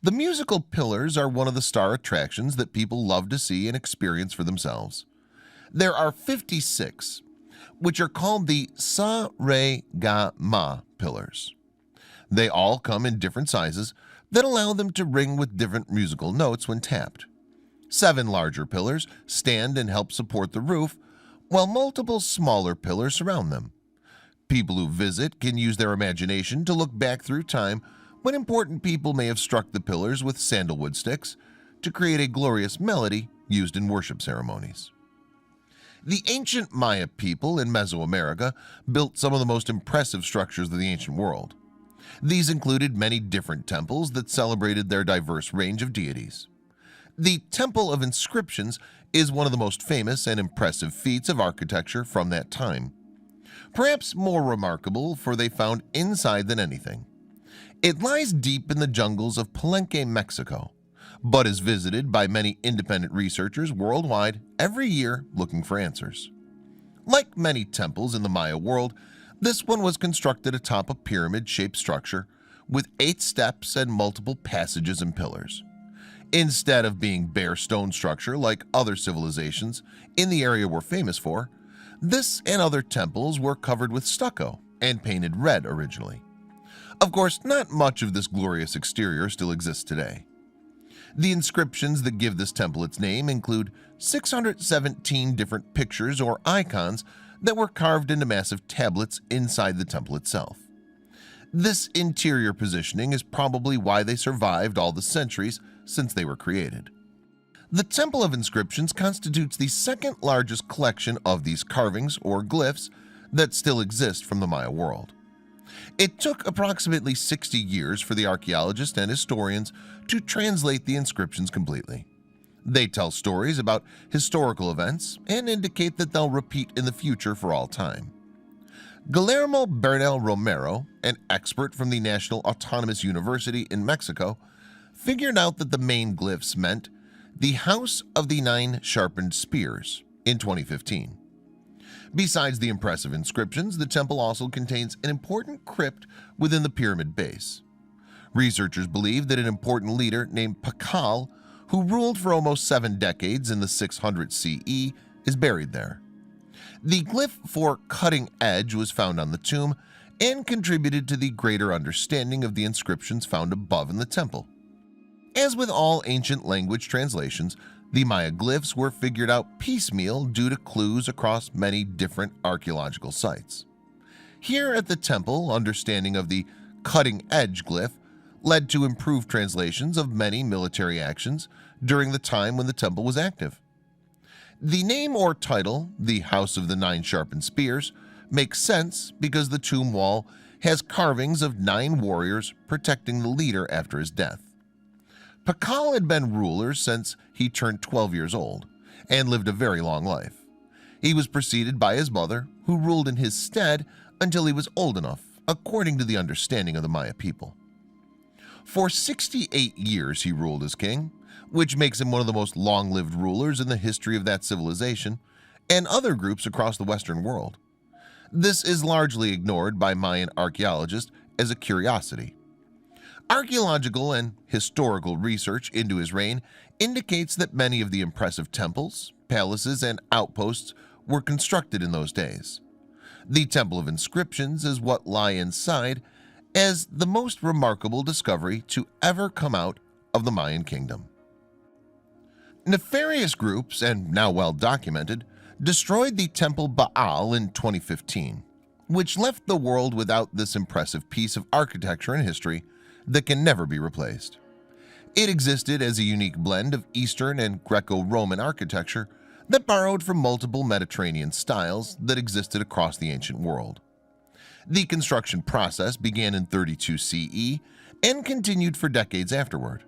The musical pillars are one of the star attractions that people love to see and experience for themselves. There are 56, which are called the Sa Re Ga Ma pillars. They all come in different sizes that allow them to ring with different musical notes when tapped. 7 larger pillars stand and help support the roof, while multiple smaller pillars surround them. People who visit can use their imagination to look back through time when important people may have struck the pillars with sandalwood sticks to create a glorious melody used in worship ceremonies. The ancient Maya people in Mesoamerica built some of the most impressive structures of the ancient world. These included many different temples that celebrated their diverse range of deities. The Temple of Inscriptions is one of the most famous and impressive feats of architecture from that time. Perhaps more remarkable for they found inside than anything. It lies deep in the jungles of Palenque, Mexico, but is visited by many independent researchers worldwide every year looking for answers. Like many temples in the Maya world, this one was constructed atop a pyramid-shaped structure with 8 steps and multiple passages and pillars. Instead of being bare stone structure like other civilizations in the area we're famous for, this and other temples were covered with stucco and painted red originally. Of course, not much of this glorious exterior still exists today. The inscriptions that give this temple its name include 617 different pictures or icons that were carved into massive tablets inside the temple itself. This interior positioning is probably why they survived all the centuries since they were created. The Temple of Inscriptions constitutes the second largest collection of these carvings or glyphs that still exist from the Maya world. It took approximately 60 years for the archaeologists and historians to translate the inscriptions completely. They tell stories about historical events and indicate that they'll repeat in the future for all time. Guillermo Bernal Romero, an expert from the National Autonomous University in Mexico, figured out that the main glyphs meant the House of the 9 Sharpened Spears in 2015. Besides the impressive inscriptions, the temple also contains an important crypt within the pyramid base. Researchers believe that an important leader named Pakal, who ruled for almost 7 decades in the 600 CE, is buried there. The glyph for cutting edge was found on the tomb and contributed to the greater understanding of the inscriptions found above in the temple. As with all ancient language translations, the Maya glyphs were figured out piecemeal due to clues across many different archaeological sites. Here at the temple, understanding of the cutting edge glyph led to improved translations of many military actions during the time when the temple was active. The name or title, the House of the 9 Sharpened Spears, makes sense because the tomb wall has carvings of 9 warriors protecting the leader after his death. Pakal had been ruler since he turned 12 years old and lived a very long life. He was preceded by his mother, who ruled in his stead until he was old enough, according to the understanding of the Maya people. For 68 years he ruled as king, which makes him one of the most long-lived rulers in the history of that civilization and other groups across the Western world. This is largely ignored by Mayan archaeologists as a curiosity. Archaeological and historical research into his reign indicates that many of the impressive temples, palaces, and outposts were constructed in those days. The Temple of Inscriptions is what lie inside as the most remarkable discovery to ever come out of the Mayan kingdom. Nefarious groups, and now well documented, destroyed the Temple Baal in 2015, which left the world without this impressive piece of architecture and history that can never be replaced. It existed as a unique blend of Eastern and Greco-Roman architecture that borrowed from multiple Mediterranean styles that existed across the ancient world. The construction process began in 32 CE and continued for decades afterward.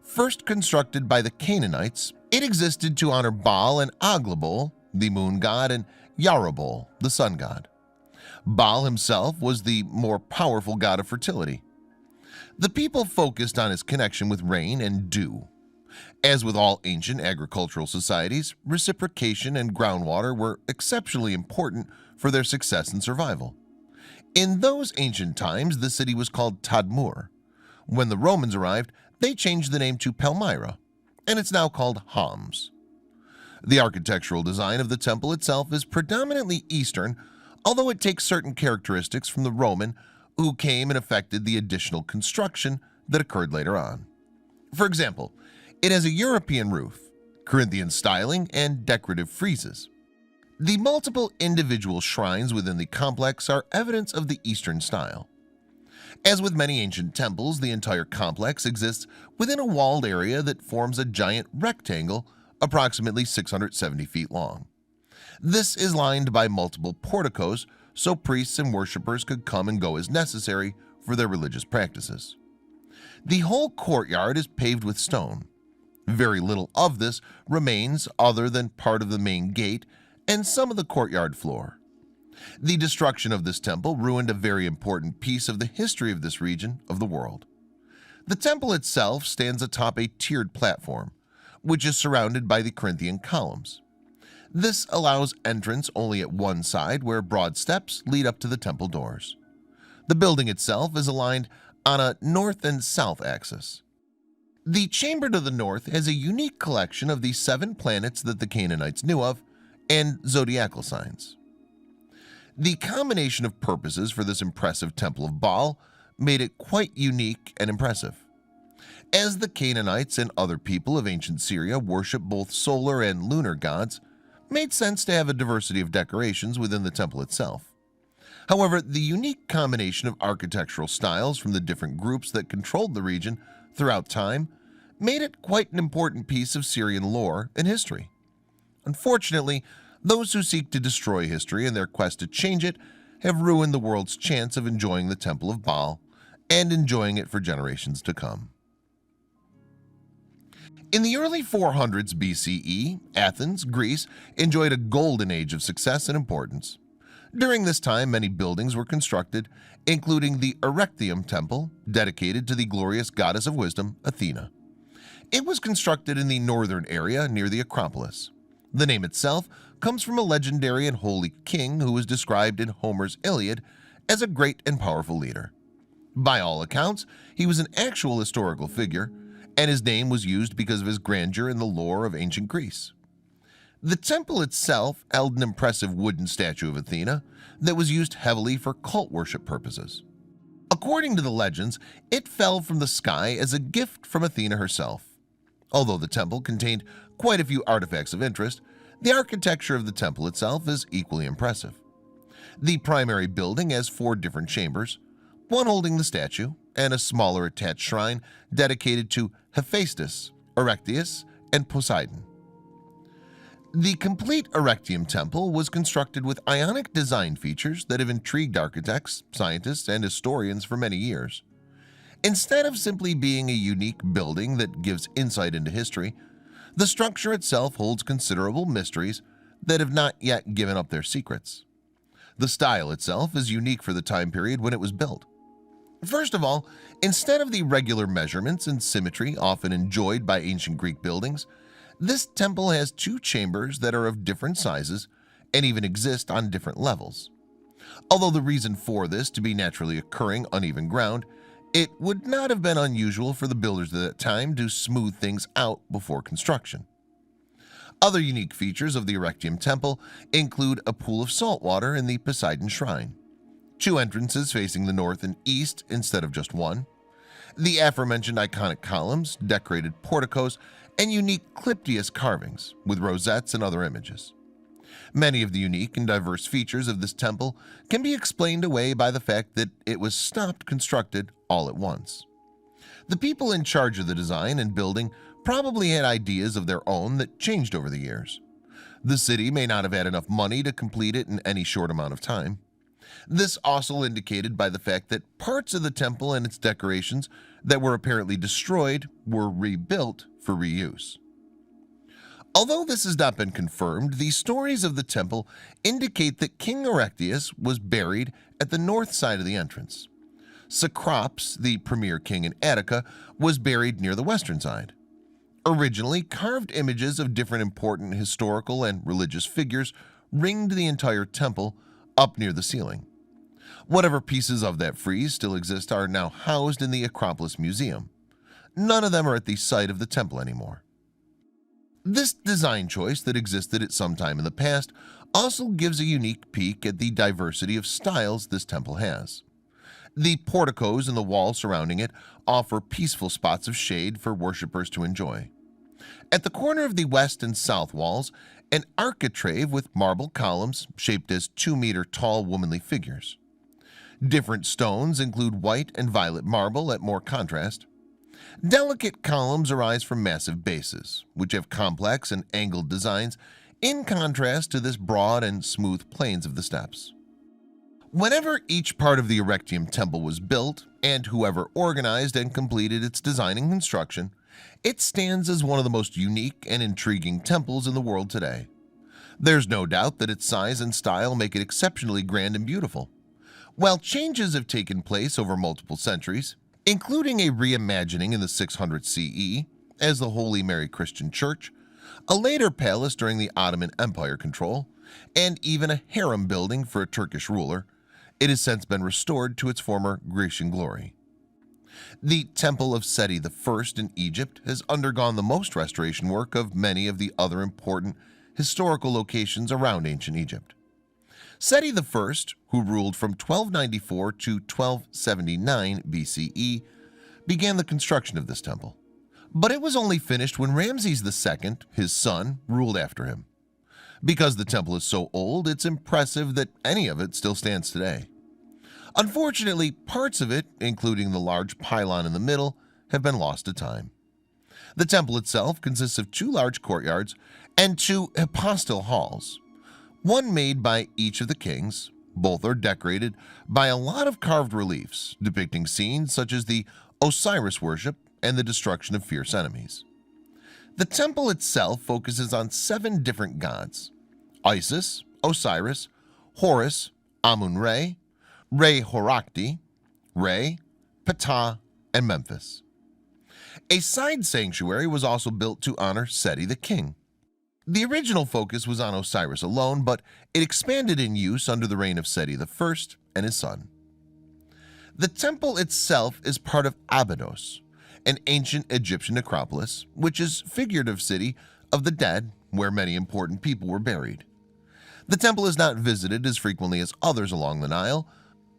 First constructed by the Canaanites, it existed to honor Baal and Aglabol, the moon god, and Yarabol, the sun god. Baal himself was the more powerful god of fertility. The people focused on his connection with rain and dew. As with all ancient agricultural societies, reciprocation and groundwater were exceptionally important for their success and survival. In those ancient times, the city was called Tadmur. When the Romans arrived, they changed the name to Palmyra, and it's now called Homs. The architectural design of the temple itself is predominantly Eastern, although it takes certain characteristics from the Roman, who came and affected the additional construction that occurred later on. For example, it has a European roof, Corinthian styling, and decorative friezes. The multiple individual shrines within the complex are evidence of the Eastern style. As with many ancient temples, the entire complex exists within a walled area that forms a giant rectangle approximately 670 feet long. This is lined by multiple porticos so priests and worshippers could come and go as necessary for their religious practices. The whole courtyard is paved with stone. Very little of this remains other than part of the main gate and some of the courtyard floor. The destruction of this temple ruined a very important piece of the history of this region of the world. The temple itself stands atop a tiered platform, which is surrounded by the Corinthian columns. This allows entrance only at one side, where broad steps lead up to the temple doors. The building itself is aligned on a north and south axis. The chamber to the north has a unique collection of the 7 planets that the Canaanites knew of and zodiacal signs. The combination of purposes for this impressive temple of Baal made it quite unique and impressive. As the Canaanites and other people of ancient Syria worship both solar and lunar gods, it made sense to have a diversity of decorations within the temple itself. However, the unique combination of architectural styles from the different groups that controlled the region throughout time made it quite an important piece of Syrian lore and history. Unfortunately, those who seek to destroy history in their quest to change it have ruined the world's chance of enjoying the Temple of Baal and enjoying it for generations to come. In the early 400s BCE, Athens, Greece, enjoyed a golden age of success and importance. During this time, many buildings were constructed, including the Erechtheum Temple, dedicated to the glorious goddess of wisdom, Athena. It was constructed in the northern area near the Acropolis. The name itself comes from a legendary and holy king who was described in Homer's Iliad as a great and powerful leader. By all accounts, he was an actual historical figure, and his name was used because of his grandeur in the lore of ancient Greece. The temple itself held an impressive wooden statue of Athena that was used heavily for cult worship purposes. According to the legends, it fell from the sky as a gift from Athena herself. Although the temple contained quite a few artifacts of interest, the architecture of the temple itself is equally impressive. The primary building has 4 different chambers, one holding the statue, and a smaller attached shrine dedicated to Hephaestus, Erechtheus, and Poseidon. The complete Erechtheum temple was constructed with ionic design features that have intrigued architects, scientists, and historians for many years. Instead of simply being a unique building that gives insight into history, the structure itself holds considerable mysteries that have not yet given up their secrets. The style itself is unique for the time period when it was built. First of all, instead of the regular measurements and symmetry often enjoyed by ancient Greek buildings, this temple has 2 chambers that are of different sizes and even exist on different levels. Although the reason for this to be naturally occurring uneven ground, it would not have been unusual for the builders of that time to smooth things out before construction. Other unique features of the Erechtheum temple include a pool of salt water in the Poseidon shrine, 2 entrances facing the north and east instead of just one, the aforementioned iconic columns, decorated porticos, and unique Clypteus carvings with rosettes and other images. Many of the unique and diverse features of this temple can be explained away by the fact that it was stopped constructed all at once. The people in charge of the design and building probably had ideas of their own that changed over the years. The city may not have had enough money to complete it in any short amount of time. This also indicated by the fact that parts of the temple and its decorations that were apparently destroyed were rebuilt for reuse. Although this has not been confirmed, the stories of the temple indicate that King Erechtheus was buried at the north side of the entrance. Cecrops, the premier king in Attica, was buried near the western side. Originally, carved images of different important historical and religious figures ringed the entire temple up near the ceiling. Whatever pieces of that frieze still exist are now housed in the Acropolis Museum. None of them are at the site of the temple anymore. This design choice that existed at some time in the past also gives a unique peek at the diversity of styles this temple has. The porticos and the walls surrounding it offer peaceful spots of shade for worshippers to enjoy. At the corner of the west and south walls, an architrave with marble columns shaped as 2-meter tall womanly figures. Different stones include white and violet marble at more contrast. Delicate columns arise from massive bases, which have complex and angled designs in contrast to this broad and smooth plains of the steps. Whenever each part of the Erectium temple was built, and whoever organized and completed its design and construction, it stands as one of the most unique and intriguing temples in the world today. There's no doubt that its size and style make it exceptionally grand and beautiful. While changes have taken place over multiple centuries, including a reimagining in the 600 CE as the Holy Mary Christian Church, a later palace during the Ottoman Empire control, and even a harem building for a Turkish ruler, it has since been restored to its former Grecian glory. The Temple of Seti I in Egypt has undergone the most restoration work of many of the other important historical locations around ancient Egypt. Seti I, who ruled from 1294 to 1279 BCE, began the construction of this temple, but it was only finished when Ramses II, his son, ruled after him. Because the temple is so old, it's impressive that any of it still stands today. Unfortunately, parts of it, including the large pylon in the middle, have been lost to time. The temple itself consists of 2 large courtyards and 2 hypostyle halls, one made by each of the kings. Both are decorated by a lot of carved reliefs depicting scenes such as the Osiris worship and the destruction of fierce enemies. The temple itself focuses on 7 different gods: Isis, Osiris, Horus, Amun-Re, Re-Horakti, Re, Ptah, and Memphis. A side sanctuary was also built to honor Seti the king. The original focus was on Osiris alone, but it expanded in use under the reign of Seti I and his son. The temple itself is part of Abydos, an ancient Egyptian necropolis, which is a figurative city of the dead where many important people were buried. The temple is not visited as frequently as others along the Nile,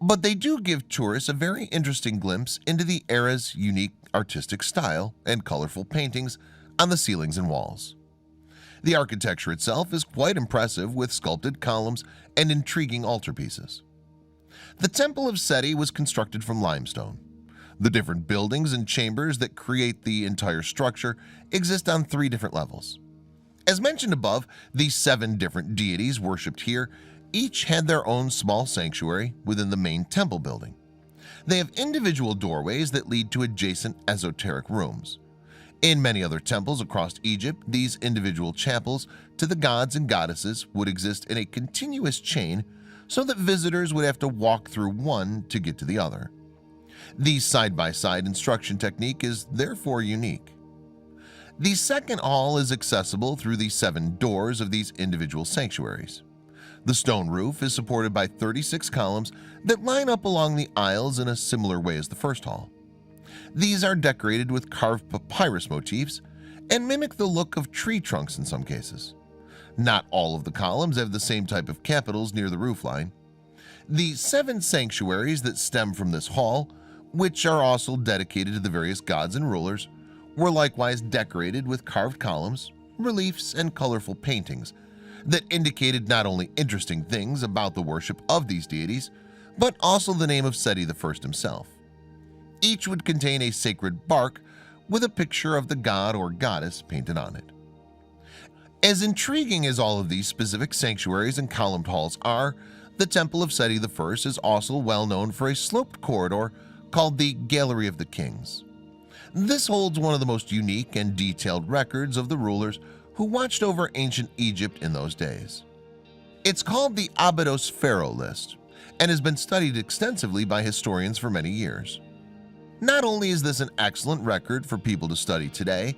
but they do give tourists a very interesting glimpse into the era's unique artistic style and colorful paintings on the ceilings and walls. The architecture itself is quite impressive, with sculpted columns and intriguing altarpieces. The Temple of Seti was constructed from limestone. The different buildings and chambers that create the entire structure exist on 3 different levels. As mentioned above, the 7 different deities worshipped here each had their own small sanctuary within the main temple building. They have individual doorways that lead to adjacent esoteric rooms. In many other temples across Egypt, these individual chapels to the gods and goddesses would exist in a continuous chain so that visitors would have to walk through one to get to the other. The side-by-side instruction technique is therefore unique. The second hall is accessible through the 7 doors of these individual sanctuaries. The stone roof is supported by 36 columns that line up along the aisles in a similar way as the first hall. These are decorated with carved papyrus motifs and mimic the look of tree trunks in some cases. Not all of the columns have the same type of capitals near the roofline. The 7 sanctuaries that stem from this hall, which are also dedicated to the various gods and rulers, were likewise decorated with carved columns, reliefs, and colorful paintings that indicated not only interesting things about the worship of these deities, but also the name of Seti I himself. Each would contain a sacred bark with a picture of the god or goddess painted on it. As intriguing as all of these specific sanctuaries and columned halls are, the Temple of Seti I is also well known for a sloped corridor called the Gallery of the Kings. This holds one of the most unique and detailed records of the rulers who watched over ancient Egypt in those days. It's called the Abydos Pharaoh List and has been studied extensively by historians for many years. Not only is this an excellent record for people to study today,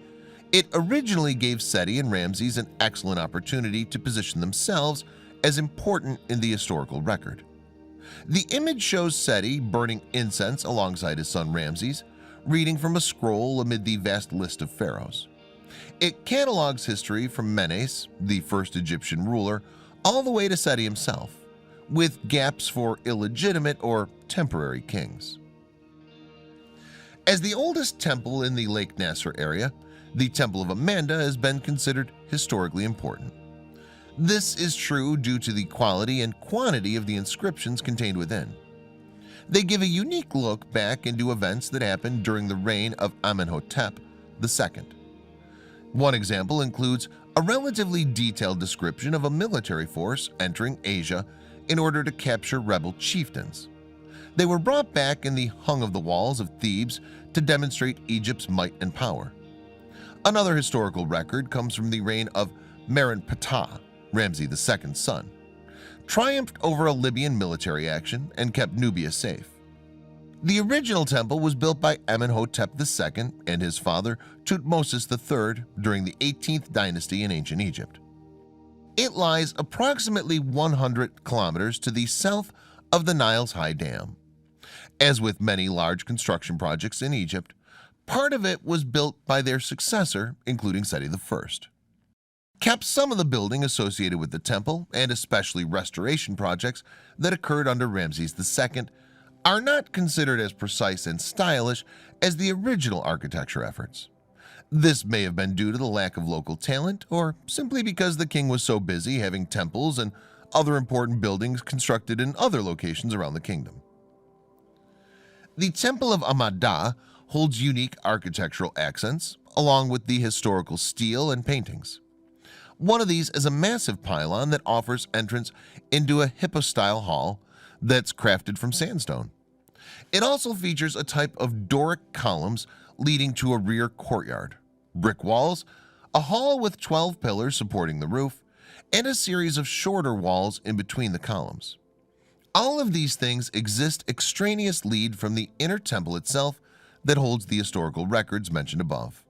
it originally gave Seti and Ramses an excellent opportunity to position themselves as important in the historical record. The image shows Seti burning incense alongside his son Ramses, reading from a scroll amid the vast list of pharaohs. It catalogs history from Menes, the first Egyptian ruler, all the way to Seti himself, with gaps for illegitimate or temporary kings. As the oldest temple in the Lake Nasser area, the Temple of Amanda has been considered historically important. This is true due to the quality and quantity of the inscriptions contained within. They give a unique look back into events that happened during the reign of Amenhotep II. One example includes a relatively detailed description of a military force entering Asia in order to capture rebel chieftains. They were brought back and hung of the walls of Thebes to demonstrate Egypt's might and power. Another historical record comes from the reign of Merenptah, Ramses II's son, triumphed over a Libyan military action and kept Nubia safe. The original temple was built by Amenhotep II and his father Thutmose III during the 18th dynasty in ancient Egypt. It lies approximately 100 kilometers to the south of the Nile's High Dam. As with many large construction projects in Egypt, part of it was built by their successor, including Seti I. Kept some of the building associated with the temple, and especially restoration projects that occurred under Ramses II, are not considered as precise and stylish as the original architecture efforts. This may have been due to the lack of local talent, or simply because the king was so busy having temples and other important buildings constructed in other locations around the kingdom. The Temple of Amada holds unique architectural accents, along with the historical steel and paintings. One of these is a massive pylon that offers entrance into a hypostyle hall that's crafted from sandstone. It also features a type of Doric columns leading to a rear courtyard, brick walls, a hall with 12 pillars supporting the roof, and a series of shorter walls in between the columns. All of these things exist extraneous lead from the inner temple itself that holds the historical records mentioned above.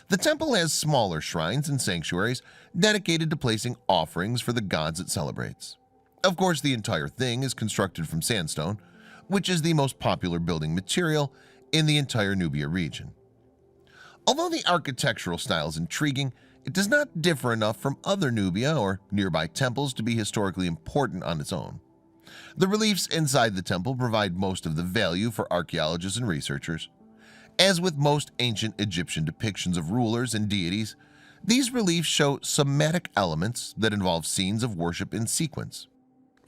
The temple has smaller shrines and sanctuaries dedicated to placing offerings for the gods it celebrates. Of course, the entire thing is constructed from sandstone, which is the most popular building material in the entire Nubia region. Although the architectural style is intriguing, it does not differ enough from other Nubia or nearby temples to be historically important on its own. The reliefs inside the temple provide most of the value for archaeologists and researchers. As with most ancient Egyptian depictions of rulers and deities, these reliefs show somatic elements that involve scenes of worship in sequence.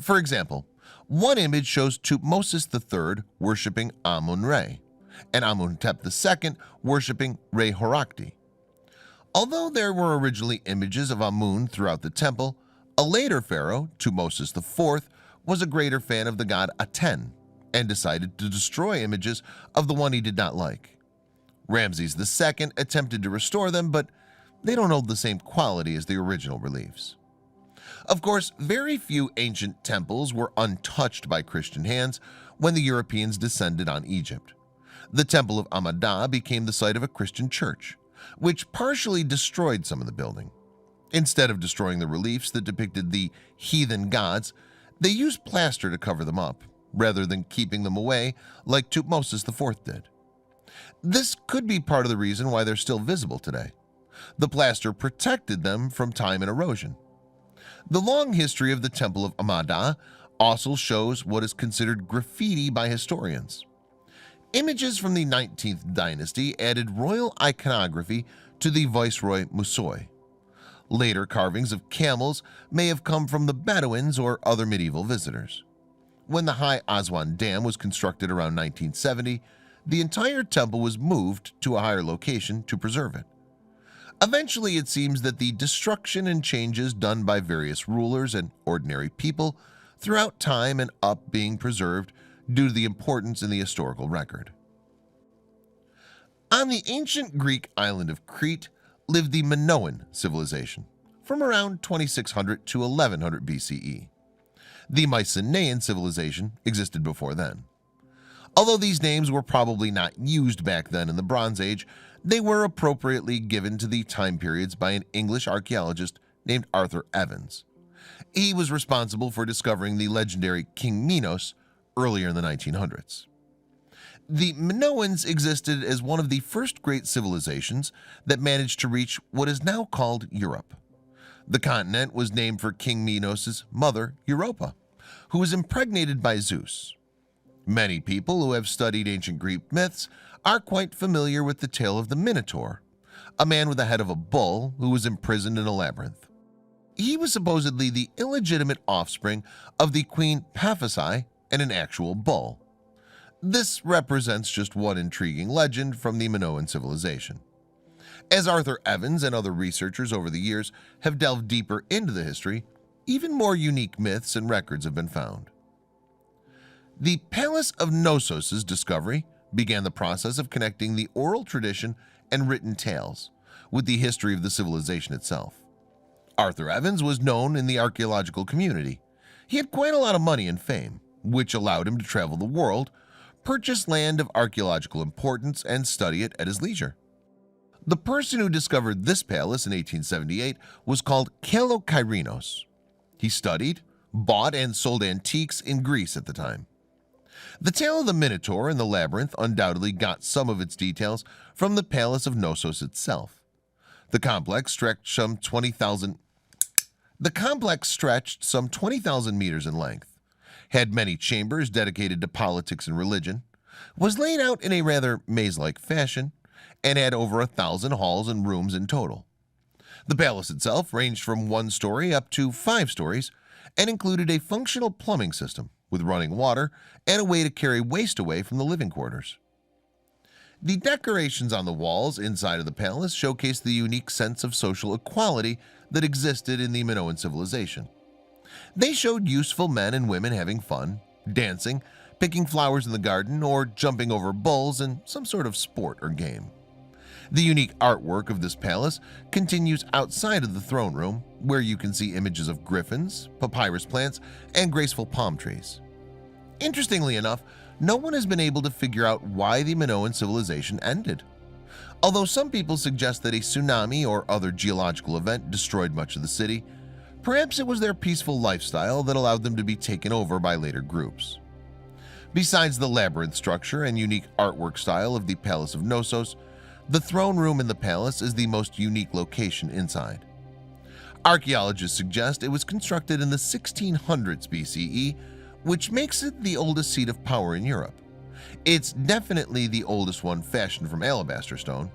For example, one image shows Thutmose III worshiping Amun-Re and Amenhotep II worshiping Re-Horakti. Although there were originally images of Amun throughout the temple, a later pharaoh, Thutmose IV, was a greater fan of the god Aten and decided to destroy images of the one he did not like. Ramses II attempted to restore them, but they don't hold the same quality as the original reliefs. Of course, very few ancient temples were untouched by Christian hands when the Europeans descended on Egypt. The Temple of Amada became the site of a Christian church, which partially destroyed some of the building. Instead of destroying the reliefs that depicted the heathen gods, they used plaster to cover them up, rather than keeping them away like Thutmose IV did. This could be part of the reason why they're still visible today. The plaster protected them from time and erosion. The long history of the Temple of Amada also shows what is considered graffiti by historians. Images from the 19th dynasty added royal iconography to the Viceroy Musoi. Later carvings of camels may have come from the Bedouins or other medieval visitors. When the High Aswan Dam was constructed around 1970, the entire temple was moved to a higher location to preserve it. Eventually, it seems that the destruction and changes done by various rulers and ordinary people throughout time and up being preserved due to the importance in the historical record. On the ancient Greek island of Crete lived the Minoan civilization from around 2600 to 1100 BCE. The Mycenaean civilization existed before then. Although these names were probably not used back then in the Bronze Age, they were appropriately given to the time periods by an English archaeologist named Arthur Evans. He was responsible for discovering the legendary King Minos earlier in the 1900s. The Minoans existed as one of the first great civilizations that managed to reach what is now called Europe. The continent was named for King Minos' mother, Europa, who was impregnated by Zeus. Many people who have studied ancient Greek myths are quite familiar with the tale of the Minotaur, a man with the head of a bull who was imprisoned in a labyrinth. He was supposedly the illegitimate offspring of the queen Paphae and an actual bull. This represents just one intriguing legend from the Minoan civilization. As Arthur Evans and other researchers over the years have delved deeper into the history, even more unique myths and records have been found. The Palace of Knossos' discovery began the process of connecting the oral tradition and written tales with the history of the civilization itself. Arthur Evans was known in the archaeological community. He had quite a lot of money and fame, which allowed him to travel the world, purchase land of archaeological importance, and study it at his leisure. The person who discovered this palace in 1878 was called Kalokairenos. He studied, bought, and sold antiques in Greece at the time. The tale of the Minotaur and the labyrinth undoubtedly got some of its details from the Palace of Knossos itself. The complex stretched some 20,000 meters in length, had many chambers dedicated to politics and religion, was laid out in a rather maze-like fashion, and had over 1,000 halls and rooms in total. The palace itself ranged from 1 story up to 5 stories and included a functional plumbing system with running water and a way to carry waste away from the living quarters. The decorations on the walls inside of the palace showcase the unique sense of social equality that existed in the Minoan civilization. They showed useful men and women having fun, dancing, picking flowers in the garden, or jumping over bulls in some sort of sport or game. The unique artwork of this palace continues outside of the throne room, where you can see images of griffins, papyrus plants, and graceful palm trees. Interestingly enough, no one has been able to figure out why the Minoan civilization ended. Although some people suggest that a tsunami or other geological event destroyed much of the city, perhaps it was their peaceful lifestyle that allowed them to be taken over by later groups. Besides the labyrinth structure and unique artwork style of the Palace of Knossos, the throne room in the palace is the most unique location inside. Archaeologists suggest it was constructed in the 1600s BCE, which makes it the oldest seat of power in Europe. It's definitely the oldest one fashioned from alabaster stone.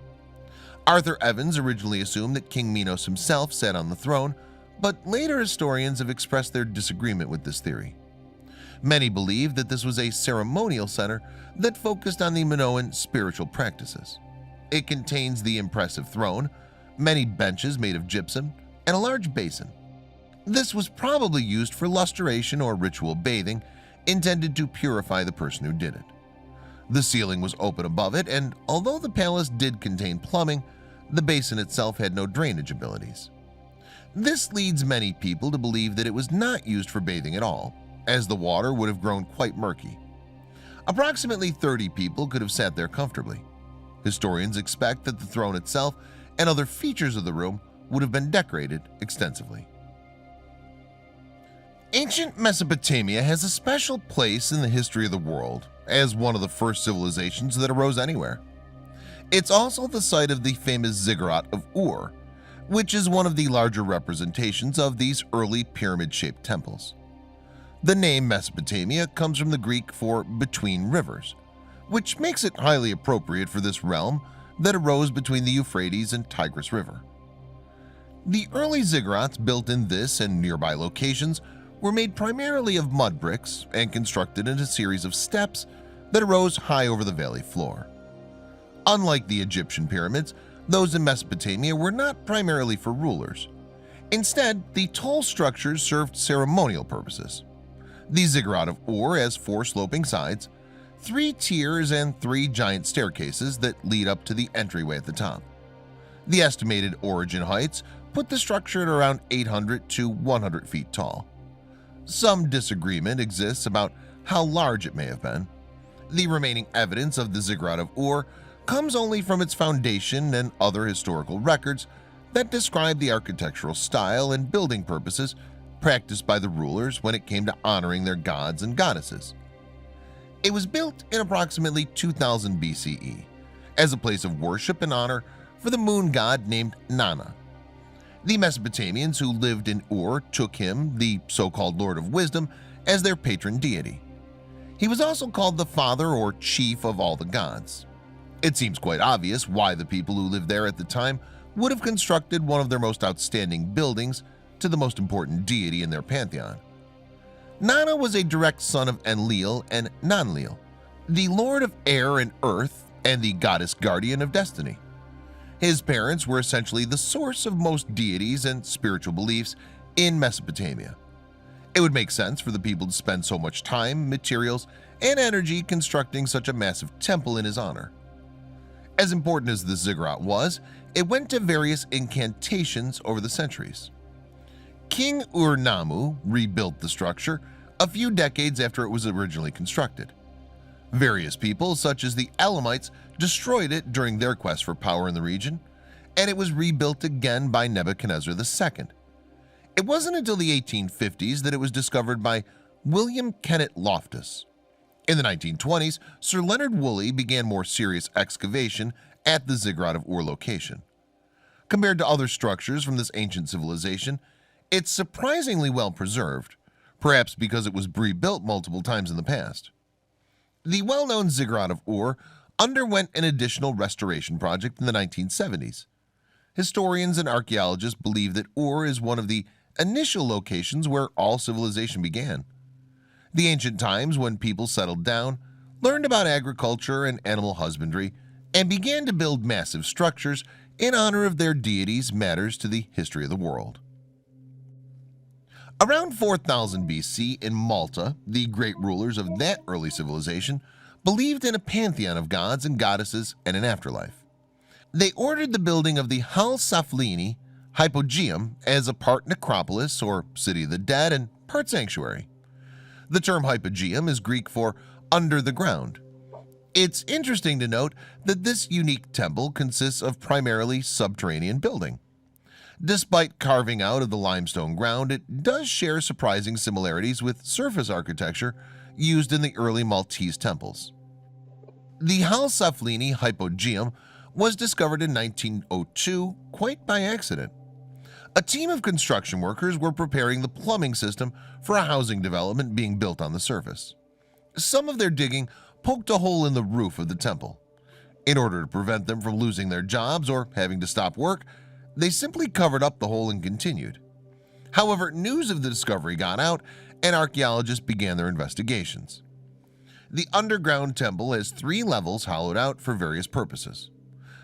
Arthur Evans originally assumed that King Minos himself sat on the throne, but later historians have expressed their disagreement with this theory. Many believe that this was a ceremonial center that focused on the Minoan spiritual practices. It contains the impressive throne, many benches made of gypsum, and a large basin. This was probably used for lustration or ritual bathing, intended to purify the person who did it. The ceiling was open above it, and although the palace did contain plumbing, the basin itself had no drainage abilities. This leads many people to believe that it was not used for bathing at all, as the water would have grown quite murky. Approximately 30 people could have sat there comfortably. Historians expect that the throne itself and other features of the room would have been decorated extensively. Ancient Mesopotamia has a special place in the history of the world as one of the first civilizations that arose anywhere. It's also the site of the famous ziggurat of Ur, which is one of the larger representations of these early pyramid-shaped temples. The name Mesopotamia comes from the Greek for between rivers, which makes it highly appropriate for this realm that arose between the Euphrates and Tigris River. The early ziggurats built in this and nearby locations were made primarily of mud bricks and constructed in a series of steps that arose high over the valley floor. Unlike the Egyptian pyramids, those in Mesopotamia were not primarily for rulers. Instead, the tall structures served ceremonial purposes. The ziggurat of Ur has 4 sloping sides, 3 tiers, and 3 giant staircases that lead up to the entryway at the top. The estimated origin heights put the structure at around 800 to 100 feet tall. Some disagreement exists about how large it may have been. The remaining evidence of the ziggurat of Ur comes only from its foundation and other historical records that describe the architectural style and building purposes practiced by the rulers when it came to honoring their gods and goddesses. It was built in approximately 2000 BCE as a place of worship and honor for the moon god named Nana. The Mesopotamians who lived in Ur took him, the so-called Lord of Wisdom, as their patron deity. He was also called the father or chief of all the gods. It seems quite obvious why the people who lived there at the time would have constructed one of their most outstanding buildings to the most important deity in their pantheon. Nana was a direct son of Enlil and Nanlil, the lord of air and earth and the goddess guardian of destiny. His parents were essentially the source of most deities and spiritual beliefs in Mesopotamia. It would make sense for the people to spend so much time, materials, and energy constructing such a massive temple in his honor. As important as the ziggurat was, it went to various incantations over the centuries. King Ur-Nammu rebuilt the structure a few decades after it was originally constructed. Various people, such as the Elamites, destroyed it during their quest for power in the region, and it was rebuilt again by Nebuchadnezzar II. It wasn't until the 1850s that it was discovered by William Kennett Loftus. In the 1920s, Sir Leonard Woolley began more serious excavation at the Ziggurat of Ur location. Compared to other structures from this ancient civilization, it's surprisingly well preserved, perhaps because it was rebuilt multiple times in the past. The well-known Ziggurat of Ur underwent an additional restoration project in the 1970s. Historians and archaeologists believe that Ur is one of the initial locations where all civilization began. The ancient times when people settled down, learned about agriculture and animal husbandry, and began to build massive structures in honor of their deities matters to the history of the world. Around 4000 BC in Malta, the great rulers of that early civilization believed in a pantheon of gods and goddesses and an afterlife. They ordered the building of the Hal-Saflieni Hypogeum as a part necropolis or city of the dead and part sanctuary. The term hypogeum is Greek for under the ground. It's interesting to note that this unique temple consists of primarily subterranean building. Despite carving out of the limestone ground, it does share surprising similarities with surface architecture used in the early Maltese temples. The Hal-Saflieni Hypogeum was discovered in 1902 quite by accident. A team of construction workers were preparing the plumbing system for a housing development being built on the surface. Some of their digging poked a hole in the roof of the temple. In order to prevent them from losing their jobs or having to stop work, they simply covered up the hole and continued. However, news of the discovery got out and archaeologists began their investigations. The underground temple has 3 levels hollowed out for various purposes.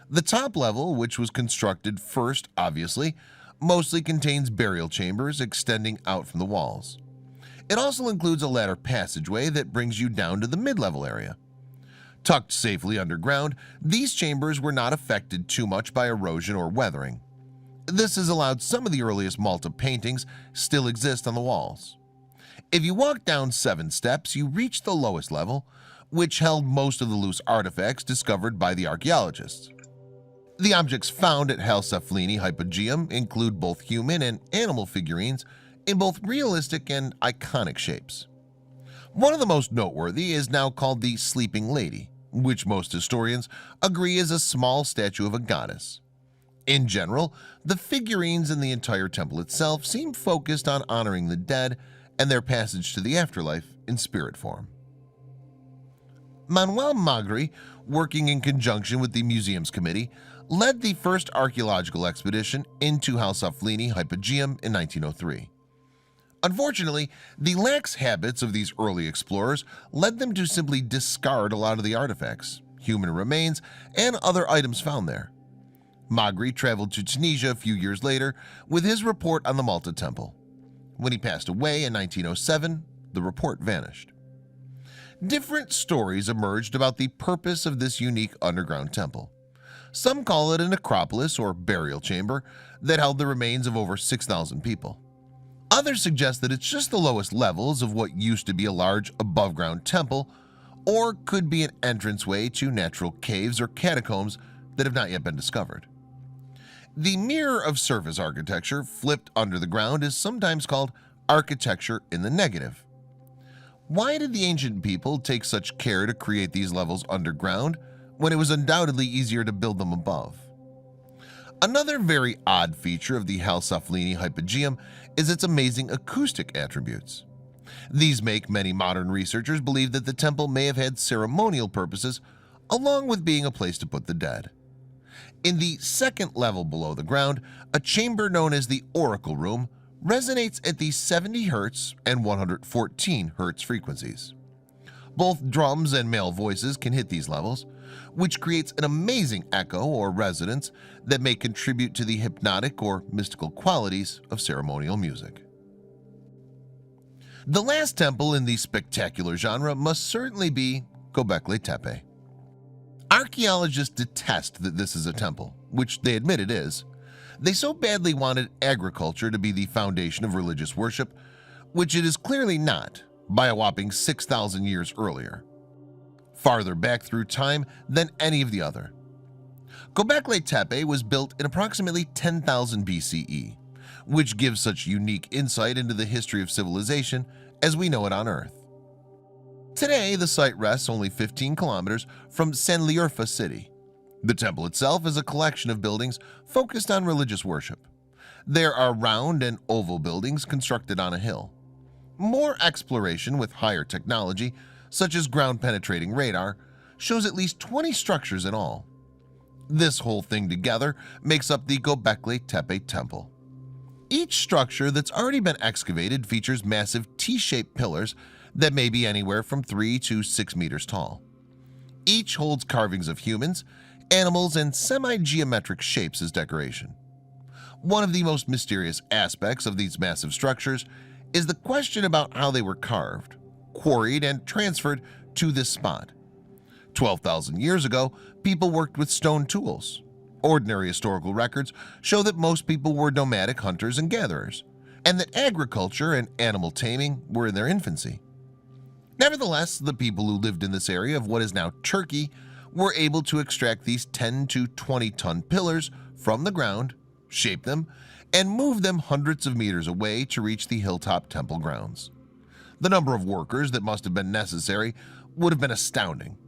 The top level, which was constructed first, obviously, mostly contains burial chambers extending out from the walls. It also includes a ladder passageway that brings you down to the mid-level area. Tucked safely underground, these chambers were not affected too much by erosion or weathering. This has allowed some of the earliest Malta paintings still exist on the walls. If you walk down 7 steps, you reach the lowest level, which held most of the loose artifacts discovered by the archaeologists. The objects found at Hal-Saflieni Hypogeum include both human and animal figurines in both realistic and iconic shapes. One of the most noteworthy is now called the Sleeping Lady, which most historians agree is a small statue of a goddess. In general, the figurines in the entire temple itself seem focused on honoring the dead and their passage to the afterlife in spirit form. Manuel Magri, working in conjunction with the Museums Committee, led the first archaeological expedition into Hal-Saflieni Hypogeum in 1903. Unfortunately, the lax habits of these early explorers led them to simply discard a lot of the artifacts, human remains, and other items found there. Magri traveled to Tunisia a few years later with his report on the Malta Temple. When he passed away in 1907, the report vanished. Different stories emerged about the purpose of this unique underground temple. Some call it a necropolis or burial chamber that held the remains of over 6,000 people. Others suggest that it's just the lowest levels of what used to be a large above-ground temple, or could be an entranceway to natural caves or catacombs that have not yet been discovered. The mirror of surface architecture flipped under the ground is sometimes called architecture in the negative. Why did the ancient people take such care to create these levels underground when it was undoubtedly easier to build them above? Another very odd feature of the Halsaflini hypogeum is its amazing acoustic attributes. These make many modern researchers believe that the temple may have had ceremonial purposes along with being a place to put the dead. In the second level below the ground, a chamber known as the Oracle Room resonates at the 70 Hz and 114 Hz frequencies. Both drums and male voices can hit these levels, which creates an amazing echo or resonance that may contribute to the hypnotic or mystical qualities of ceremonial music. The last temple in the spectacular genre must certainly be Göbekli Tepe. Archaeologists detest that this is a temple, which they admit it is. They so badly wanted agriculture to be the foundation of religious worship, which it is clearly not, by a whopping 6,000 years earlier, farther back through time than any of the other. Göbekli Tepe was built in approximately 10,000 BCE, which gives such unique insight into the history of civilization as we know it on Earth. Today, the site rests only 15 kilometers from Şanlıurfa city. The temple itself is a collection of buildings focused on religious worship. There are round and oval buildings constructed on a hill. More exploration with higher technology, such as ground-penetrating radar, shows at least 20 structures in all. This whole thing together makes up the Göbekli Tepe temple. Each structure that's already been excavated features massive T-shaped pillars that may be anywhere from 3 to 6 meters tall. Each holds carvings of humans, animals, and semi-geometric shapes as decoration. One of the most mysterious aspects of these massive structures is the question about how they were carved, quarried, and transferred to this spot. 12,000 years ago, people worked with stone tools. Ordinary historical records show that most people were nomadic hunters and gatherers, and that agriculture and animal taming were in their infancy. Nevertheless, the people who lived in this area of what is now Turkey were able to extract these 10 to 20-ton pillars from the ground, shape them, and move them hundreds of meters away to reach the hilltop temple grounds. The number of workers that must have been necessary would have been astounding.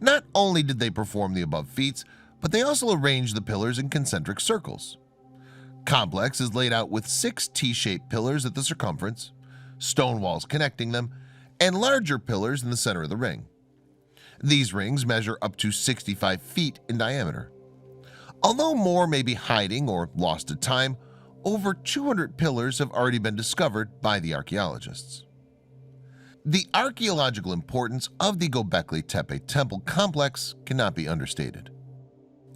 Not only did they perform the above feats, but they also arranged the pillars in concentric circles. Complex is laid out with 6 T-shaped pillars at the circumference, stone walls connecting them, and larger pillars in the center of the ring. These rings measure up to 65 feet in diameter. Although more may be hiding or lost to time, over 200 pillars have already been discovered by the archaeologists. The archaeological importance of the Göbekli Tepe temple complex cannot be understated.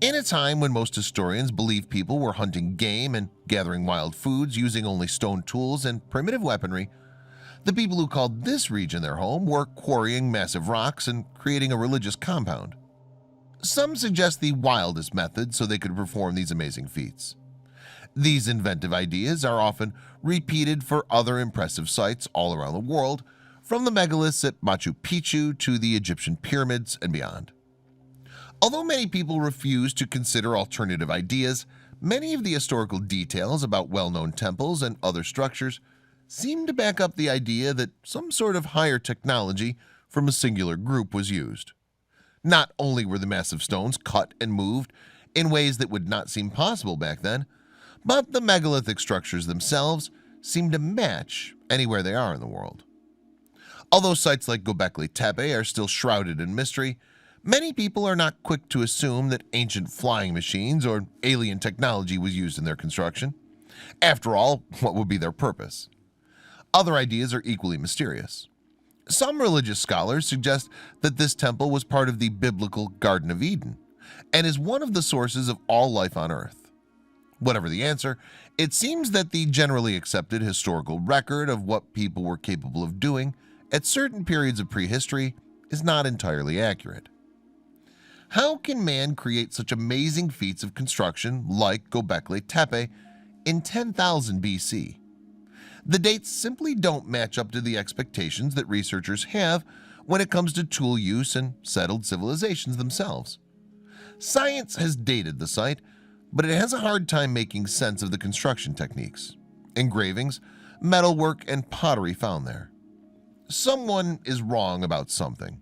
In a time when most historians believe people were hunting game and gathering wild foods using only stone tools and primitive weaponry, the people who called this region their home were quarrying massive rocks and creating a religious compound. Some suggest the wildest method so they could perform these amazing feats. These inventive ideas are often repeated for other impressive sites all around the world, from the megaliths at Machu Picchu to the Egyptian pyramids and beyond. Although many people refuse to consider alternative ideas, many of the historical details about well-known temples and other structures seem to back up the idea that some sort of higher technology from a singular group was used. Not only were the massive stones cut and moved in ways that would not seem possible back then, but the megalithic structures themselves seem to match anywhere they are in the world. Although sites like Göbekli Tepe are still shrouded in mystery, many people are not quick to assume that ancient flying machines or alien technology was used in their construction. After all, what would be their purpose? Other ideas are equally mysterious. Some religious scholars suggest that this temple was part of the biblical Garden of Eden and is one of the sources of all life on Earth. Whatever the answer, it seems that the generally accepted historical record of what people were capable of doing at certain periods of prehistory is not entirely accurate. How can man create such amazing feats of construction like Göbekli Tepe in 10,000 BC? The dates simply don't match up to the expectations that researchers have when it comes to tool use and settled civilizations themselves. Science has dated the site, but it has a hard time making sense of the construction techniques, engravings, metalwork, and pottery found there. someone is wrong about something.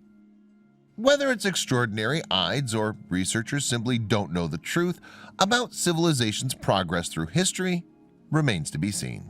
Whether it's extraordinary odds or researchers simply don't know the truth about civilization's progress through history remains to be seen.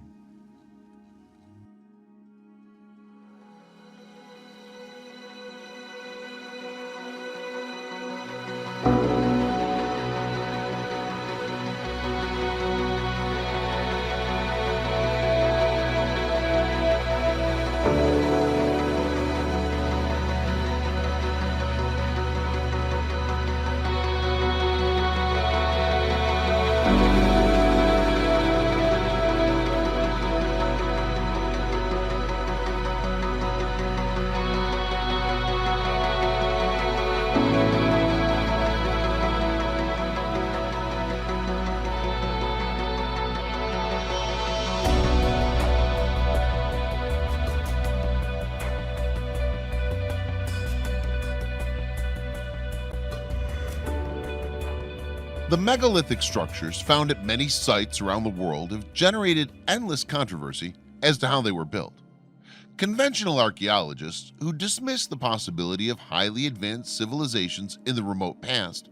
The megalithic structures found at many sites around the world have generated endless controversy as to how they were built. Conventional archaeologists, who dismiss the possibility of highly advanced civilizations in the remote past,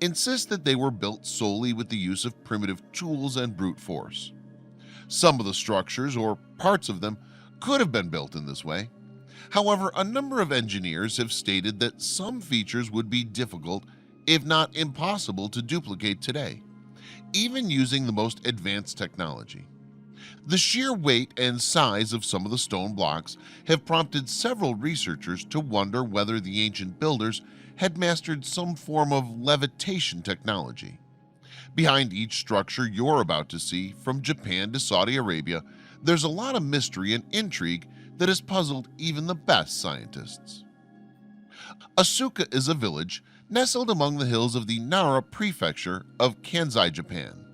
insist that they were built solely with the use of primitive tools and brute force. Some of the structures, or parts of them, could have been built in this way. However, a number of engineers have stated that some features would be difficult, if not impossible, to duplicate today, even using the most advanced technology. The sheer weight and size of some of the stone blocks have prompted several researchers to wonder whether the ancient builders had mastered some form of levitation technology. Behind each structure you're about to see, from Japan to Saudi Arabia, there's a lot of mystery and intrigue that has puzzled even the best scientists. Asuka is a village nestled among the hills of the Nara prefecture of Kansai, Japan.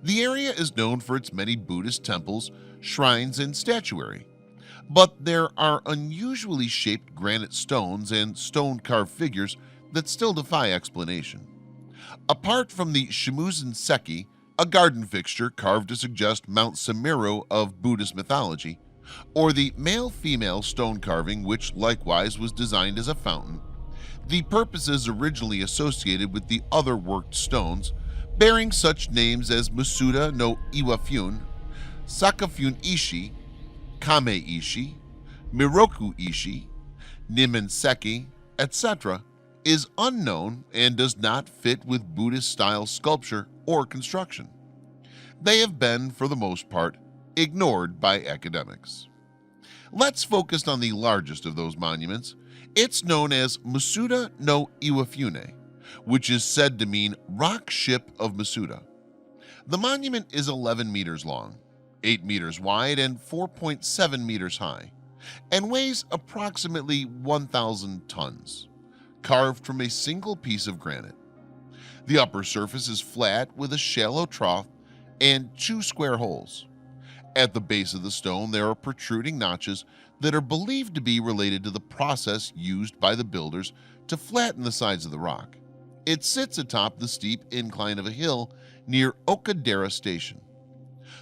The area is known for its many Buddhist temples, shrines, and statuary, but there are unusually shaped granite stones and stone-carved figures that still defy explanation. Apart from the Shimuzen Seki, a garden fixture carved to suggest Mount Sumeru of Buddhist mythology, or the male-female stone carving which likewise was designed as a fountain, the purposes originally associated with the other worked stones, bearing such names as Masuda no Iwafune, Sakafune Ishi, Kame Ishi, Miroku Ishi, Nimen Seki, etc., is unknown and does not fit with Buddhist-style sculpture or construction. They have been, for the most part, ignored by academics. Let's focus on the largest of those monuments. It's known as Masuda no Iwafune, which is said to mean rock ship of Masuda. The monument is 11 meters long, 8 meters wide, and 4.7 meters high, and weighs approximately 1,000 tons, carved from a single piece of granite. The upper surface is flat with a shallow trough and 2 square holes. At the base of the stone, there are protruding notches that are believed to be related to the process used by the builders to flatten the sides of the rock. It sits atop the steep incline of a hill near Okadera Station.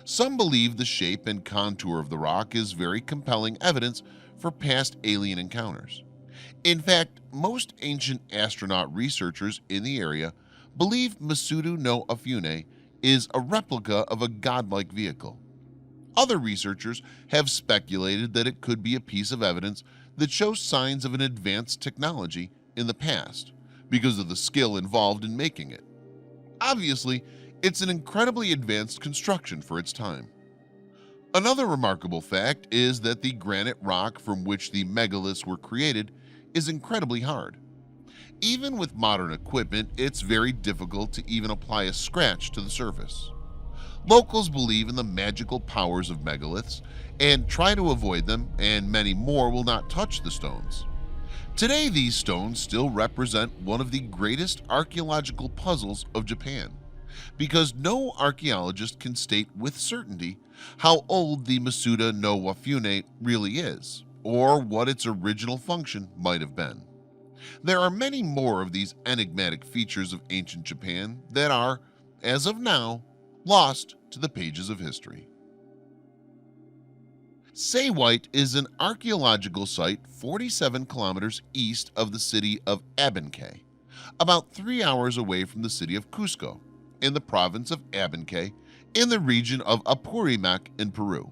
Some believe the shape and contour of the rock is very compelling evidence for past alien encounters. In fact, most ancient astronaut researchers in the area believe Masuda no Afune is a replica of a godlike vehicle. Other researchers have speculated that it could be a piece of evidence that shows signs of an advanced technology in the past because of the skill involved in making it. Obviously, it's an incredibly advanced construction for its time. Another remarkable fact is that the granite rock from which the megaliths were created is incredibly hard. Even with modern equipment, it's very difficult to even apply a scratch to the surface. Locals believe in the magical powers of megaliths and try to avoid them, and many more will not touch the stones. Today, these stones still represent one of the greatest archaeological puzzles of Japan, because no archaeologist can state with certainty how old the Masuda no Wafune really is, or what its original function might have been. There are many more of these enigmatic features of ancient Japan that are, as of now, lost to the pages of history. Saywhite is an archaeological site 47 kilometers east of the city of Abancay, about 3 hours away from the city of Cusco, in the province of Abancay, in the region of Apurimac in Peru.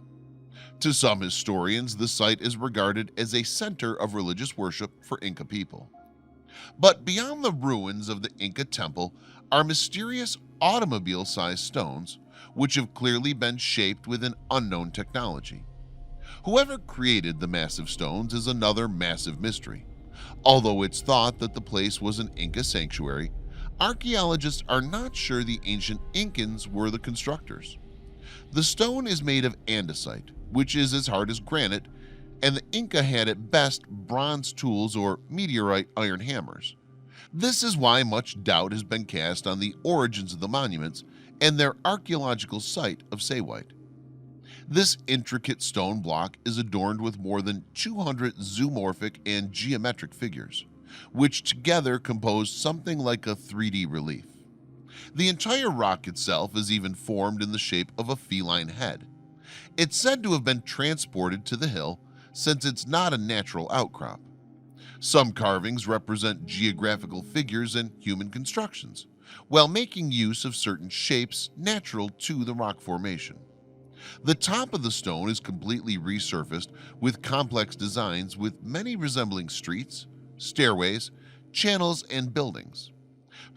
To some historians, the site is regarded as a center of religious worship for Inca people. But beyond the ruins of the Inca temple are mysterious automobile-sized stones, which have clearly been shaped with an unknown technology. Whoever created the massive stones is another massive mystery. Although it's thought that the place was an Inca sanctuary, archaeologists are not sure the ancient Incans were the constructors. The stone is made of andesite, which is as hard as granite, and the Inca had at best bronze tools or meteorite iron hammers. This is why much doubt has been cast on the origins of the monuments and their archaeological site of Saywhite. This intricate stone block is adorned with more than 200 zoomorphic and geometric figures, which together compose something like a 3D relief. The entire rock itself is even formed in the shape of a feline head. It's said to have been transported to the hill since it's not a natural outcrop. Some carvings represent geographical figures and human constructions, while making use of certain shapes natural to the rock formation. The top of the stone is completely resurfaced with complex designs with many resembling streets, stairways, channels, and buildings.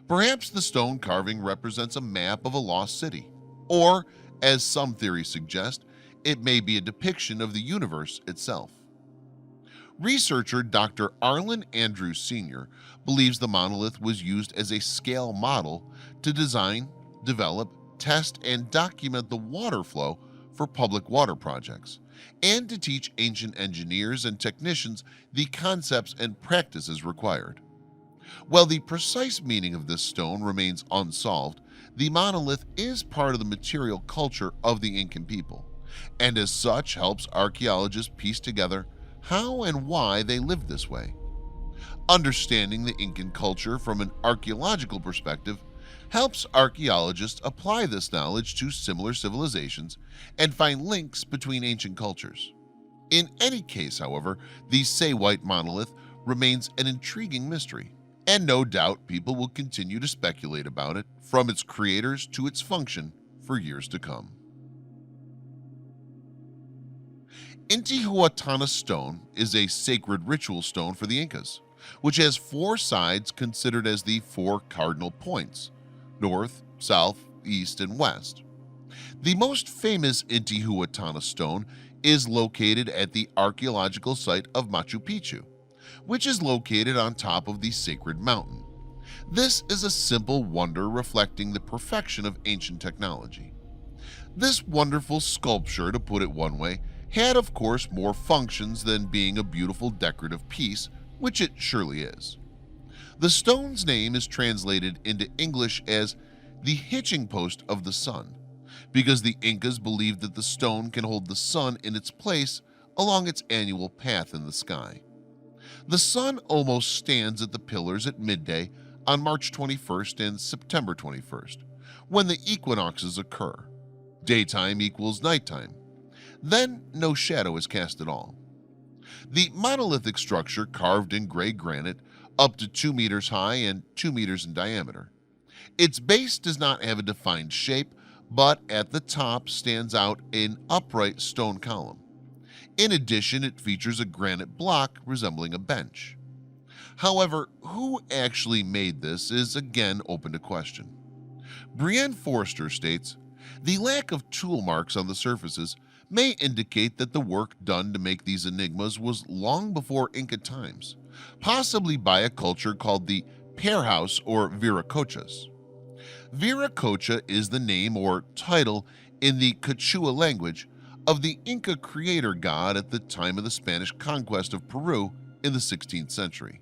Perhaps the stone carving represents a map of a lost city, or, as some theories suggest, it may be a depiction of the universe itself. Researcher Dr. Arlen Andrews Sr. believes the monolith was used as a scale model to design, develop, test, and document the water flow for public water projects, and to teach ancient engineers and technicians the concepts and practices required. While the precise meaning of this stone remains unsolved, the monolith is part of the material culture of the Incan people, and as such helps archaeologists piece together how and why they lived this way. Understanding the Incan culture from an archaeological perspective helps archaeologists apply this knowledge to similar civilizations and find links between ancient cultures. In any case, however, the Saywhite monolith remains an intriguing mystery, and no doubt people will continue to speculate about it, from its creators to its function, for years to come. Intihuatana stone is a sacred ritual stone for the Incas, which has 4 sides considered as the 4 cardinal points: north, south, east, and west. The most famous Intihuatana stone is located at the archaeological site of Machu Picchu, which is located on top of the sacred mountain. This is a simple wonder reflecting the perfection of ancient technology. This wonderful sculpture, to put it one way, had of course more functions than being a beautiful decorative piece, which it surely is. The stone's name is translated into English as the hitching post of the sun, because the Incas believed that the stone can hold the sun in its place along its annual path in the sky. The sun almost stands at the pillars at midday on March 21st and September 21st, when the equinoxes occur. Daytime equals nighttime. Then no shadow is cast at all. The monolithic structure, carved in gray granite, up to 2 meters high and 2 meters in diameter. Its base does not have a defined shape, but at the top stands out an upright stone column. In addition, it features a granite block resembling a bench. However, who actually made this is again open to question. Brienne Forster states, "The lack of tool marks on the surfaces may indicate that the work done to make these enigmas was long before Inca times, possibly by a culture called the Perehouse or Viracochas. Viracocha is the name or title in the Quechua language of the Inca creator god at the time of the Spanish conquest of Peru in the 16th century.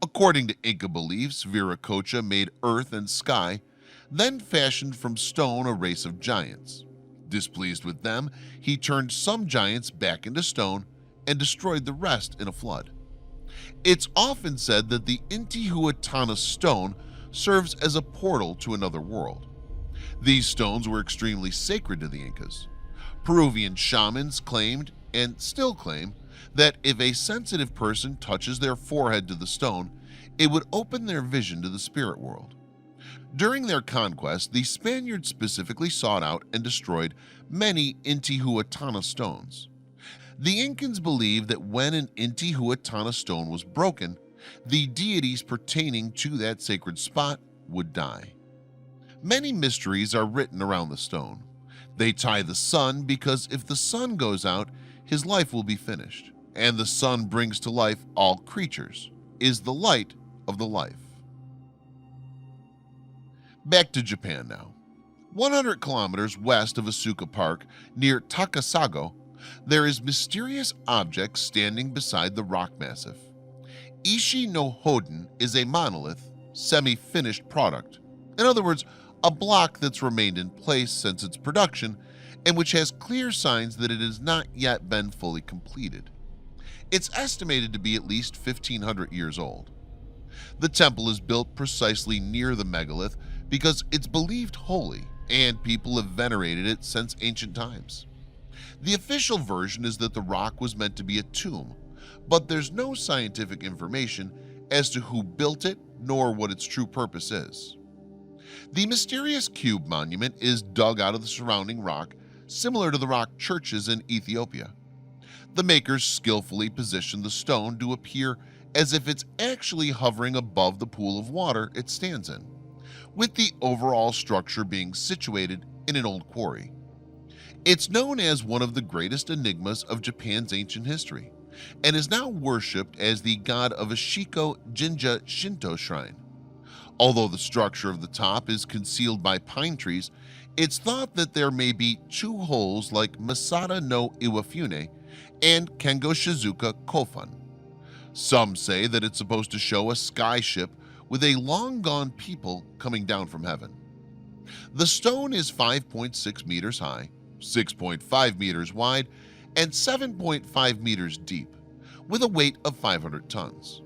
According to Inca beliefs, Viracocha made earth and sky, then fashioned from stone a race of giants. Displeased with them, he turned some giants back into stone and destroyed the rest in a flood. It's often said that the Intihuatana stone serves as a portal to another world. These stones were extremely sacred to the Incas. Peruvian shamans claimed and still claim that if a sensitive person touches their forehead to the stone, it would open their vision to the spirit world. During their conquest, the Spaniards specifically sought out and destroyed many Intihuatana stones. The Incans believed that when an Intihuatana stone was broken, the deities pertaining to that sacred spot would die. Many mysteries are written around the stone. They tie the sun because if the sun goes out, his life will be finished, and the sun brings to life all creatures, is the light of the life. Back to Japan now. 100 kilometers west of Asuka Park, near Takasago, there is mysterious object standing beside the rock massif. Ishi no Hoden is a monolith, semi-finished product. In other words, a block that's remained in place since its production and which has clear signs that it has not yet been fully completed. It's estimated to be at least 1,500 years old. The temple is built precisely near the megalith because it's believed holy and people have venerated it since ancient times. The official version is that the rock was meant to be a tomb, but there's no scientific information as to who built it nor what its true purpose is. The mysterious cube monument is dug out of the surrounding rock, similar to the rock churches in Ethiopia. The makers skillfully position the stone to appear as if it's actually hovering above the pool of water it stands in, with the overall structure being situated in an old quarry. It's known as one of the greatest enigmas of Japan's ancient history, and is now worshipped as the god of a Shiko Jinja Shinto shrine. Although the structure of the top is concealed by pine trees, it's thought that there may be two holes like Masada no Iwafune and Kengo Shizuka Kofun. Some say that it's supposed to show a sky ship with a long-gone people coming down from heaven. The stone is 5.6 meters high, 6.5 meters wide, and 7.5 meters deep, with a weight of 500 tons.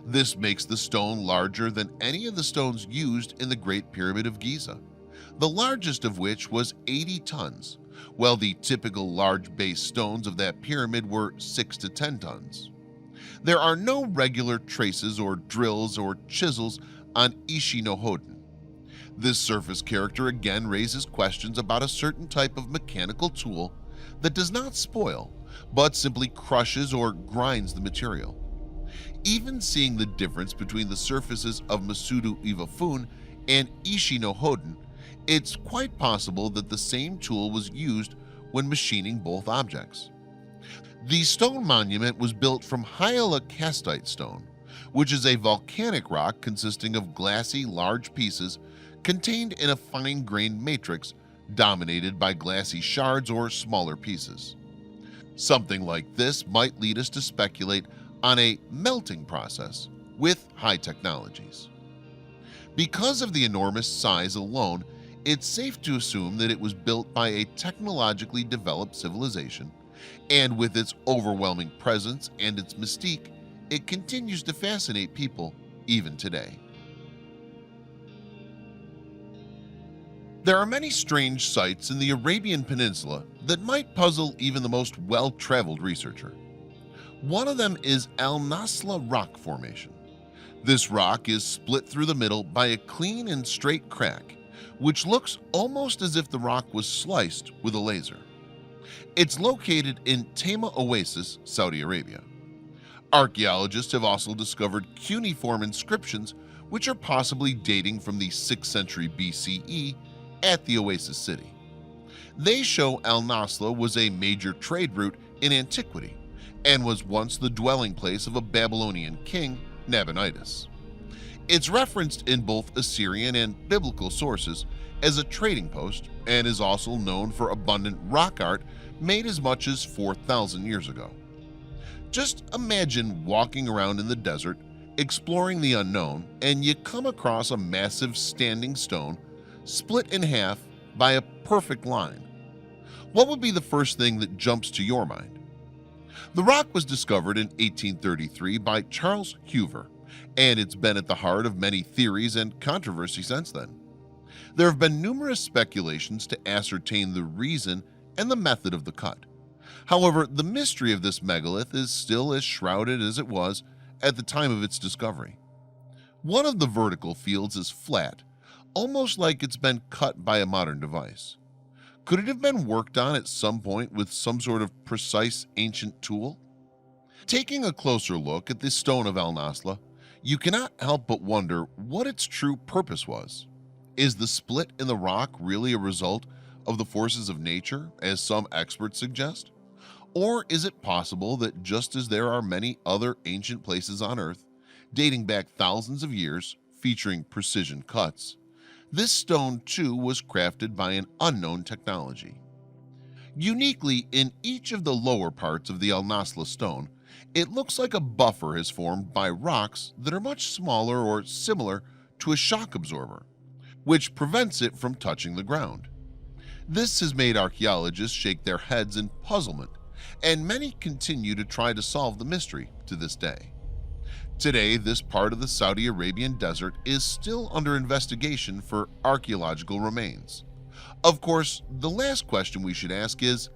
This makes the stone larger than any of the stones used in the Great Pyramid of Giza, the largest of which was 80 tons, while the typical large base stones of that pyramid were 6 to 10 tons. There are no regular traces or drills or chisels on Ishi no Hoden. This surface character again raises questions about a certain type of mechanical tool that does not spoil, but simply crushes or grinds the material. Even seeing the difference between the surfaces of Masudu Iwafune and Ishi no Hoden, it's quite possible that the same tool was used when machining both objects. The stone monument was built from hyalocastite stone, which is a volcanic rock consisting of glassy large pieces contained in a fine-grained matrix dominated by glassy shards or smaller pieces. Something like this might lead us to speculate on a melting process with high technologies. Because of the enormous size alone, it's safe to assume that it was built by a technologically developed civilization, and with its overwhelming presence and its mystique, it continues to fascinate people even today. There are many strange sites in the Arabian Peninsula that might puzzle even the most well-traveled researcher. One of them is Al Nasla Rock Formation. This rock is split through the middle by a clean and straight crack, which looks almost as if the rock was sliced with a laser. It's located in Tema Oasis, Saudi Arabia. Archaeologists have also discovered cuneiform inscriptions which are possibly dating from the 6th century BCE at the oasis city. They show Al Nasla was a major trade route in antiquity and was once the dwelling place of a Babylonian king, Nabonidus. It's referenced in both Assyrian and biblical sources as a trading post and is also known for abundant rock art made as much as 4,000 years ago. Just imagine walking around in the desert, exploring the unknown, and you come across a massive standing stone split in half by a perfect line. What would be the first thing that jumps to your mind? The rock was discovered in 1833 by Charles Huver, and it's been at the heart of many theories and controversy since then. There have been numerous speculations to ascertain the reason and the method of the cut, However, the mystery of this megalith is still as shrouded as it was at the time of its discovery. One of the vertical fields is flat, almost like it's been cut by a modern device. Could it have been worked on at some point with some sort of precise ancient tool? Taking a closer look at the stone of El Nasla, you cannot help but wonder what its true purpose was. Is the split in the rock really a result of the forces of nature, as some experts suggest? Or is it possible that just as there are many other ancient places on Earth, dating back thousands of years, featuring precision cuts, this stone too was crafted by an unknown technology? Uniquely, in each of the lower parts of the El Nasla stone, it looks like a buffer is formed by rocks that are much smaller or similar to a shock absorber, which prevents it from touching the ground. This has made archaeologists shake their heads in puzzlement, and many continue to try to solve the mystery to this day. Today, this part of the Saudi Arabian desert is still under investigation for archaeological remains. Of course, the last question we should ask is,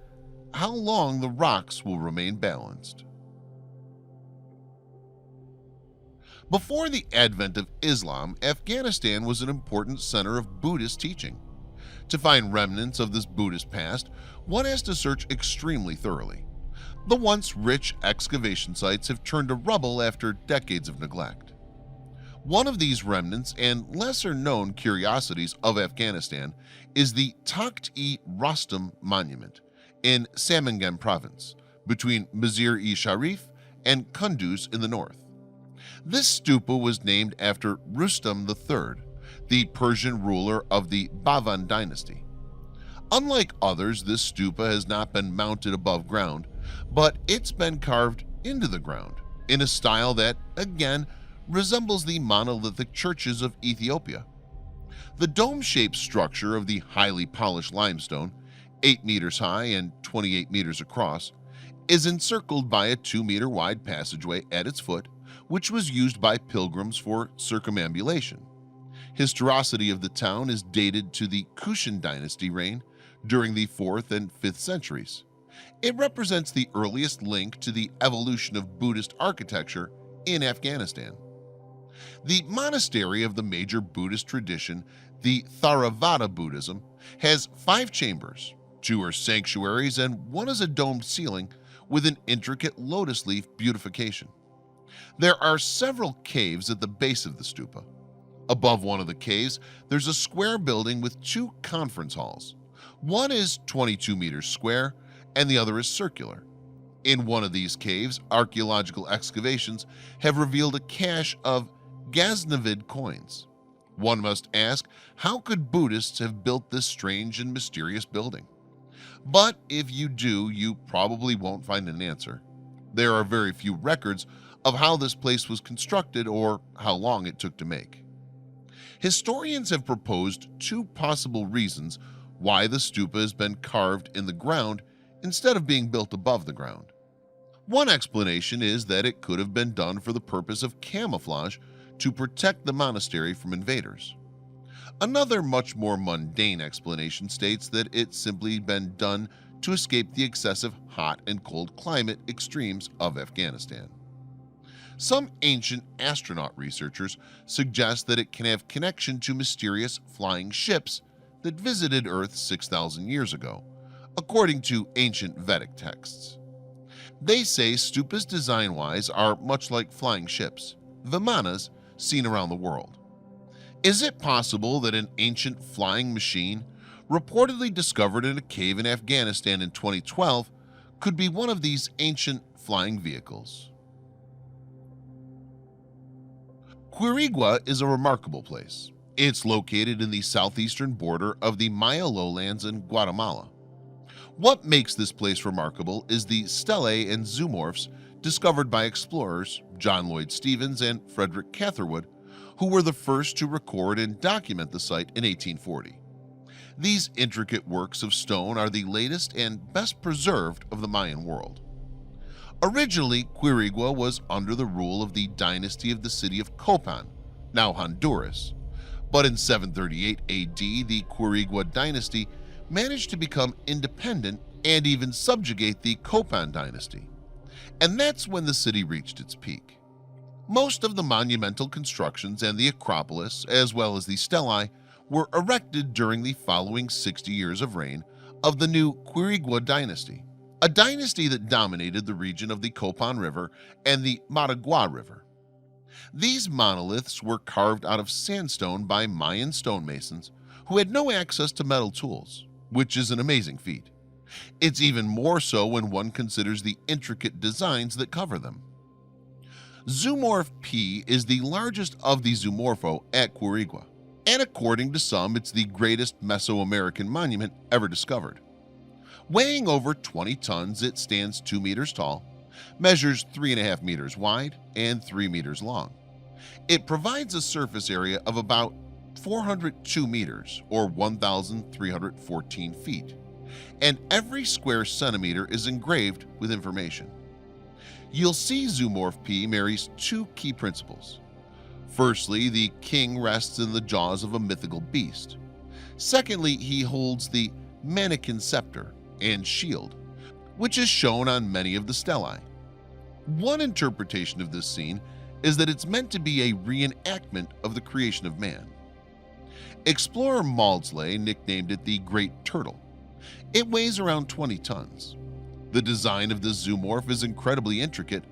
how long the rocks will remain balanced? Before the advent of Islam, Afghanistan was an important center of Buddhist teaching. To find remnants of this Buddhist past, one has to search extremely thoroughly. The once rich excavation sites have turned to rubble after decades of neglect. One of these remnants and lesser-known curiosities of Afghanistan is the Takht-e-Rostam Monument in Samangan province, between Mazar-e-Sharif and Kunduz in the north. This stupa was named after Rustam III, the Persian ruler of the Bavan dynasty. Unlike others, this stupa has not been mounted above ground, but it's been carved into the ground in a style that, again, resembles the monolithic churches of Ethiopia. The dome-shaped structure of the highly polished limestone, 8 meters high and 28 meters across, is encircled by a 2-meter wide passageway at its foot, which was used by pilgrims for circumambulation. Historicity of the town is dated to the Kushan dynasty reign during the 4th and 5th centuries. It represents the earliest link to the evolution of Buddhist architecture in Afghanistan. The monastery of the major Buddhist tradition, the Theravada Buddhism, has 5 chambers. 2 are sanctuaries and 1 is a domed ceiling with an intricate lotus leaf beautification. There are several caves at the base of the stupa. Above one of the caves, there's a square building with 2 conference halls. One is 22 meters square and the other is circular. In one of these caves, archaeological excavations have revealed a cache of Ghaznavid coins. One must ask, how could Buddhists have built this strange and mysterious building? But if you do, you probably won't find an answer. There are very few records of how this place was constructed or how long it took to make. Historians have proposed 2 possible reasons why the stupa has been carved in the ground instead of being built above the ground. One explanation is that it could have been done for the purpose of camouflage to protect the monastery from invaders. Another much more mundane explanation states that it's simply been done to escape the excessive hot and cold climate extremes of Afghanistan. Some ancient astronaut researchers suggest that it can have connection to mysterious flying ships that visited Earth 6,000 years ago, according to ancient Vedic texts. They say stupas design-wise are much like flying ships, vimanas, seen around the world. Is it possible that an ancient flying machine, reportedly discovered in a cave in Afghanistan in 2012, could be one of these ancient flying vehicles? Quirigua is a remarkable place. It's located in the southeastern border of the Maya lowlands in Guatemala. What makes this place remarkable is the stelae and zoomorphs discovered by explorers John Lloyd Stevens and Frederick Catherwood, who were the first to record and document the site in 1840. These intricate works of stone are the latest and best preserved of the Mayan world. Originally, Quirigua was under the rule of the dynasty of the city of Copan, now Honduras, but in 738 AD the Quirigua dynasty managed to become independent and even subjugate the Copan dynasty, and that's when the city reached its peak. Most of the monumental constructions and the Acropolis, as well as the stelae, were erected during the following 60 years of reign of the new Quirigua dynasty, a dynasty that dominated the region of the Copan River and the Matagua River. These monoliths were carved out of sandstone by Mayan stonemasons who had no access to metal tools, which is an amazing feat. It's even more so when one considers the intricate designs that cover them. Zoomorph P is the largest of the Zoomorpho at Quirigua, and according to some, it's the greatest Mesoamerican monument ever discovered. Weighing over 20 tons, it stands 2 meters tall, measures 3.5 meters wide, and 3 meters long. It provides a surface area of about 402 meters, or 1,314 feet, and every square centimeter is engraved with information. You'll see Zoomorph P marries two key principles. Firstly, the king rests in the jaws of a mythical beast. Secondly, he holds the mannequin scepter and shield, which is shown on many of the stelae. One interpretation of this scene is that it's meant to be a reenactment of the creation of man. Explorer Maudslay nicknamed it the Great Turtle. It weighs around 20 tons. The design of this zoomorph is incredibly intricate,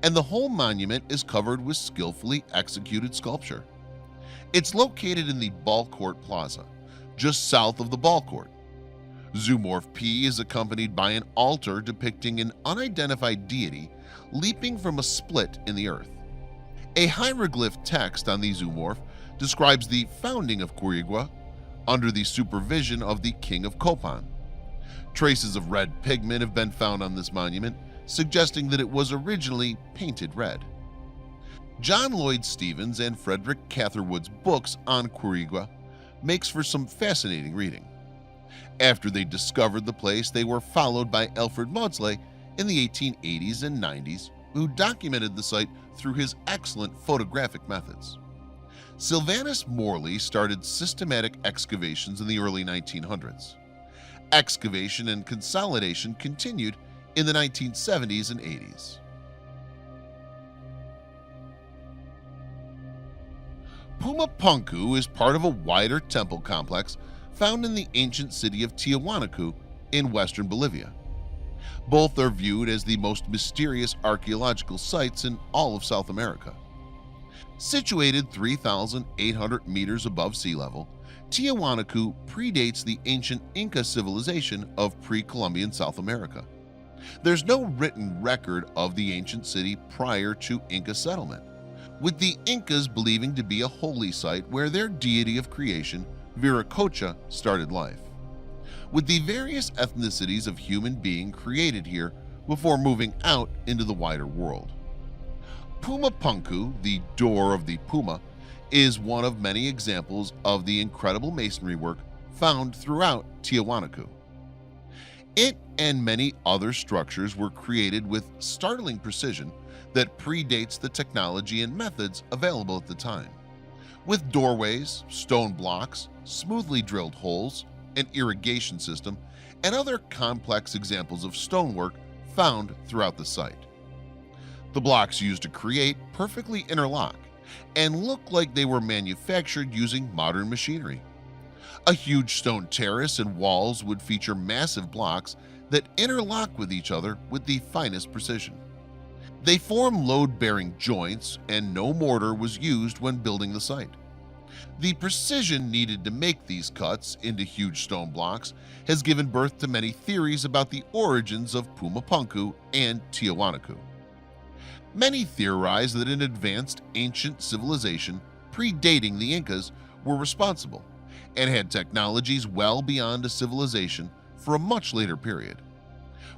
and the whole monument is covered with skillfully executed sculpture. It's located in the Ball Court Plaza, just south of the Ball Court. Zoomorph P is accompanied by an altar depicting an unidentified deity leaping from a split in the earth. A hieroglyph text on the zoomorph describes the founding of Quirigua under the supervision of the King of Copan. Traces of red pigment have been found on this monument, suggesting that it was originally painted red. John Lloyd Stephens and Frederick Catherwood's books on Quirigua makes for some fascinating reading. After they discovered the place, they were followed by Alfred Maudslay in the 1880s and 90s, who documented the site through his excellent photographic methods. Sylvanus Morley started systematic excavations in the early 1900s. Excavation and consolidation continued in the 1970s and 80s. Pumapunku is part of a wider temple complex found in the ancient city of Tiahuanacu in western Bolivia. Both are viewed as the most mysterious archaeological sites in all of South America. Situated 3,800 meters above sea level, Tiahuanacu predates the ancient Inca civilization of pre-Columbian South America. There's no written record of the ancient city prior to Inca settlement, with the Incas believing to be a holy site where their deity of creation, Viracocha, started life, with the various ethnicities of human being created here before moving out into the wider world. Pumapunku, the door of the Puma, is one of many examples of the incredible masonry work found throughout Tiahuanacu. It and many other structures were created with startling precision that predates the technology and methods available at the time, with doorways, stone blocks, smoothly drilled holes, an irrigation system, and other complex examples of stonework found throughout the site. The blocks used to create perfectly interlock and look like they were manufactured using modern machinery. A huge stone terrace and walls would feature massive blocks that interlock with each other with the finest precision. They form load-bearing joints, and no mortar was used when building the site. The precision needed to make these cuts into huge stone blocks has given birth to many theories about the origins of Pumapunku and Tiahuanacu. Many theorize that an advanced ancient civilization predating the Incas were responsible and had technologies well beyond a civilization for a much later period.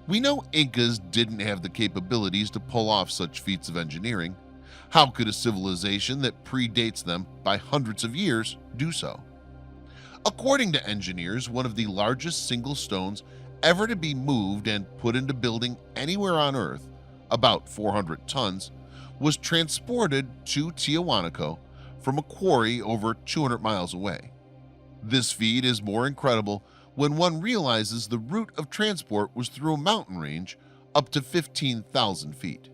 We know Incas didn't have the capabilities to pull off such feats of engineering. How could a civilization that predates them by hundreds of years do so? According to engineers, one of the largest single stones ever to be moved and put into building anywhere on Earth, about 400 tons, was transported to Tiahuanaco from a quarry over 200 miles away. This feat is more incredible when one realizes the route of transport was through a mountain range up to 15,000 feet.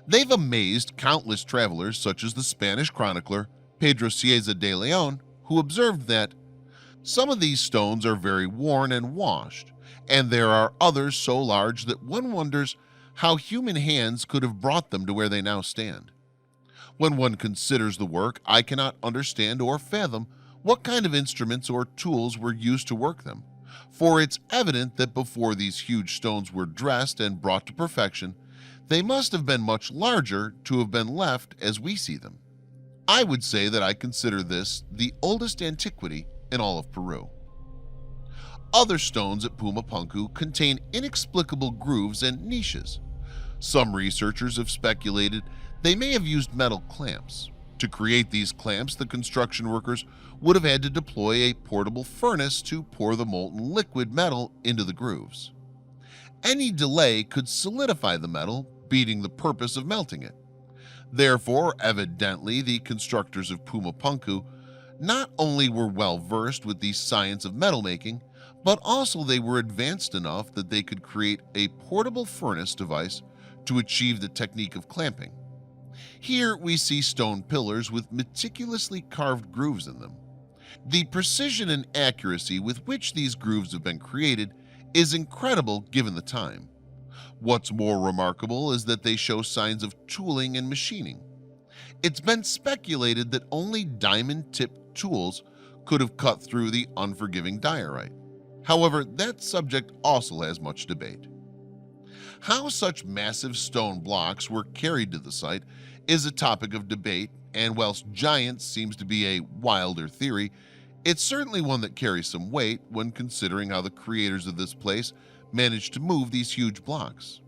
They've amazed countless travelers such as the Spanish chronicler Pedro Cieza de Leon, who observed that some of these stones are very worn and washed, and there are others so large that one wonders how human hands could have brought them to where they now stand. When one considers the work, I cannot understand or fathom what kind of instruments or tools were used to work them, for it's evident that before these huge stones were dressed and brought to perfection, they must have been much larger to have been left as we see them. I would say that I consider this the oldest antiquity in all of Peru. Other stones at Pumapunku contain inexplicable grooves and niches. Some researchers have speculated they may have used metal clamps. To create these clamps, the construction workers would have had to deploy a portable furnace to pour the molten liquid metal into the grooves. Any delay could solidify the metal, beating the purpose of melting it. Therefore, evidently, the constructors of Pumapunku not only were well versed with the science of metal making, but also they were advanced enough that they could create a portable furnace device to achieve the technique of clamping. Here we see stone pillars with meticulously carved grooves in them. The precision and accuracy with which these grooves have been created is incredible given the time. What's more remarkable is that they show signs of tooling and machining. It's been speculated that only diamond-tipped tools could have cut through the unforgiving diorite. However, that subject also has much debate. How such massive stone blocks were carried to the site is a topic of debate, and whilst giant seems to be a wilder theory, it's certainly one that carries some weight when considering how the creators of this place managed to move these huge blocks.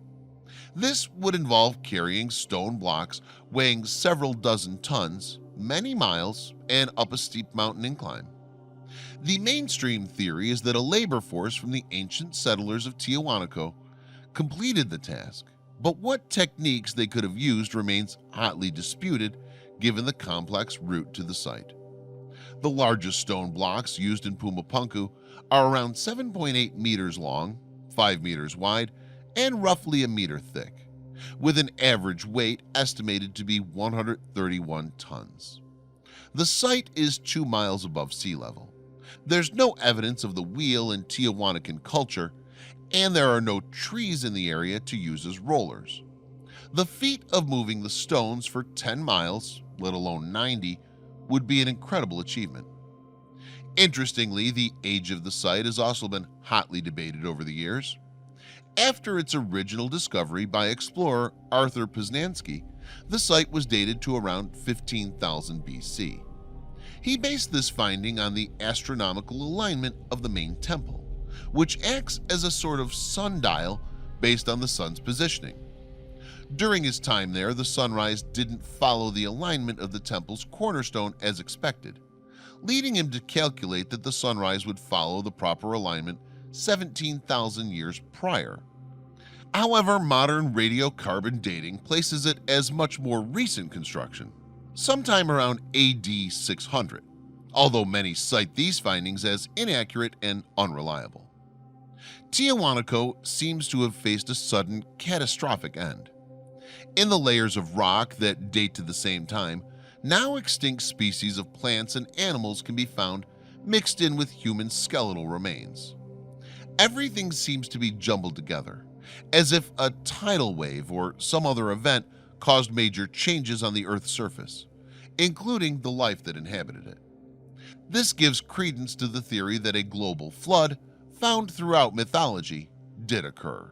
This would involve carrying stone blocks weighing several dozen tons, many miles, and up a steep mountain incline. The mainstream theory is that a labor force from the ancient settlers of Tiahuanaco completed the task, but what techniques they could have used remains hotly disputed given the complex route to the site. The largest stone blocks used in Pumapunku are around 7.8 meters long, 5 meters wide, and roughly a meter thick, with an average weight estimated to be 131 tons. The site is 2 miles above sea level. There's no evidence of the wheel in Tiahuanacan culture, and there are no trees in the area to use as rollers. The feat of moving the stones for 10 miles, let alone 90, would be an incredible achievement. Interestingly, the age of the site has also been hotly debated over the years. After its original discovery by explorer Arthur Poznański, the site was dated to around 15,000 BC. He based this finding on the astronomical alignment of the main temple, which acts as a sort of sundial based on the sun's positioning. During his time there, the sunrise didn't follow the alignment of the temple's cornerstone as expected, leading him to calculate that the sunrise would follow the proper alignment 17,000 years prior. However, modern radiocarbon dating places it as much more recent construction, sometime around AD 600, although many cite these findings as inaccurate and unreliable. Tiahuanaco seems to have faced a sudden, catastrophic end. In the layers of rock that date to the same time, now extinct species of plants and animals can be found mixed in with human skeletal remains. Everything seems to be jumbled together, as if a tidal wave or some other event caused major changes on the Earth's surface, including the life that inhabited it. This gives credence to the theory that a global flood, found throughout mythology, did occur.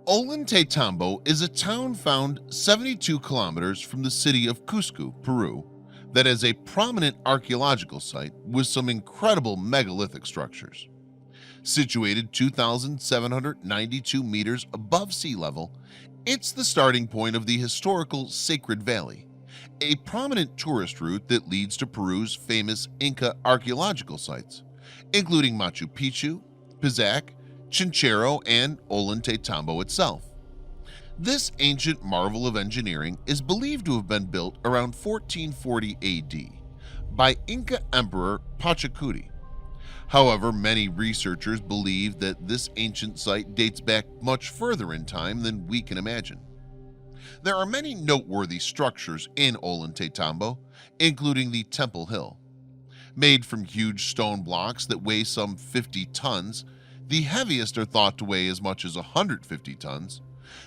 Ollantaytambo is a town found 72 kilometers from the city of Cusco, Peru, that has a prominent archaeological site with some incredible megalithic structures. Situated 2,792 meters above sea level, it's the starting point of the historical Sacred Valley, a prominent tourist route that leads to Peru's famous Inca archaeological sites, including Machu Picchu, Pisac, Chinchero, and Ollantaytambo itself. This ancient marvel of engineering is believed to have been built around 1440 AD by Inca Emperor Pachacuti. However, many researchers believe that this ancient site dates back much further in time than we can imagine. There are many noteworthy structures in Ollantaytambo, including the Temple Hill. Made from huge stone blocks that weigh some 50 tons, the heaviest are thought to weigh as much as 150 tons.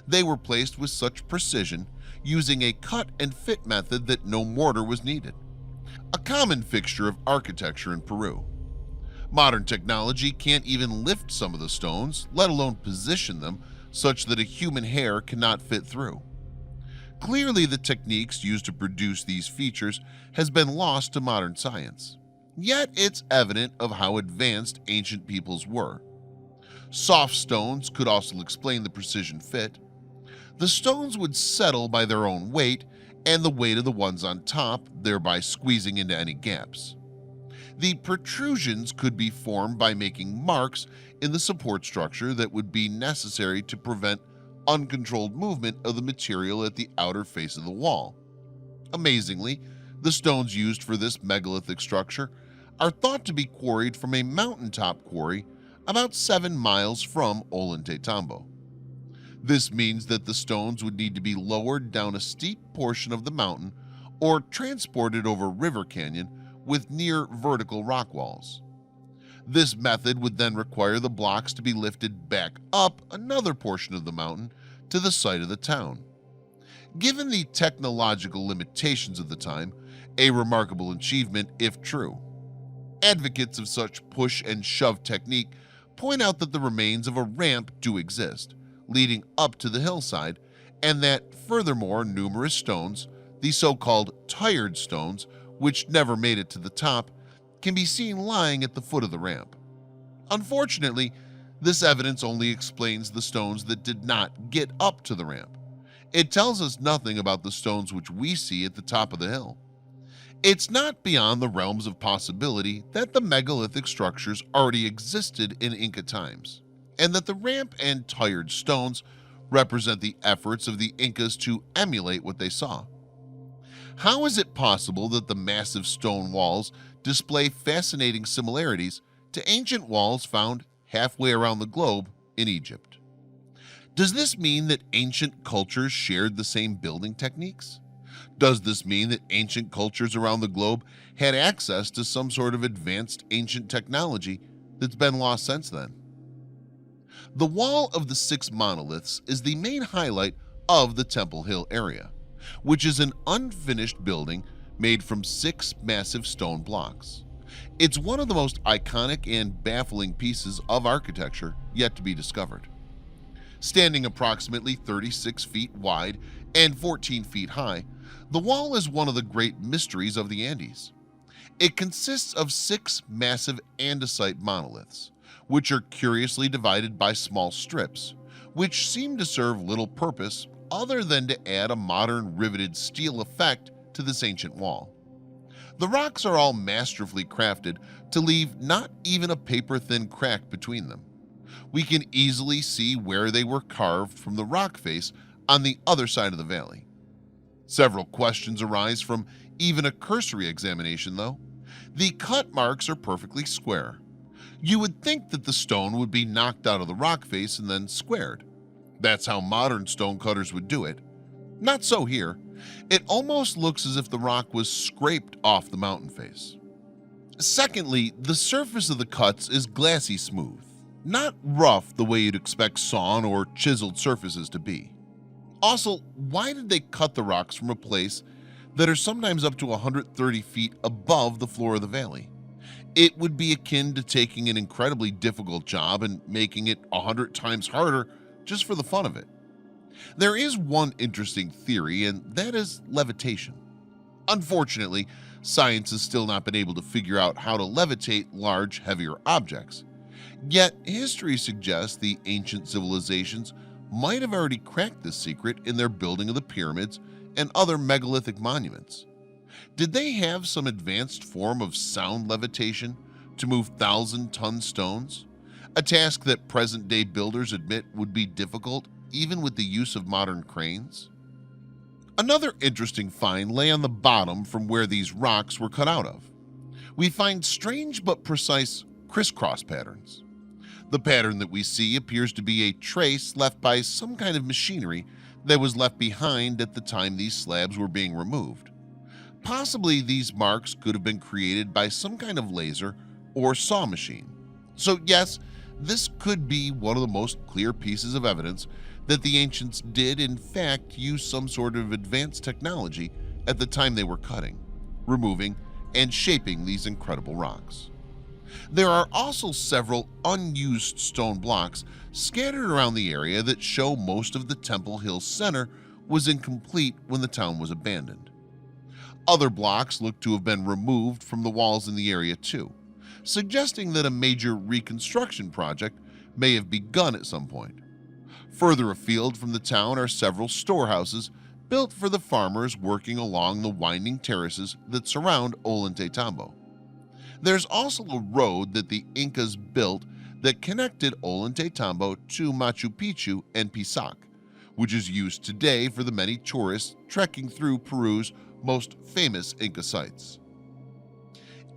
They were placed with such precision, using a cut and fit method that no mortar was needed, a common fixture of architecture in Peru. Modern technology can't even lift some of the stones, let alone position them such that a human hair cannot fit through. Clearly, the techniques used to produce these features has been lost to modern science. Yet it's evident of how advanced ancient peoples were. Soft stones could also explain the precision fit. The stones would settle by their own weight and the weight of the ones on top, thereby squeezing into any gaps. The protrusions could be formed by making marks in the support structure that would be necessary to prevent uncontrolled movement of the material at the outer face of the wall. Amazingly, the stones used for this megalithic structure are thought to be quarried from a mountaintop quarry about 7 miles from Ollantaytambo. This means that the stones would need to be lowered down a steep portion of the mountain or transported over River Canyon with near vertical rock walls. This method would then require the blocks to be lifted back up another portion of the mountain to the site of the town. Given the technological limitations of the time, a remarkable achievement if true. Advocates of such push and shove technique point out that the remains of a ramp do exist, leading up to the hillside, and that furthermore numerous stones, the so-called tired stones, which never made it to the top, can be seen lying at the foot of the ramp. Unfortunately, this evidence only explains the stones that did not get up to the ramp. It tells us nothing about the stones which we see at the top of the hill. It's not beyond the realms of possibility that the megalithic structures already existed in Inca times, and that the ramp and tired stones represent the efforts of the Incas to emulate what they saw. How is it possible that the massive stone walls display fascinating similarities to ancient walls found halfway around the globe in Egypt? Does this mean that ancient cultures shared the same building techniques? Does this mean that ancient cultures around the globe had access to some sort of advanced ancient technology that's been lost since then? The Wall of the Six Monoliths is the main highlight of the Temple Hill area, which is an unfinished building made from 6 massive stone blocks. It's one of the most iconic and baffling pieces of architecture yet to be discovered. Standing approximately 36 feet wide and 14 feet high, the wall is one of the great mysteries of the Andes. It consists of 6 massive andesite monoliths, which are curiously divided by small strips, which seem to serve little purpose other than to add a modern riveted steel effect to this ancient wall. The rocks are all masterfully crafted to leave not even a paper-thin crack between them. We can easily see where they were carved from the rock face on the other side of the valley. Several questions arise from even a cursory examination, though. The cut marks are perfectly square. You would think that the stone would be knocked out of the rock face and then squared. That's how modern stone cutters would do it. Not so here. It almost looks as if the rock was scraped off the mountain face. Secondly, the surface of the cuts is glassy smooth, not rough the way you'd expect sawn or chiseled surfaces to be. Also, why did they cut the rocks from a place that are sometimes up to 130 feet above the floor of the valley? It would be akin to taking an incredibly difficult job and making it 100 times harder just for the fun of it. There is one interesting theory, and that is levitation. Unfortunately, science has still not been able to figure out how to levitate large, heavier objects. Yet, history suggests the ancient civilizations might have already cracked this secret in their building of the pyramids and other megalithic monuments. Did they have some advanced form of sound levitation to move 1,000-ton stones? A task that present-day builders admit would be difficult even with the use of modern cranes? Another interesting find lay on the bottom from where these rocks were cut out of. we find strange but precise crisscross patterns. The pattern that we see appears to be a trace left by some kind of machinery that was left behind at the time these slabs were being removed. Possibly these marks could have been created by some kind of laser or saw machine. So yes, this could be one of the most clear pieces of evidence that the ancients did in fact use some sort of advanced technology at the time they were cutting, removing, and shaping these incredible rocks. There are also several unused stone blocks scattered around the area that show most of the Temple Hill center was incomplete when the town was abandoned. Other blocks look to have been removed from the walls in the area too, suggesting that a major reconstruction project may have begun at some point. Further afield from the town are several storehouses built for the farmers working along the winding terraces that surround Ollantaytambo. There's also a road that the Incas built that connected Ollantaytambo to Machu Picchu and Pisac, which is used today for the many tourists trekking through Peru's most famous Inca sites.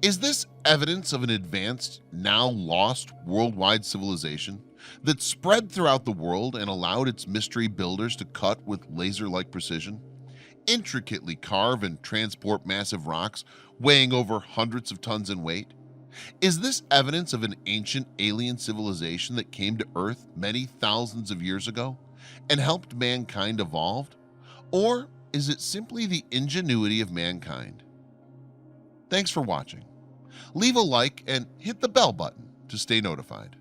Is this evidence of an advanced, now lost worldwide civilization that spread throughout the world and allowed its mystery builders to cut with laser-like precision, intricately carve and transport massive rocks weighing over hundreds of tons in weight? Is this evidence of an ancient alien civilization that came to Earth many thousands of years ago and helped mankind evolve? Or is it simply the ingenuity of mankind? Thanks for watching. Leave a like and hit the bell button to stay notified.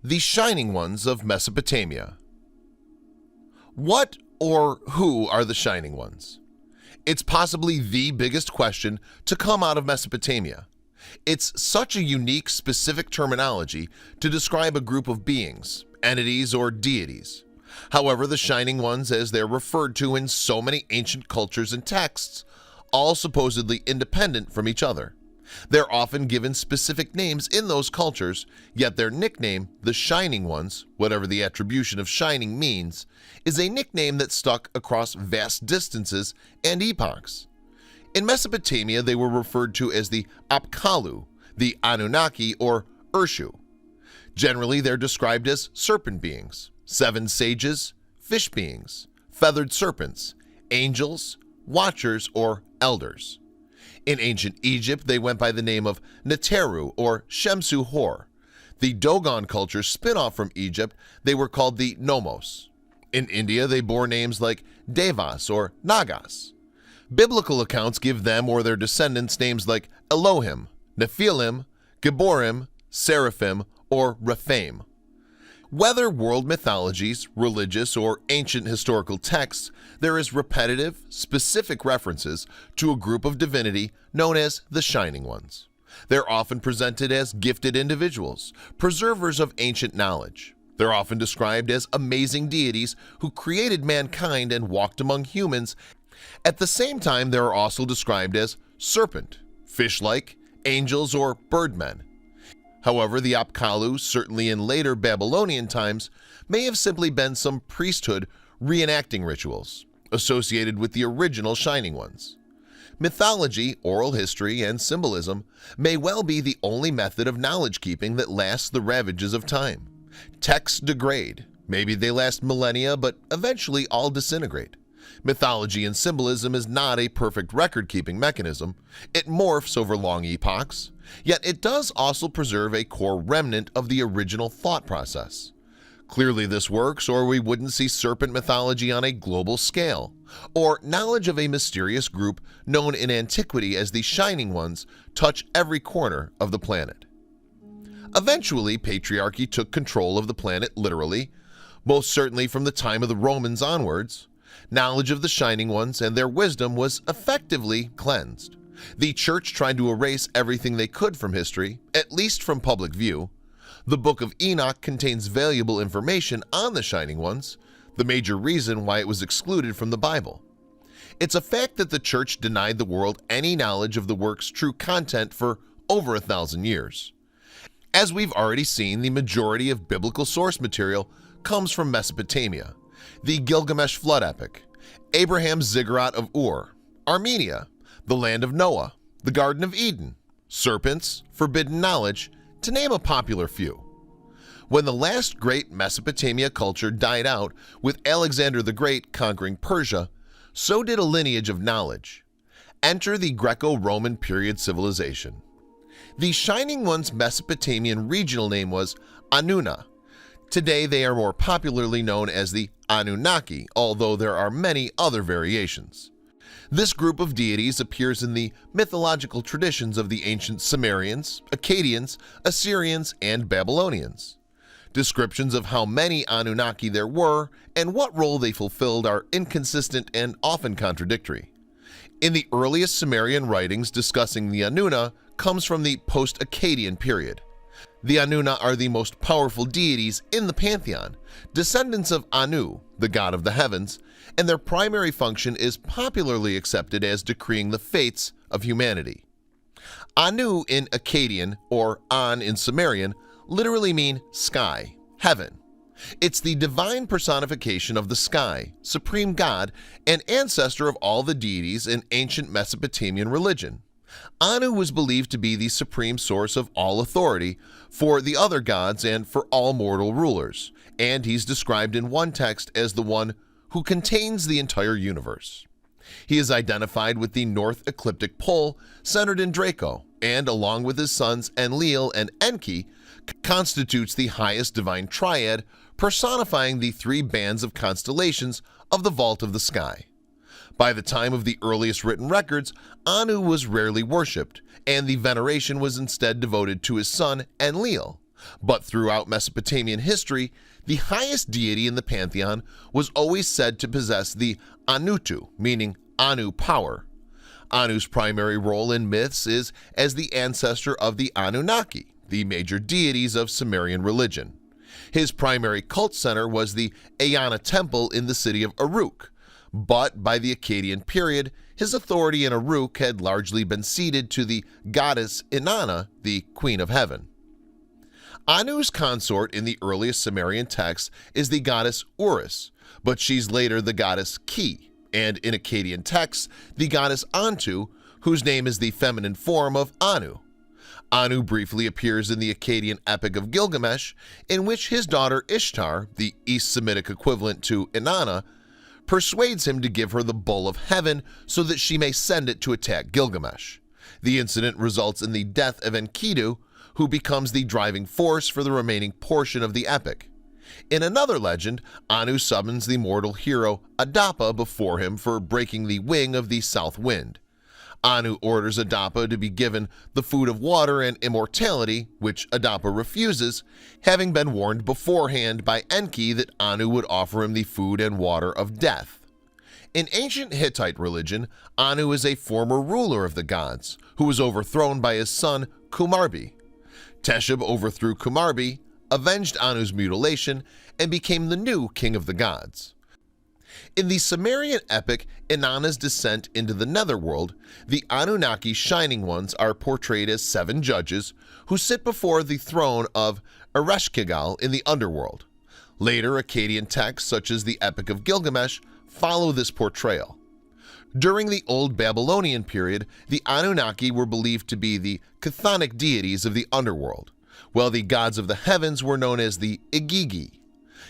The Shining Ones of Mesopotamia. What or who are the Shining Ones? It's possibly the biggest question to come out of Mesopotamia. It's such a unique, specific terminology to describe a group of beings, entities, or deities. However, the Shining Ones, as they're referred to in so many ancient cultures and texts, all supposedly independent from each other. They're often given specific names in those cultures, yet their nickname, the Shining Ones, whatever the attribution of shining means, is a nickname that stuck across vast distances and epochs. In Mesopotamia, they were referred to as the Apkallu, the Anunnaki, or Urshu. Generally, they're described as serpent beings, seven sages, fish beings, feathered serpents, angels, watchers, or elders. In ancient Egypt, they went by the name of Neteru or Shemsu Hor. The Dogon culture spin-off from Egypt, they were called the Nomos. In India, they bore names like Devas or Nagas. Biblical accounts give them or their descendants names like Elohim, Nephilim, Gibborim, Seraphim, or Rephaim. Whether world mythologies, religious, or ancient historical texts, there is repetitive, specific references to a group of divinity known as the Shining Ones. They're often presented as gifted individuals, preservers of ancient knowledge. They're often described as amazing deities who created mankind and walked among humans. At the same time, they are also described as serpent, fish-like, angels, or birdmen. However, the Apkallu, certainly in later Babylonian times, may have simply been some priesthood reenacting rituals associated with the original Shining Ones. Mythology, oral history, and symbolism may well be the only method of knowledge-keeping that lasts the ravages of time. Texts degrade, maybe they last millennia, but eventually all disintegrate. Mythology and symbolism is not a perfect record-keeping mechanism. It morphs over long epochs, yet it does also preserve a core remnant of the original thought process. Clearly this works, or we wouldn't see serpent mythology on a global scale, or knowledge of a mysterious group known in antiquity as the Shining Ones touch every corner of the planet. Eventually, patriarchy took control of the planet literally, most certainly from the time of the Romans onwards. Knowledge of the Shining Ones and their wisdom was effectively cleansed. The church tried to erase everything they could from history, at least from public view. The Book of Enoch contains valuable information on the Shining Ones, the major reason why it was excluded from the Bible. It's a fact that the church denied the world any knowledge of the work's true content for over 1,000 years. As we've already seen, the majority of biblical source material comes from Mesopotamia, the Gilgamesh flood epic, Abraham's ziggurat of Ur, Armenia, the land of Noah, the Garden of Eden, serpents, forbidden knowledge, to name a popular few. When the last great Mesopotamia culture died out with Alexander the Great conquering Persia, so did a lineage of knowledge. Enter the Greco-Roman period civilization. The Shining One's Mesopotamian regional name was Anuna. Today they are more popularly known as the Anunnaki, although there are many other variations. This group of deities appears in the mythological traditions of the ancient Sumerians, Akkadians, Assyrians, and Babylonians. Descriptions of how many Anunnaki there were and what role they fulfilled are inconsistent and often contradictory. In the earliest Sumerian writings discussing the Anuna comes from the post-Akkadian period. The Anuna are the most powerful deities in the pantheon, descendants of Anu, the god of the heavens, and their primary function is popularly accepted as decreeing the fates of humanity. Anu in Akkadian or An in Sumerian literally mean sky, heaven. It's the divine personification of the sky, supreme god, and ancestor of all the deities in ancient Mesopotamian religion. Anu was believed to be the supreme source of all authority for the other gods and for all mortal rulers, and he's described in one text as the one who contains the entire universe. He is identified with the North Ecliptic Pole centered in Draco, and along with his sons Enlil and Enki, constitutes the highest divine triad, personifying the three bands of constellations of the vault of the sky. By the time of the earliest written records, Anu was rarely worshipped, and the veneration was instead devoted to his son Enlil. But throughout Mesopotamian history, the highest deity in the pantheon was always said to possess the Anutu, meaning Anu power. Anu's primary role in myths is as the ancestor of the Anunnaki, the major deities of Sumerian religion. His primary cult center was the Eanna Temple in the city of Uruk, but by the Akkadian period, his authority in Uruk had largely been ceded to the goddess Inanna, the Queen of Heaven. Anu's consort in the earliest Sumerian texts is the goddess Uris, but she's later the goddess Ki, and in Akkadian texts, the goddess Antu, whose name is the feminine form of Anu. Anu briefly appears in the Akkadian epic of Gilgamesh, in which his daughter Ishtar, the East Semitic equivalent to Inanna, persuades him to give her the Bull of Heaven so that she may send it to attack Gilgamesh. The incident results in the death of Enkidu, who becomes the driving force for the remaining portion of the epic. In another legend, Anu summons the mortal hero Adapa before him for breaking the wing of the south wind. Anu orders Adapa to be given the food of water and immortality, which Adapa refuses, having been warned beforehand by Enki that Anu would offer him the food and water of death. In ancient Hittite religion, Anu is a former ruler of the gods, who was overthrown by his son Kumarbi. Teshub overthrew Kumarbi, avenged Anu's mutilation, and became the new king of the gods. In the Sumerian epic Inanna's descent into the netherworld, the Anunnaki Shining Ones are portrayed as 7 judges who sit before the throne of Ereshkigal in the underworld. Later Akkadian texts such as the Epic of Gilgamesh follow this portrayal. During the Old Babylonian period, the Anunnaki were believed to be the chthonic deities of the underworld, while the gods of the heavens were known as the Igigi.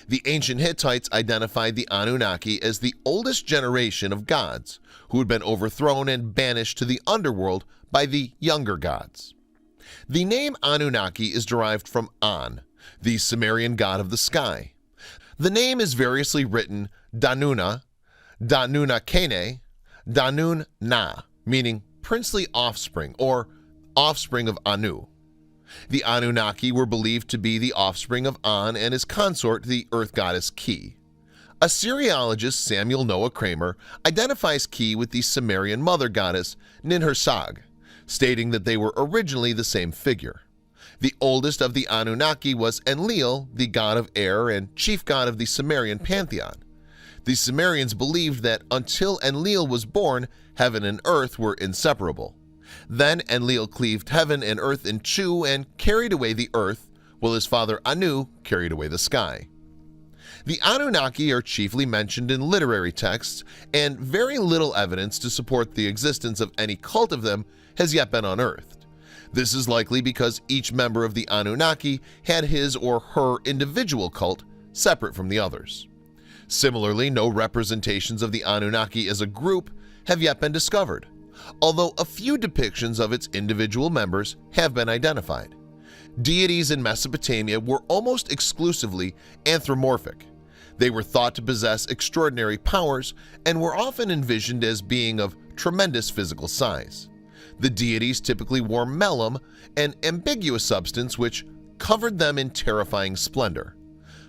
The ancient Hittites identified the Anunnaki as the oldest generation of gods who had been overthrown and banished to the underworld by the younger gods. The name Anunnaki is derived from An, the Sumerian god of the sky. The name is variously written Danuna, Danuna Kene, Danun Na, meaning princely offspring or offspring of Anu. The Anunnaki were believed to be the offspring of An and his consort, the earth goddess Ki. Assyriologist Samuel Noah Kramer identifies Ki with the Sumerian mother goddess Ninhursag, stating that they were originally the same figure. The oldest of the Anunnaki was Enlil, the god of air and chief god of the Sumerian pantheon. The Sumerians believed that until Enlil was born, heaven and earth were inseparable. Then Enlil cleaved heaven and earth in two and carried away the earth, while his father Anu carried away the sky. The Anunnaki are chiefly mentioned in literary texts, and very little evidence to support the existence of any cult of them has yet been unearthed. This is likely because each member of the Anunnaki had his or her individual cult separate from the others. Similarly, no representations of the Anunnaki as a group have yet been discovered, although a few depictions of its individual members have been identified. Deities in Mesopotamia were almost exclusively anthropomorphic. They were thought to possess extraordinary powers and were often envisioned as being of tremendous physical size. The deities typically wore mellum, an ambiguous substance which covered them in terrifying splendor.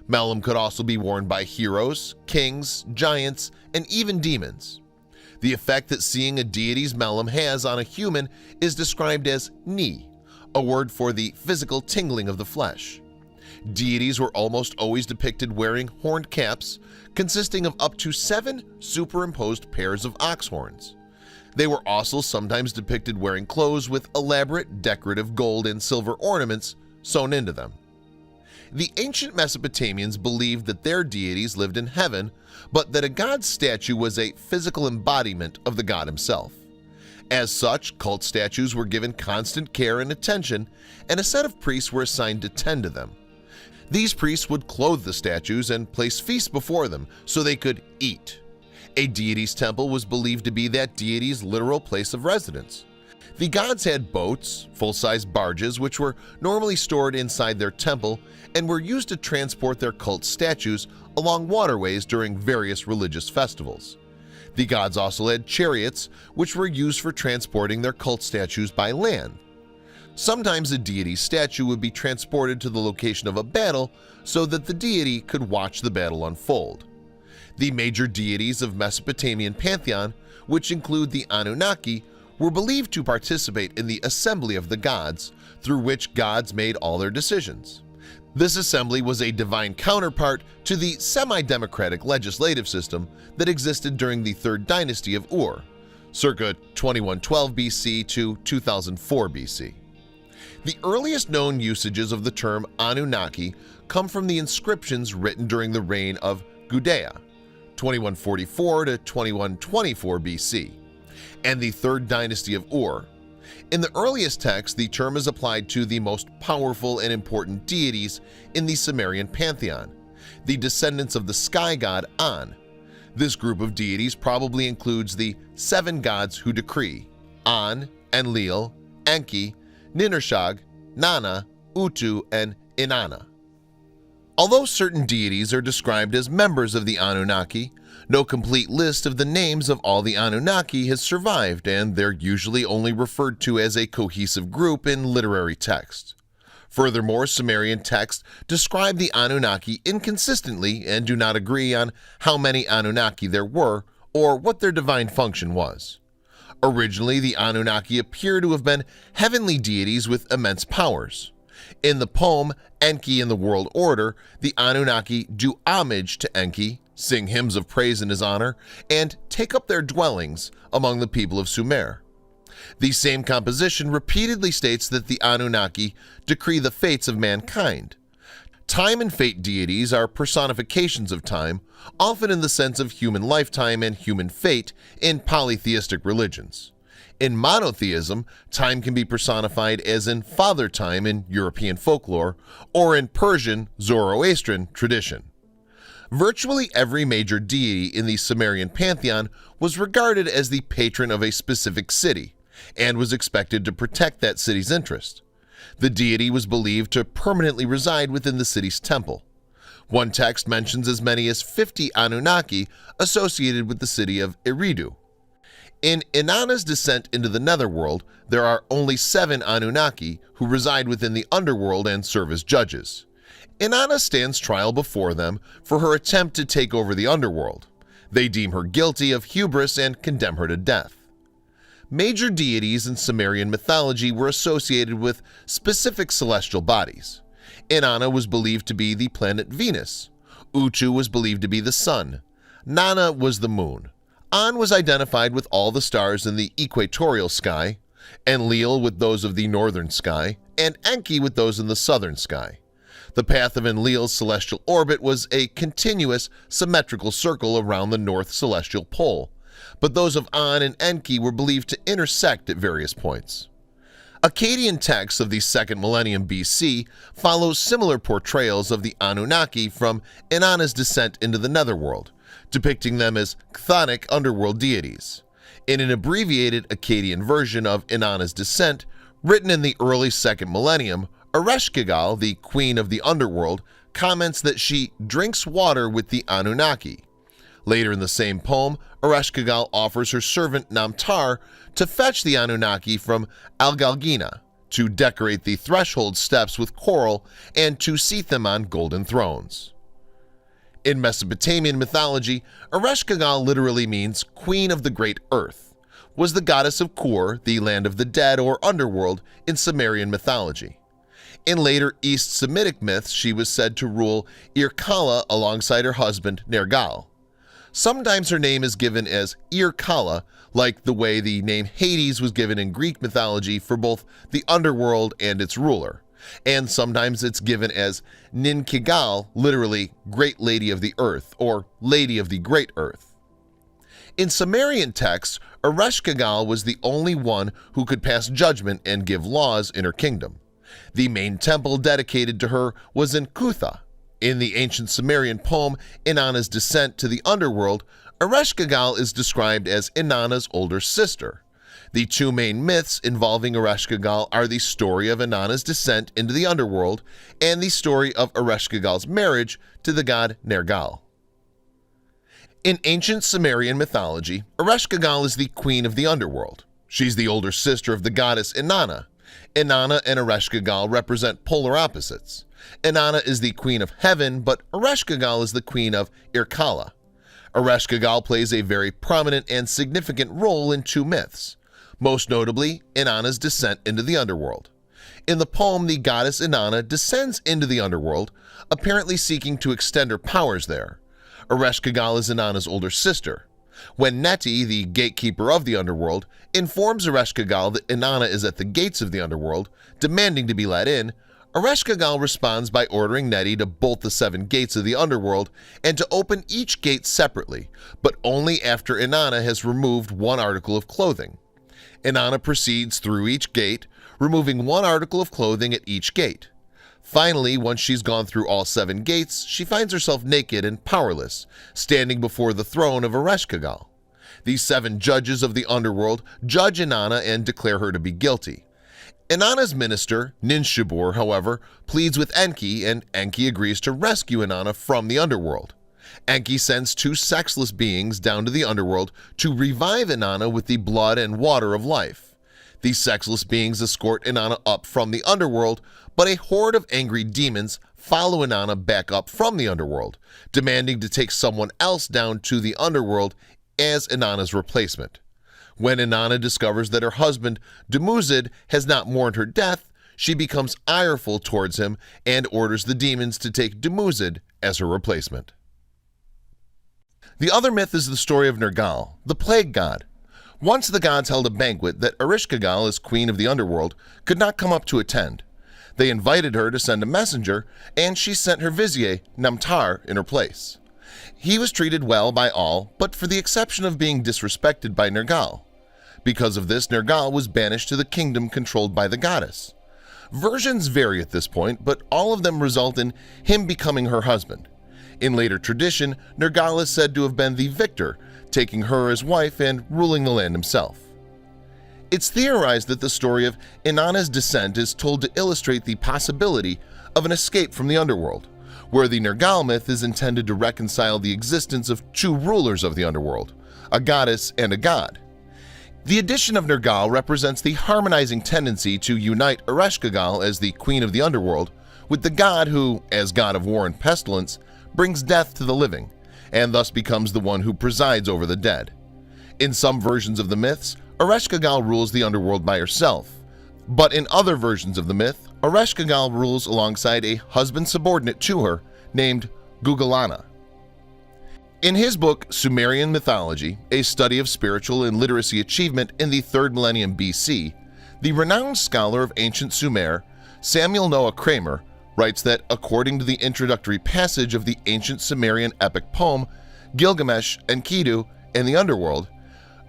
Mellum could also be worn by heroes, kings, giants, and even demons. The effect that seeing a deity's mellum has on a human is described as ni, a word for the physical tingling of the flesh. Deities were almost always depicted wearing horned caps consisting of up to 7 superimposed pairs of ox horns. They were also sometimes depicted wearing clothes with elaborate decorative gold and silver ornaments sewn into them. The ancient Mesopotamians believed that their deities lived in heaven, but that a god statue was a physical embodiment of the god himself. As such, cult statues were given constant care and attention, and a set of priests were assigned to tend to them. These priests would clothe the statues and place feasts before them so they could eat. A deity's temple was believed to be that deity's literal place of residence. The gods had boats, full-size barges, which were normally stored inside their temple and were used to transport their cult statues along waterways during various religious festivals. The gods also had chariots, which were used for transporting their cult statues by land. Sometimes a deity's statue would be transported to the location of a battle so that the deity could watch the battle unfold. The major deities of Mesopotamian pantheon, which include the Anunnaki, were believed to participate in the assembly of the gods, through which gods made all their decisions. This assembly was a divine counterpart to the semi-democratic legislative system that existed during the Third Dynasty of Ur, circa 2112 BC to 2004 BC. The earliest known usages of the term Anunnaki come from the inscriptions written during the reign of Gudea, 2144 to 2124 BC, and the Third Dynasty of Ur. In the earliest texts, the term is applied to the most powerful and important deities in the Sumerian pantheon, the descendants of the sky god An. This group of deities probably includes the 7 gods who decree: An, Enlil, Enki, Ninhursag, Nana, Utu, and Inanna. Although certain deities are described as members of the Anunnaki, no complete list of the names of all the Anunnaki has survived, and they're usually only referred to as a cohesive group in literary text. Furthermore, Sumerian texts describe the Anunnaki inconsistently and do not agree on how many Anunnaki there were or what their divine function was. Originally, the Anunnaki appear to have been heavenly deities with immense powers. In the poem Enki in the World Order, the Anunnaki do homage to Enki, sing hymns of praise in his honor, and take up their dwellings among the people of Sumer. The same composition repeatedly states that the Anunnaki decree the fates of mankind. Time and fate deities are personifications of time, often in the sense of human lifetime and human fate in polytheistic religions. In monotheism, time can be personified as in Father Time in European folklore or in Persian Zoroastrian tradition. Virtually every major deity in the Sumerian pantheon was regarded as the patron of a specific city and was expected to protect that city's interest. The deity was believed to permanently reside within the city's temple. One text mentions as many as 50 Anunnaki associated with the city of Eridu. In Inanna's descent into the netherworld, there are only 7 Anunnaki who reside within the underworld and serve as judges. Inanna stands trial before them for her attempt to take over the underworld. They deem her guilty of hubris and condemn her to death. Major deities in Sumerian mythology were associated with specific celestial bodies. Inanna was believed to be the planet Venus. Utu was believed to be the sun. Nana was the moon. An was identified with all the stars in the equatorial sky, Enlil with those of the northern sky, and Enki with those in the southern sky. The path of Enlil's celestial orbit was a continuous, symmetrical circle around the north celestial pole, but those of An and Enki were believed to intersect at various points. Akkadian texts of the 2nd millennium BC follow similar portrayals of the Anunnaki from Inanna's descent into the netherworld, depicting them as chthonic underworld deities. In an abbreviated Akkadian version of Inanna's descent, written in the early 2nd millennium, Ereshkigal, the queen of the underworld, comments that she drinks water with the Anunnaki. Later in the same poem, Ereshkigal offers her servant Namtar to fetch the Anunnaki from Algalgina, to decorate the threshold steps with coral, and to seat them on golden thrones. In Mesopotamian mythology, Ereshkigal literally means Queen of the Great Earth, was the goddess of Kur, the land of the dead or underworld in Sumerian mythology. In later East Semitic myths, she was said to rule Irkalla alongside her husband Nergal. Sometimes her name is given as Irkalla, like the way the name Hades was given in Greek mythology for both the underworld and its ruler, and sometimes it's given as Ninkigal, literally Great Lady of the Earth or Lady of the Great Earth. In Sumerian texts, Ereshkigal was the only one who could pass judgment and give laws in her kingdom. The main temple dedicated to her was in Kutha. In the ancient Sumerian poem Inanna's Descent to the Underworld, Ereshkigal is described as Inanna's older sister. The two main myths involving Ereshkigal are the story of Inanna's descent into the underworld and the story of Ereshkigal's marriage to the god Nergal. In ancient Sumerian mythology, Ereshkigal is the queen of the underworld. She's the older sister of the goddess Inanna. Inanna and Ereshkigal represent polar opposites. Inanna is the queen of heaven, but Ereshkigal is the queen of Irkalla. Ereshkigal plays a very prominent and significant role in two myths, most notably Inanna's descent into the underworld. In the poem, the goddess Inanna descends into the underworld, apparently seeking to extend her powers there. Ereshkigal is Inanna's older sister. When Neti, the gatekeeper of the underworld, informs Ereshkigal that Inanna is at the gates of the underworld, demanding to be let in, Ereshkigal responds by ordering Neti to bolt the 7 gates of the underworld and to open each gate separately, but only after Inanna has removed one article of clothing. Inanna proceeds through each gate, removing one article of clothing at each gate. Finally, once she's gone through all 7 gates, she finds herself naked and powerless, standing before the throne of Ereshkigal. These 7 judges of the underworld judge Inanna and declare her to be guilty. Inanna's minister, Ninshubur, however, pleads with Enki, and Enki agrees to rescue Inanna from the underworld. Enki sends 2 sexless beings down to the underworld to revive Inanna with the blood and water of life. These sexless beings escort Inanna up from the underworld, but a horde of angry demons follow Inanna back up from the underworld, demanding to take someone else down to the underworld as Inanna's replacement. When Inanna discovers that her husband, Dumuzid, has not mourned her death, she becomes ireful towards him and orders the demons to take Dumuzid as her replacement. The other myth is the story of Nergal, the plague god. Once the gods held a banquet that Ereshkigal, as queen of the underworld, could not come up to attend. They invited her to send a messenger, and she sent her vizier, Namtar, in her place. He was treated well by all, but for the exception of being disrespected by Nergal. Because of this, Nergal was banished to the kingdom controlled by the goddess. Versions vary at this point, but all of them result in him becoming her husband. In later tradition, Nergal is said to have been the victor, taking her as wife and ruling the land himself. It's theorized that the story of Inanna's descent is told to illustrate the possibility of an escape from the underworld, where the Nergal myth is intended to reconcile the existence of two rulers of the underworld, a goddess and a god. The addition of Nergal represents the harmonizing tendency to unite Ereshkigal as the queen of the underworld with the god who, as god of war and pestilence, brings death to the living, and thus becomes the one who presides over the dead. In some versions of the myths, Ereshkigal rules the underworld by herself, but in other versions of the myth, Ereshkigal rules alongside a husband subordinate to her named Gugalana. In his book Sumerian Mythology, a study of spiritual and literacy achievement in the 3rd millennium BC, the renowned scholar of ancient Sumer, Samuel Noah Kramer, writes that according to the introductory passage of the ancient Sumerian epic poem Gilgamesh, Enkidu, and the Underworld,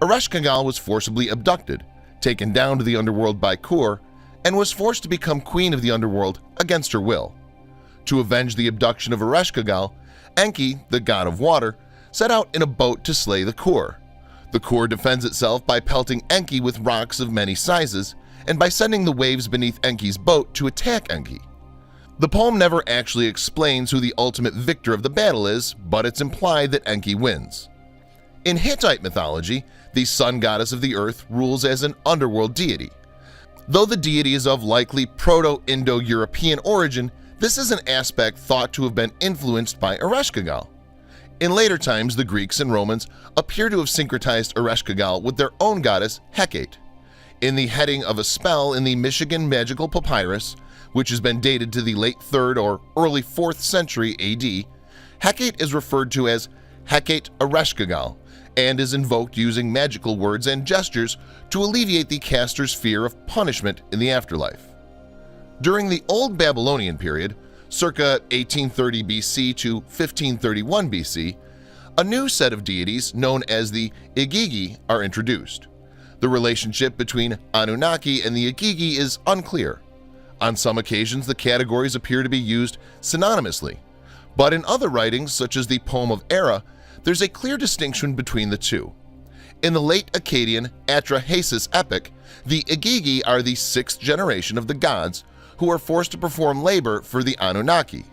Ereshkigal was forcibly abducted, taken down to the underworld by Kur, and was forced to become queen of the underworld against her will. To avenge the abduction of Ereshkigal, Enki, the god of water, set out in a boat to slay the Kur. The Kur defends itself by pelting Enki with rocks of many sizes and by sending the waves beneath Enki's boat to attack Enki. The poem never actually explains who the ultimate victor of the battle is, but it's implied that Enki wins. In Hittite mythology, the sun goddess of the earth rules as an underworld deity. Though the deity is of likely Proto-Indo-European origin, this is an aspect thought to have been influenced by Ereshkigal. In later times, the Greeks and Romans appear to have syncretized Ereshkigal with their own goddess Hecate. In the heading of a spell in the Michigan Magical Papyrus, which has been dated to the late 3rd or early 4th century AD, Hecate is referred to as Hecate Ereshkigal and is invoked using magical words and gestures to alleviate the caster's fear of punishment in the afterlife. During the Old Babylonian period, circa 1830 BC to 1531 BC, a new set of deities known as the Igigi are introduced. The relationship between Anunnaki and the Igigi is unclear. On some occasions, the categories appear to be used synonymously, but in other writings, such as the Poem of Era, there's a clear distinction between the two. In the late Akkadian Atrahasis epic, the Igigi are the 6th generation of the gods who are forced to perform labor for the Anunnaki.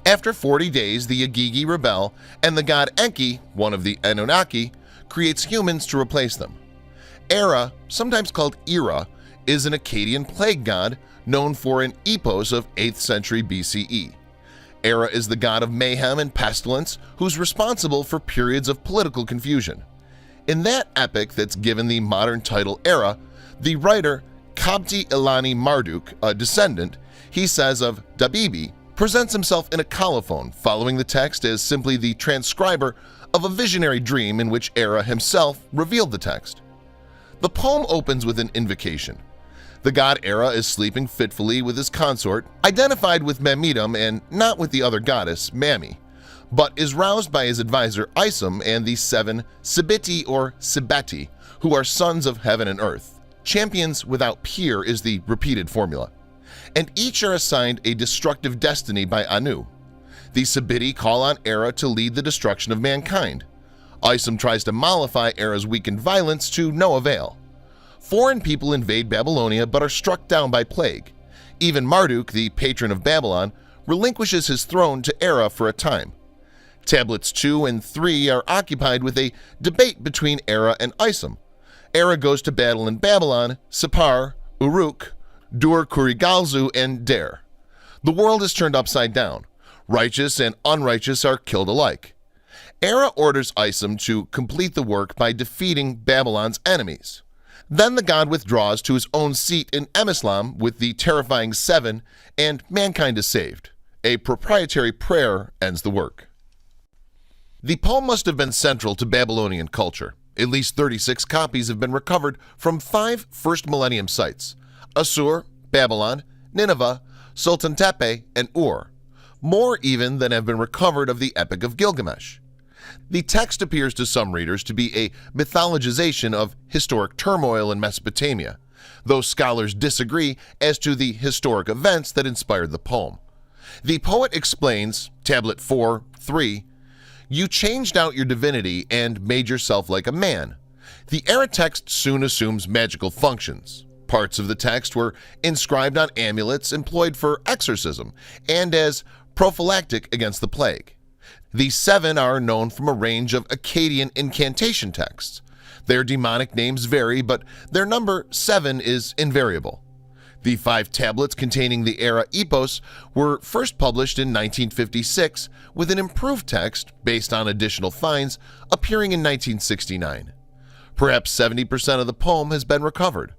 After 40 days, the Igigi rebel, and the god Enki, one of the Anunnaki, creates humans to replace them. Era, sometimes called Ira, is an Akkadian plague god known for an epos of 8th century BCE. Era is the god of mayhem and pestilence who's responsible for periods of political confusion. In that epic that's given the modern title Era, the writer Kabti Ilani Marduk, a descendant, he says of Dabibi, presents himself in a colophon, following the text as simply the transcriber of a visionary dream in which Era himself revealed the text. The poem opens with an invocation. The god Era is sleeping fitfully with his consort, identified with Mamidum and not with the other goddess, Mami, but is roused by his advisor Isum and the 7 Sibiti or Sibeti, who are sons of heaven and earth. Champions without peer is the repeated formula, and each are assigned a destructive destiny by Anu. The Sibiti call on Era to lead the destruction of mankind. Isum tries to mollify Era's weakened violence to no avail. Foreign people invade Babylonia but are struck down by plague. Even Marduk, the patron of Babylon, relinquishes his throne to Era for a time. Tablets 2 and 3 are occupied with a debate between Era and Isum. Era goes to battle in Babylon, Sippar, Uruk, Dur-Kurigalzu, and Der. The world is turned upside down. Righteous and unrighteous are killed alike. Era orders Isum to complete the work by defeating Babylon's enemies. Then the god withdraws to his own seat in Emislam with the terrifying 7, and mankind is saved. A proprietary prayer ends the work. The poem must have been central to Babylonian culture. At least 36 copies have been recovered from 5 first millennium sites: Assur, Babylon, Nineveh, Sultan Tepe, and Ur, more even than have been recovered of the Epic of Gilgamesh. The text appears to some readers to be a mythologization of historic turmoil in Mesopotamia, though scholars disagree as to the historic events that inspired the poem. The poet explains, Tablet 4:3, "You changed out your divinity and made yourself like a man." The Era text soon assumes magical functions. Parts of the text were inscribed on amulets employed for exorcism and as prophylactic against the plague. The 7 are known from a range of Akkadian incantation texts. Their demonic names vary, but their number 7 is invariable. The 5 tablets containing the era epos were first published in 1956 with an improved text based on additional finds appearing in 1969. Perhaps 70% of the poem has been recovered.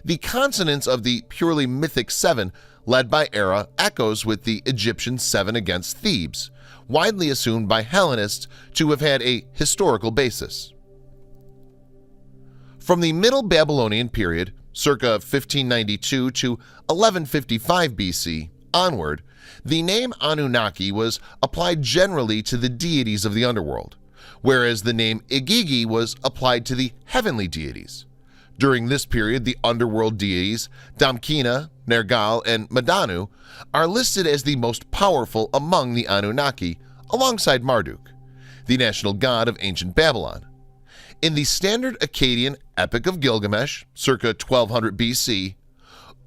The consonance of the purely mythic 7 led by Era echoes with the Egyptian 7 against Thebes, widely assumed by Hellenists to have had a historical basis. From the Middle Babylonian period, circa 1592 to 1155 BC, onward, the name Anunnaki was applied generally to the deities of the underworld, whereas the name Igigi was applied to the heavenly deities. During this period, the underworld deities Damkina, Nergal, and Madanu are listed as the most powerful among the Anunnaki, alongside Marduk, the national god of ancient Babylon. In the standard Akkadian Epic of Gilgamesh, circa 1200 BC,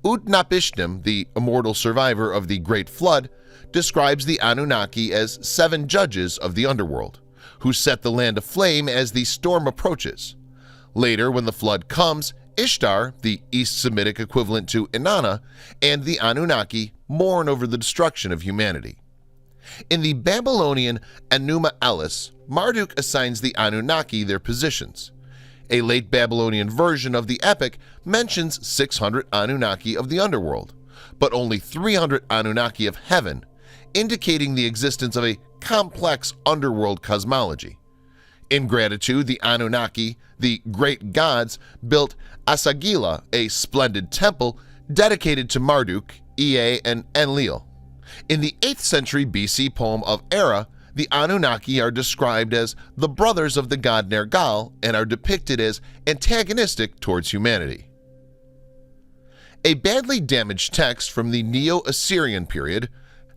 Utnapishtim, the immortal survivor of the Great Flood, describes the Anunnaki as 7 judges of the underworld, who set the land aflame as the storm approaches. Later, when the flood comes, Ishtar, the East Semitic equivalent to Inanna, and the Anunnaki mourn over the destruction of humanity. In the Babylonian Enuma Elish, Marduk assigns the Anunnaki their positions. A late Babylonian version of the epic mentions 600 Anunnaki of the underworld, but only 300 Anunnaki of heaven, indicating the existence of a complex underworld cosmology. In gratitude, the Anunnaki, the great gods, built Asagila, a splendid temple dedicated to Marduk, Ea, and Enlil. In the 8th century BC poem of Era, the Anunnaki are described as the brothers of the god Nergal and are depicted as antagonistic towards humanity. A badly damaged text from the Neo-Assyrian period,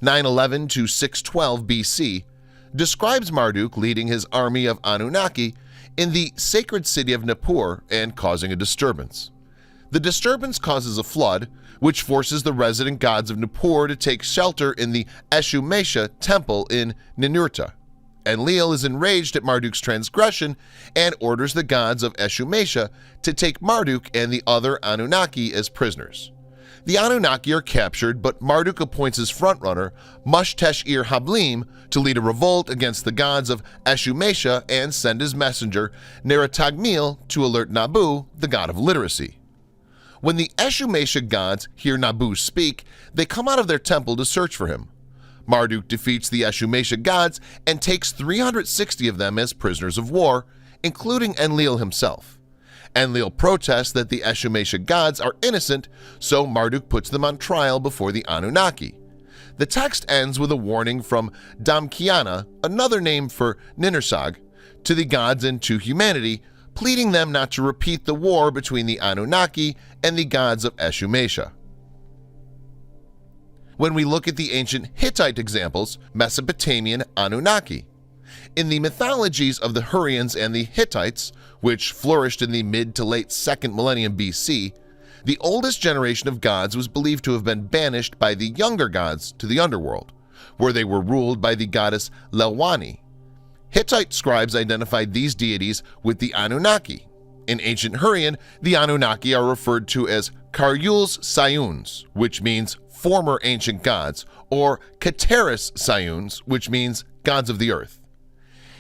911 to 612 BC, describes Marduk leading his army of Anunnaki in the sacred city of Nippur and causing a disturbance. The disturbance causes a flood, which forces the resident gods of Nippur to take shelter in the Eshu-Mesha temple in Ninurta. Enlil is enraged at Marduk's transgression and orders the gods of Eshu-Mesha to take Marduk and the other Anunnaki as prisoners. The Anunnaki are captured, but Marduk appoints his frontrunner, Mush-Tesh-Ir-Hablim, to lead a revolt against the gods of Eshu-Mesha and send his messenger, Neratagmil, to alert Nabu, the god of literacy. When the Eshu-Mesha gods hear Nabu speak, they come out of their temple to search for him. Marduk defeats the Eshu-Mesha gods and takes 360 of them as prisoners of war, including Enlil himself. Enlil protests that the Eshu-Mesha gods are innocent, so Marduk puts them on trial before the Anunnaki. The text ends with a warning from Damkiana, another name for Ninursag, to the gods and to humanity, pleading them not to repeat the war between the Anunnaki and the gods of Eshu-Mesha. When we look at the ancient Hittite examples, Mesopotamian Anunnaki. In the mythologies of the Hurrians and the Hittites, which flourished in the mid to late 2nd millennium BC, the oldest generation of gods was believed to have been banished by the younger gods to the underworld, where they were ruled by the goddess Lelwani. Hittite scribes identified these deities with the Anunnaki. In ancient Hurrian, the Anunnaki are referred to as Karyuls Sayuns, which means former ancient gods, or Kateris Sayuns, which means gods of the earth.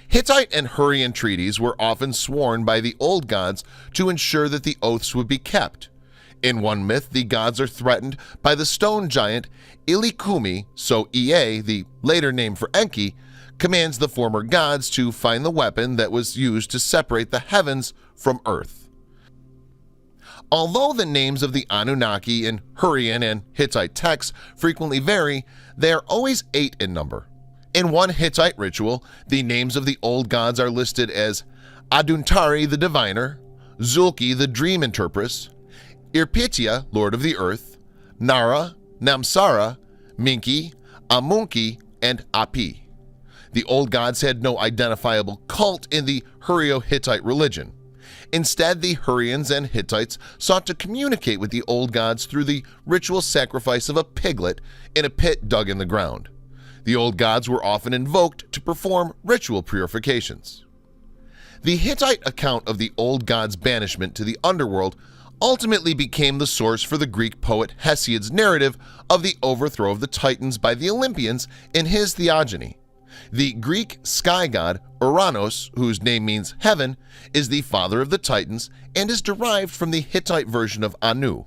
Hittite and Hurrian treaties were often sworn by the old gods to ensure that the oaths would be kept. In one myth, the gods are threatened by the stone giant Ilikumi, so Ea, the later name for Enki, commands the former gods to find the weapon that was used to separate the heavens from earth. Although the names of the Anunnaki in Hurrian and Hittite texts frequently vary, they are always 8 in number. In one Hittite ritual, the names of the old gods are listed as Aduntari the diviner, Zulki the dream interpreter, Irpitia, lord of the earth, Nara, Namsara, Minki, Amunki, and Api. The old gods had no identifiable cult in the Hurrio-Hittite religion. Instead, the Hurrians and Hittites sought to communicate with the old gods through the ritual sacrifice of a piglet in a pit dug in the ground. The old gods were often invoked to perform ritual purifications. The Hittite account of the old gods' banishment to the underworld ultimately became the source for the Greek poet Hesiod's narrative of the overthrow of the Titans by the Olympians in his Theogony. The Greek sky god Uranos, whose name means heaven, is the father of the Titans and is derived from the Hittite version of Anu.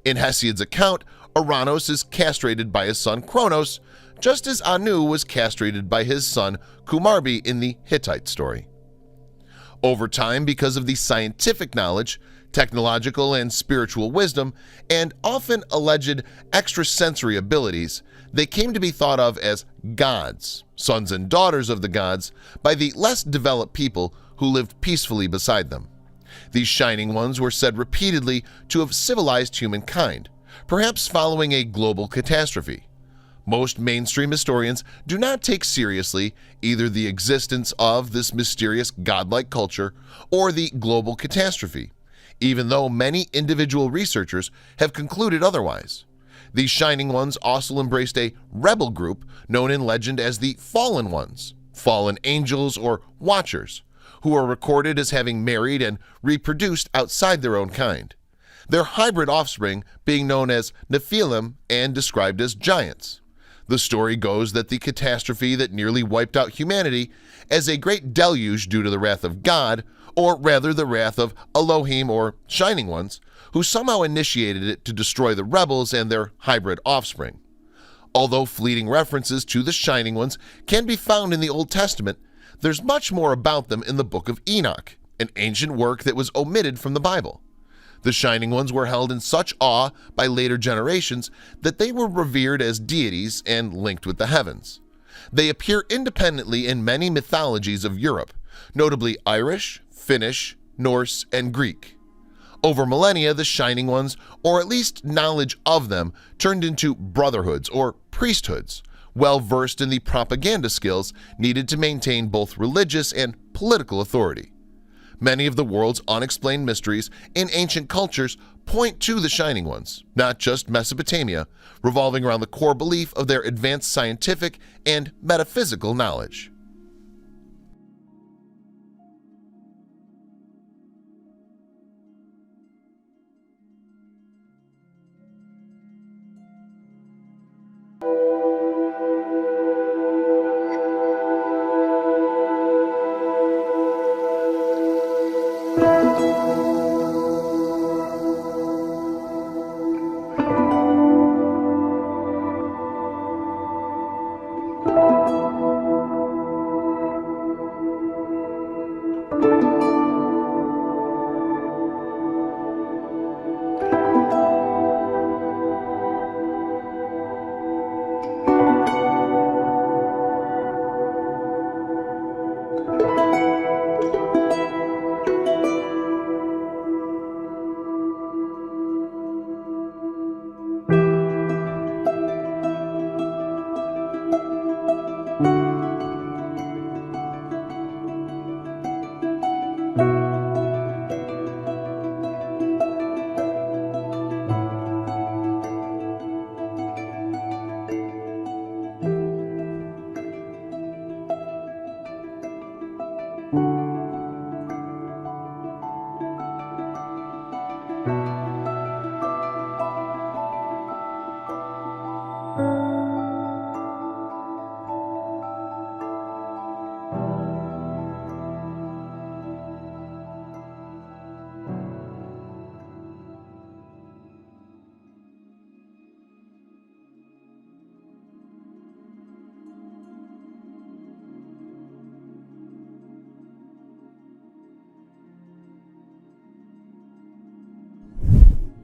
In Hesiod's account, Uranos is castrated by his son Kronos, just as Anu was castrated by his son Kumarbi in the Hittite story. Over time, because of the scientific knowledge, technological and spiritual wisdom, and often alleged extrasensory abilities, they came to be thought of as gods, sons and daughters of the gods, by the less developed people who lived peacefully beside them. These shining ones were said repeatedly to have civilized humankind, perhaps following a global catastrophe. Most mainstream historians do not take seriously either the existence of this mysterious godlike culture or the global catastrophe, even though many individual researchers have concluded otherwise. These shining ones also embraced a rebel group known in legend as the Fallen Ones, fallen angels or watchers, who are recorded as having married and reproduced outside their own kind, their hybrid offspring being known as Nephilim and described as giants. The story goes that the catastrophe that nearly wiped out humanity as a great deluge due to the wrath of God, or rather the wrath of Elohim or Shining Ones, who somehow initiated it to destroy the rebels and their hybrid offspring. Although fleeting references to the Shining Ones can be found in the Old Testament, there's much more about them in the Book of Enoch, an ancient work that was omitted from the Bible. The Shining Ones were held in such awe by later generations that they were revered as deities and linked with the heavens. They appear independently in many mythologies of Europe, notably Irish, Finnish, Norse, and Greek. Over millennia, the Shining Ones, or at least knowledge of them, turned into brotherhoods or priesthoods, well versed in the propaganda skills needed to maintain both religious and political authority. Many of the world's unexplained mysteries in ancient cultures point to the Shining Ones, not just Mesopotamia, revolving around the core belief of their advanced scientific and metaphysical knowledge.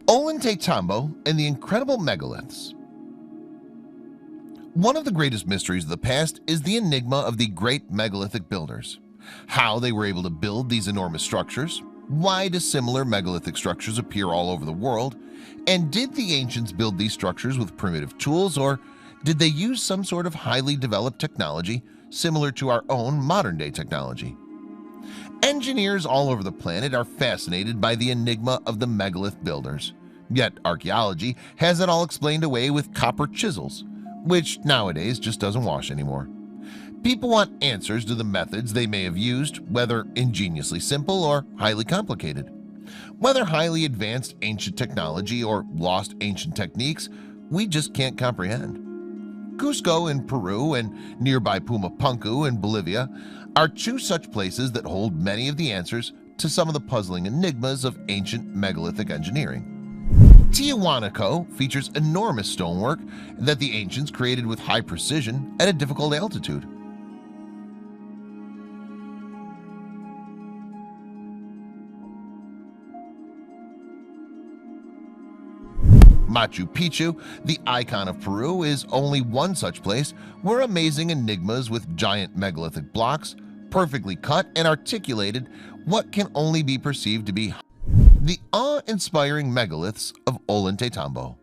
Ollantaytambo and the incredible megaliths. One of the greatest mysteries of the past is the enigma of the great megalithic builders. How they were able to build these enormous structures, why do similar megalithic structures appear all over the world, and did the ancients build these structures with primitive tools, or did they use some sort of highly developed technology similar to our own modern-day technology? Engineers all over the planet are fascinated by the enigma of the megalith builders. Yet archaeology has it all explained away with copper chisels. which nowadays just doesn't wash anymore. People want answers to the methods they may have used, whether ingeniously simple or highly complicated. Whether highly advanced ancient technology or lost ancient techniques, we just can't comprehend. Cusco in Peru and nearby Pumapunku in Bolivia are two such places that hold many of the answers to some of the puzzling enigmas of ancient megalithic engineering. Tiahuanaco features enormous stonework that the ancients created with high precision at a difficult altitude. Machu Picchu, the icon of Peru, is only one such place where amazing enigmas with giant megalithic blocks, perfectly cut and articulated what can only be perceived to be the awe-inspiring megaliths of Ollantaytambo.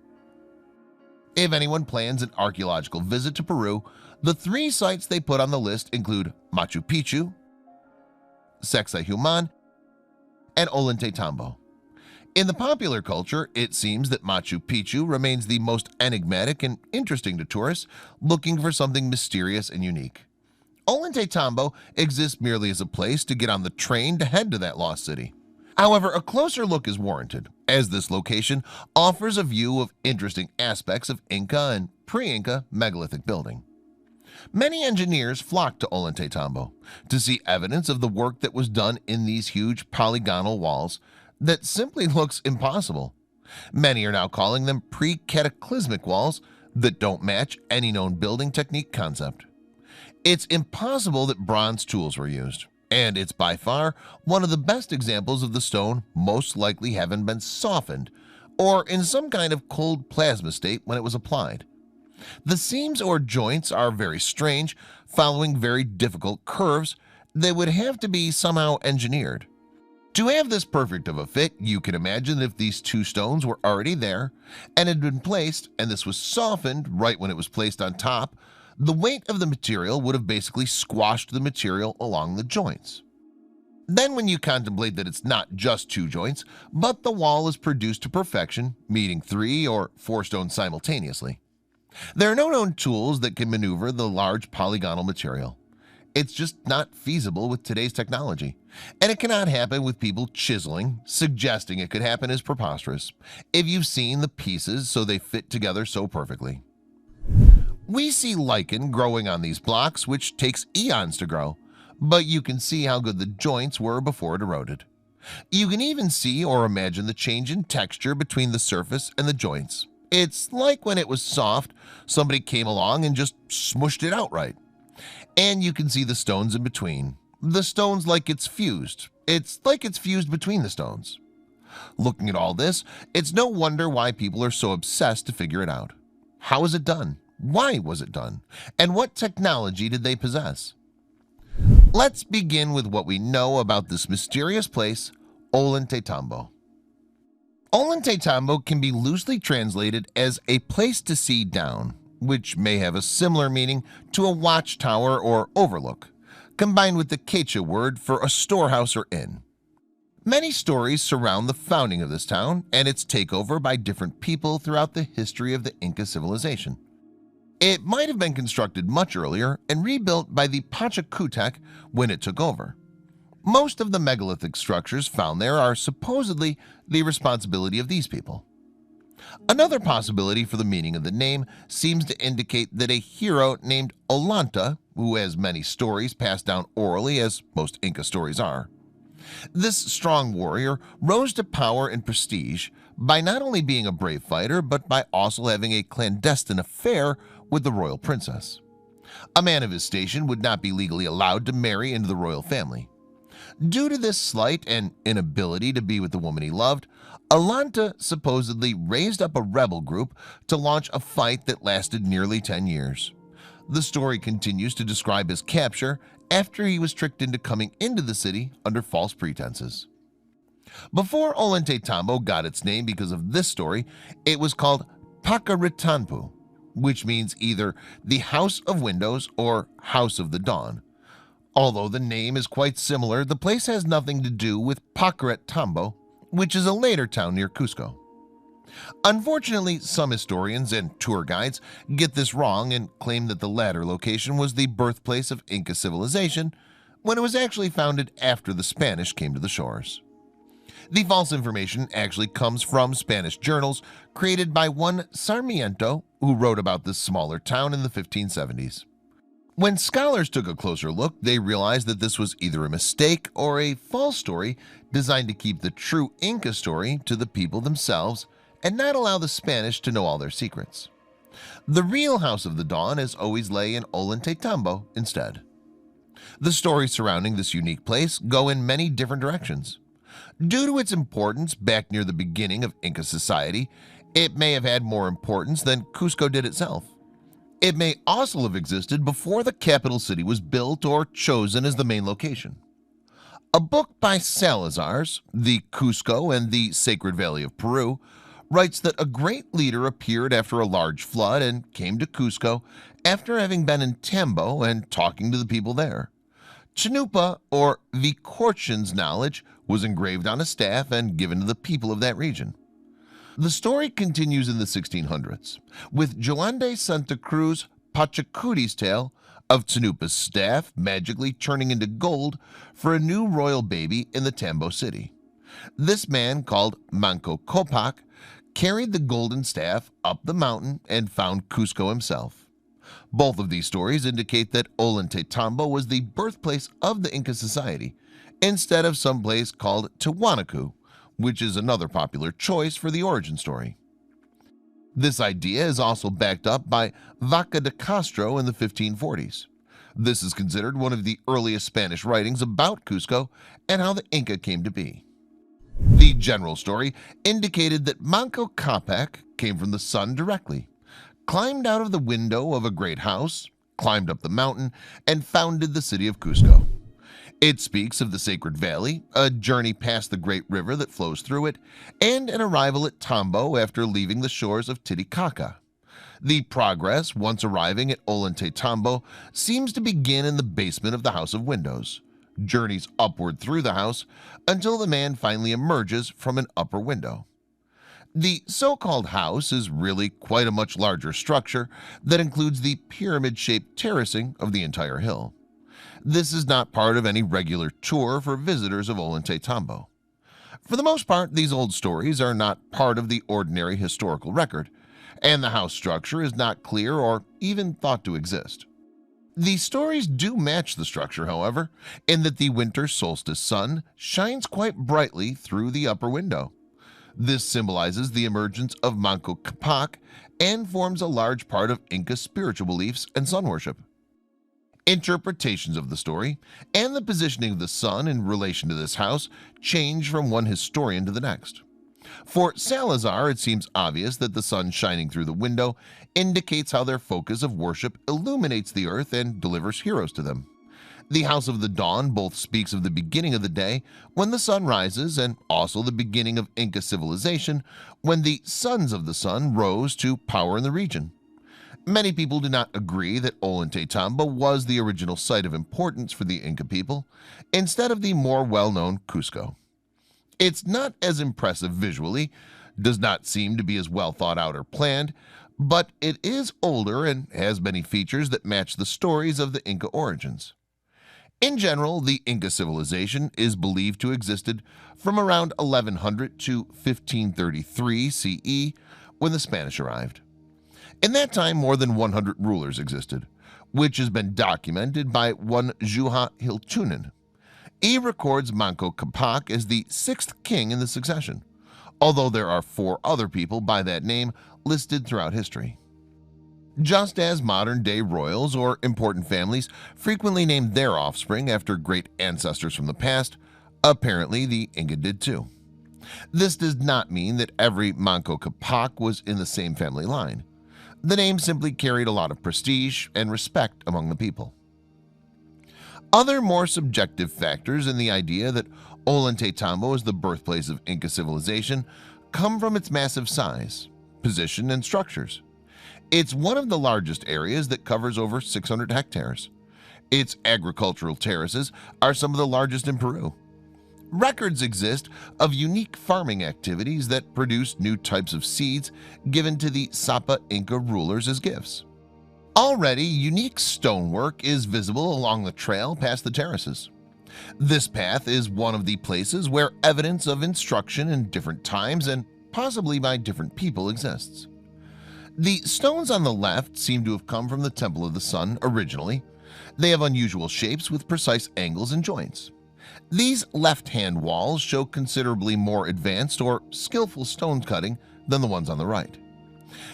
If anyone plans an archaeological visit to Peru, the three sites they put on the list include Machu Picchu, Sacsayhuaman, and Ollantaytambo. In the popular culture, it seems that Machu Picchu remains the most enigmatic and interesting to tourists looking for something mysterious and unique. Ollantaytambo exists merely as a place to get on the train to head to that lost city. However, a closer look is warranted, as this location offers a view of interesting aspects of Inca and pre-Inca megalithic building. Many engineers flock to Ollantaytambo to see evidence of the work that was done in these huge polygonal walls that simply looks impossible. Many are now calling them pre-cataclysmic walls that don't match any known building technique concept. It's impossible that bronze tools were used, and it's by far one of the best examples of the stone most likely having been softened or in some kind of cold plasma state when it was applied. The seams or joints are very strange, following very difficult curves that would have to be somehow engineered. To have this perfect of a fit, you can imagine that if these two stones were already there and had been placed, and this was softened right when it was placed on top, the weight of the material would have basically squashed the material along the joints. Then when you contemplate that it's not just two joints, but the wall is produced to perfection, meeting 3 or 4 stones simultaneously. There are no known tools that can maneuver the large polygonal material. It's just not feasible with today's technology, and it cannot happen with people chiseling. Suggesting it could happen is preposterous if you've seen the pieces so they fit together so perfectly. We see lichen growing on these blocks, which takes eons to grow, but you can see how good the joints were before it eroded. You can even see or imagine the change in texture between the surface and the joints. It's like when it was soft, somebody came along and just smushed it outright. And you can see the stones in between. The stones like it's fused. It's like it's fused between the stones. Looking at all this, it's no wonder why people are so obsessed to figure it out. How is it done? Why was it done? And what technology did they possess? Let's begin with what we know about this mysterious place, Ollantaytambo. Ollantaytambo can be loosely translated as a place to see down, which may have a similar meaning to a watchtower or overlook, combined with the Quechua word for a storehouse or inn. Many stories surround the founding of this town and its takeover by different people throughout the history of the Inca civilization. It might have been constructed much earlier and rebuilt by the Pachacutec when it took over. Most of the megalithic structures found there are supposedly the responsibility of these people. Another possibility for the meaning of the name seems to indicate that a hero named Ollanta, who has many stories passed down orally as most Inca stories are. This strong warrior rose to power and prestige by not only being a brave fighter, but by also having a clandestine affair with the royal princess. A man of his station would not be legally allowed to marry into the royal family. Due to this slight and inability to be with the woman he loved, Ollanta supposedly raised up a rebel group to launch a fight that lasted nearly 10 years. The story continues to describe his capture after he was tricked into coming into the city under false pretenses. Before Ollantaytambo got its name because of this story, it was called Pakaritanpu, which means either the House of Windows or House of the Dawn. Although the name is quite similar, the place has nothing to do with Pakaritambo, which is a later town near Cusco. Unfortunately, some historians and tour guides get this wrong and claim that the latter location was the birthplace of Inca civilization, when it was actually founded after the Spanish came to the shores. The false information actually comes from Spanish journals created by one Sarmiento, who wrote about this smaller town in the 1570s. When scholars took a closer look, they realized that this was either a mistake or a false story designed to keep the true Inca story to the people themselves and not allow the Spanish to know all their secrets. The real House of the Dawn has always lay in Ollantaytambo instead. The stories surrounding this unique place go in many different directions. Due to its importance back near the beginning of Inca society, it may have had more importance than Cusco did itself. It may also have existed before the capital city was built or chosen as the main location. A book by Salazar's, The Cusco and the Sacred Valley of Peru, writes that a great leader appeared after a large flood and came to Cusco after having been in Tambo and talking to the people there. Chinupa, or Vicorchian's knowledge, was engraved on a staff and given to the people of that region. The story continues in the 1600s, with Joan de Santa Cruz Pachacuti's tale of Chinupa's staff magically turning into gold for a new royal baby in the Tambo city. This man, called Manco Capac, carried the golden staff up the mountain and found Cusco himself. Both of these stories indicate that Ollantaytambo was the birthplace of the Inca society, instead of some place called Tiwanaku, which is another popular choice for the origin story. This idea is also backed up by Vaca de Castro in the 1540s. This is considered one of the earliest Spanish writings about Cusco and how the Inca came to be. The general story indicated that Manco Capac came from the sun directly, climbed out of the window of a great house, climbed up the mountain, and founded the city of Cusco. It speaks of the Sacred Valley, a journey past the great river that flows through it, and an arrival at Tambo after leaving the shores of Titicaca. The progress, once arriving at Ollantaytambo, seems to begin in the basement of the House of Windows, journeys upward through the house until the man finally emerges from an upper window. The so-called house is really quite a much larger structure that includes the pyramid-shaped terracing of the entire hill. This is not part of any regular tour for visitors of Ollantaytambo. For the most part, these old stories are not part of the ordinary historical record, and the house structure is not clear or even thought to exist. The stories do match the structure, however, in that the winter solstice sun shines quite brightly through the upper window. This symbolizes the emergence of Manco Capac and forms a large part of Inca spiritual beliefs and sun worship. Interpretations of the story and the positioning of the sun in relation to this house change from one historian to the next. For Salazar, it seems obvious that the sun shining through the window indicates how their focus of worship illuminates the earth and delivers heroes to them. The House of the Dawn both speaks of the beginning of the day when the sun rises and also the beginning of Inca civilization when the sons of the sun rose to power in the region. Many people do not agree that Ollantaytambo was the original site of importance for the Inca people, instead of the more well-known Cusco. It's not as impressive visually, does not seem to be as well thought out or planned, but it is older and has many features that match the stories of the Inca origins. In general, the Inca civilization is believed to have existed from around 1100 to 1533 CE when the Spanish arrived. In that time, more than 100 rulers existed, which has been documented by one Juha Hiltunen. He records Manco Capac as the 6th king in the succession, although there are 4 other people by that name listed throughout history. Just as modern-day royals or important families frequently name their offspring after great ancestors from the past, apparently the Inca did too. This does not mean that every Manco Capac was in the same family line. The name simply carried a lot of prestige and respect among the people. Other more subjective factors in the idea that Ollantaytambo is the birthplace of Inca civilization come from its massive size, position, and structures. It's one of the largest areas that covers over 600 hectares. Its agricultural terraces are some of the largest in Peru. Records exist of unique farming activities that produced new types of seeds given to the Sapa Inca rulers as gifts. Already, unique stonework is visible along the trail past the terraces. This path is one of the places where evidence of instruction in different times and possibly by different people exists. The stones on the left seem to have come from the Temple of the Sun originally. They have unusual shapes with precise angles and joints. These left-hand walls show considerably more advanced or skillful stone cutting than the ones on the right.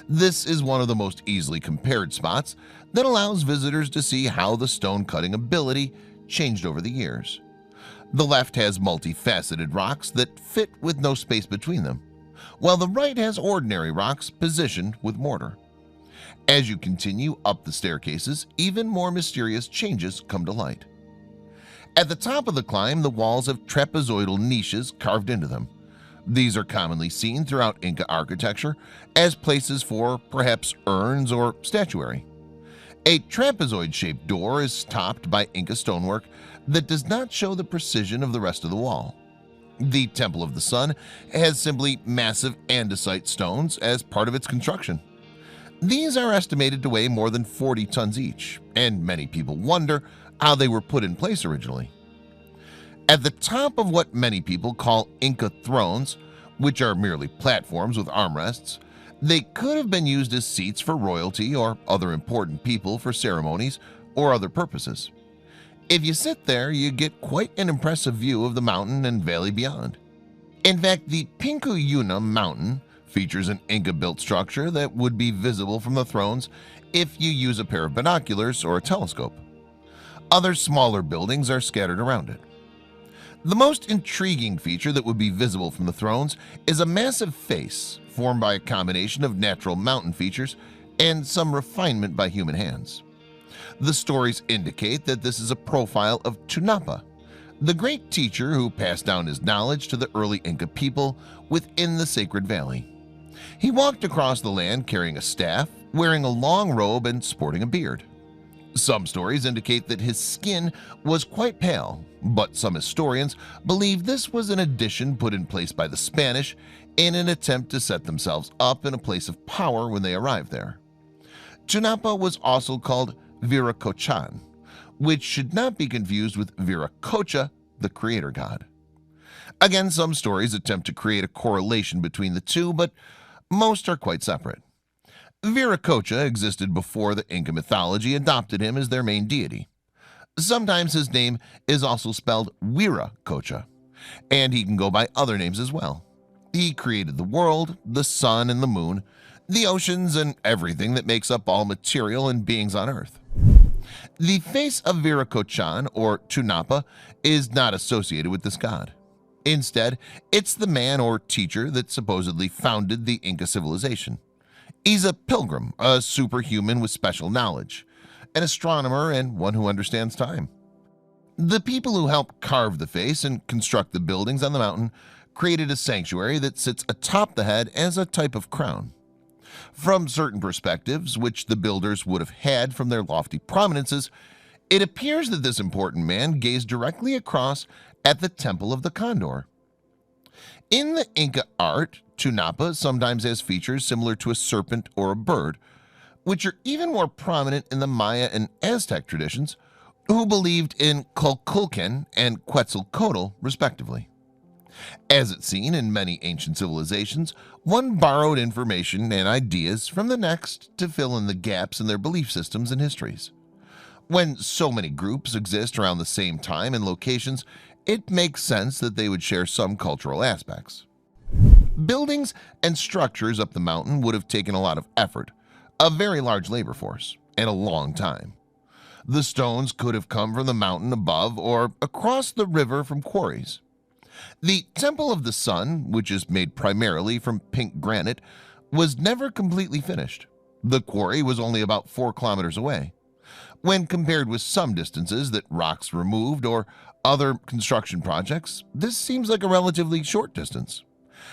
This is one of the most easily compared spots that allows visitors to see how the stone cutting ability changed over the years. The left has multifaceted rocks that fit with no space between them, while the right has ordinary rocks positioned with mortar. As you continue up the staircases, even more mysterious changes come to light. At the top of the climb, the walls have trapezoidal niches carved into them. These are commonly seen throughout Inca architecture as places for perhaps urns or statuary. A trapezoid-shaped door is topped by Inca stonework that does not show the precision of the rest of the wall. The Temple of the Sun has simply massive andesite stones as part of its construction. These are estimated to weigh more than 40 tons each, and many people wonder how they were put in place originally. At the top of what many people call Inca thrones, which are merely platforms with armrests, they could have been used as seats for royalty or other important people for ceremonies or other purposes. If you sit there, you get quite an impressive view of the mountain and valley beyond. In fact, the Pinkuyuna mountain features an Inca-built structure that would be visible from the thrones if you use a pair of binoculars or a telescope. Other smaller buildings are scattered around it. The most intriguing feature that would be visible from the thrones is a massive face formed by a combination of natural mountain features and some refinement by human hands. The stories indicate that this is a profile of Tunapa, the great teacher who passed down his knowledge to the early Inca people within the sacred valley. He walked across the land carrying a staff, wearing a long robe and sporting a beard. Some stories indicate that his skin was quite pale, but some historians believe this was an addition put in place by the Spanish in an attempt to set themselves up in a place of power when they arrived there. Tunapa was also called Viracochan, which should not be confused with Viracocha, the creator god. Again, some stories attempt to create a correlation between the two, but most are quite separate. Viracocha existed before the Inca mythology adopted him as their main deity. Sometimes his name is also spelled Wiracocha, and he can go by other names as well. He created the world, the sun and the moon, the oceans, and everything that makes up all material and beings on earth. The face of Viracochan, or Tunapa, is not associated with this god. Instead, it's the man or teacher that supposedly founded the Inca civilization. He's a pilgrim, a superhuman with special knowledge, an astronomer, and one who understands time. The people who helped carve the face and construct the buildings on the mountain created a sanctuary that sits atop the head as a type of crown. From certain perspectives, which the builders would have had from their lofty prominences, it appears that this important man gazed directly across at the Temple of the Condor. In the Inca art, Tunapa sometimes has features similar to a serpent or a bird, which are even more prominent in the Maya and Aztec traditions, who believed in Kukulkan and Quetzalcoatl, respectively. As it's seen in many ancient civilizations, one borrowed information and ideas from the next to fill in the gaps in their belief systems and histories. When so many groups exist around the same time and locations, it makes sense that they would share some cultural aspects. Buildings and structures up the mountain would have taken a lot of effort, a very large labor force, and a long time. The stones could have come from the mountain above or across the river from quarries. The Temple of the Sun, which is made primarily from pink granite, was never completely finished. The quarry was only about 4 kilometers away. When compared with some distances that rocks removed or other construction projects, this seems like a relatively short distance.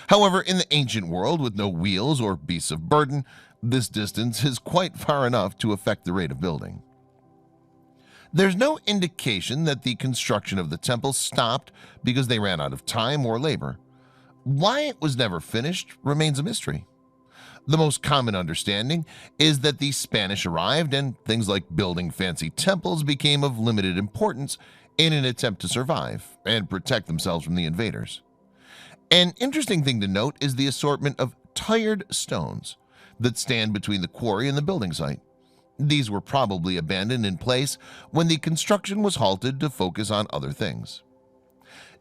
However, in the ancient world with no wheels or beasts of burden, this distance is quite far enough to affect the rate of building. There's no indication that the construction of the temple stopped because they ran out of time or labor. Why it was never finished remains a mystery. The most common understanding is that the Spanish arrived and things like building fancy temples became of limited importance in an attempt to survive and protect themselves from the invaders. An interesting thing to note is the assortment of tired stones that stand between the quarry and the building site. These were probably abandoned in place when the construction was halted to focus on other things.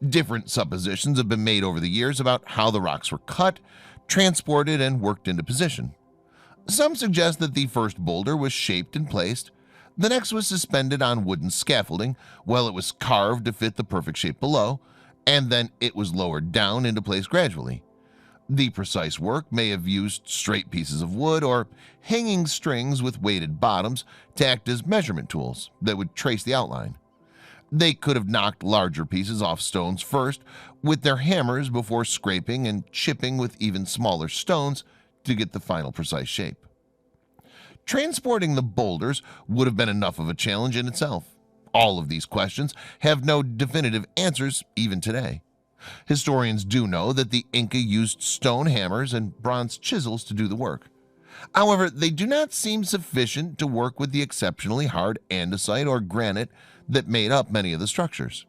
Different suppositions have been made over the years about how the rocks were cut, transported, and worked into position. Some suggest that the first boulder was shaped and placed, the next was suspended on wooden scaffolding while it was carved to fit the perfect shape below, and then it was lowered down into place gradually. The precise work may have used straight pieces of wood or hanging strings with weighted bottoms to act as measurement tools that would trace the outline. They could have knocked larger pieces off stones first with their hammers before scraping and chipping with even smaller stones to get the final precise shape. Transporting the boulders would have been enough of a challenge in itself. All of these questions have no definitive answers even today. Historians do know that the Inca used stone hammers and bronze chisels to do the work. However, they do not seem sufficient to work with the exceptionally hard andesite or granite that made up many of the structures.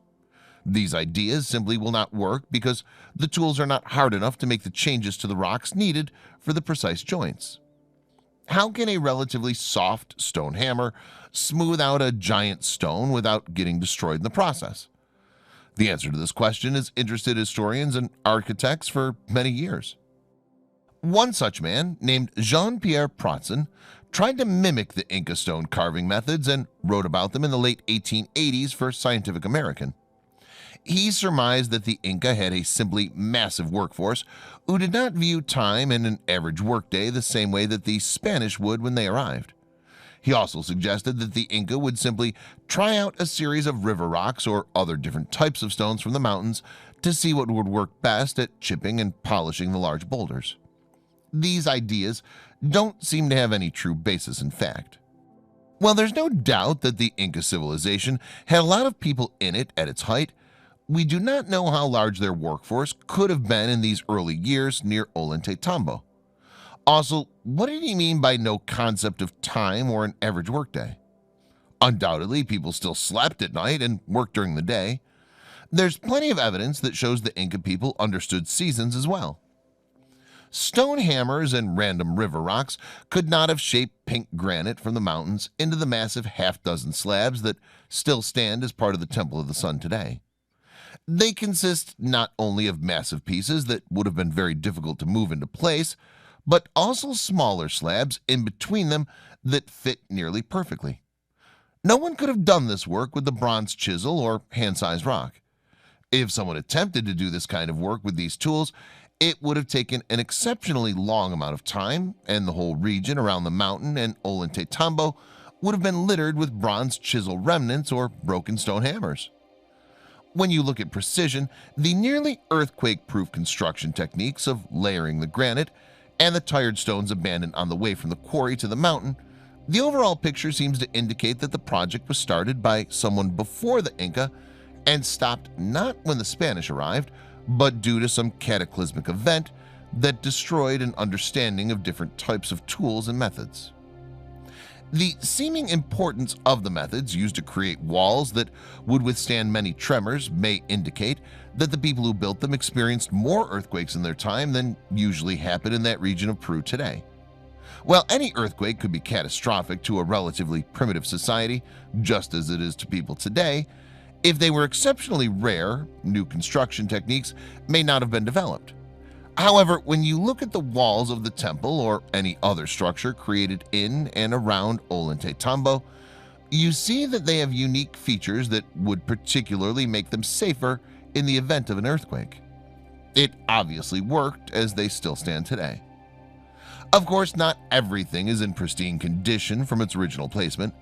These ideas simply will not work because the tools are not hard enough to make the changes to the rocks needed for the precise joints. How can a relatively soft stone hammer smooth out a giant stone without getting destroyed in the process? The answer to this question has interested historians and architects for many years. One such man, named Jean-Pierre Pratzen, tried to mimic the Inca stone carving methods and wrote about them in the late 1880s for Scientific American. He surmised that the Inca had a simply massive workforce who did not view time and an average workday the same way that the Spanish would when they arrived. He also suggested that the Inca would simply try out a series of river rocks or other different types of stones from the mountains to see what would work best at chipping and polishing the large boulders. These ideas don't seem to have any true basis in fact. While there's no doubt that the Inca civilization had a lot of people in it at its height, we do not know how large their workforce could have been in these early years near Ollantaytambo. Also, what did he mean by no concept of time or an average workday? Undoubtedly, people still slept at night and worked during the day. There's plenty of evidence that shows the Inca people understood seasons as well. Stone hammers and random river rocks could not have shaped pink granite from the mountains into the massive half-dozen slabs that still stand as part of the Temple of the Sun today. They consist not only of massive pieces that would have been very difficult to move into place, but also smaller slabs in between them that fit nearly perfectly. No one could have done this work with the bronze chisel or hand-sized rock. If someone attempted to do this kind of work with these tools, it would have taken an exceptionally long amount of time, and the whole region around the mountain and Ollantaytambo would have been littered with bronze chisel remnants or broken stone hammers. When you look at precision, the nearly earthquake-proof construction techniques of layering the granite and the tired stones abandoned on the way from the quarry to the mountain, the overall picture seems to indicate that the project was started by someone before the Inca and stopped not when the Spanish arrived, but due to some cataclysmic event that destroyed an understanding of different types of tools and methods. The seeming importance of the methods used to create walls that would withstand many tremors may indicate that the people who built them experienced more earthquakes in their time than usually happen in that region of Peru today. While any earthquake could be catastrophic to a relatively primitive society, just as it is to people today, if they were exceptionally rare, new construction techniques may not have been developed. However, when you look at the walls of the temple or any other structure created in and around Ollantaytambo, you see that they have unique features that would particularly make them safer in the event of an earthquake. It obviously worked, as they still stand today. Of course, not everything is in pristine condition from its original placement.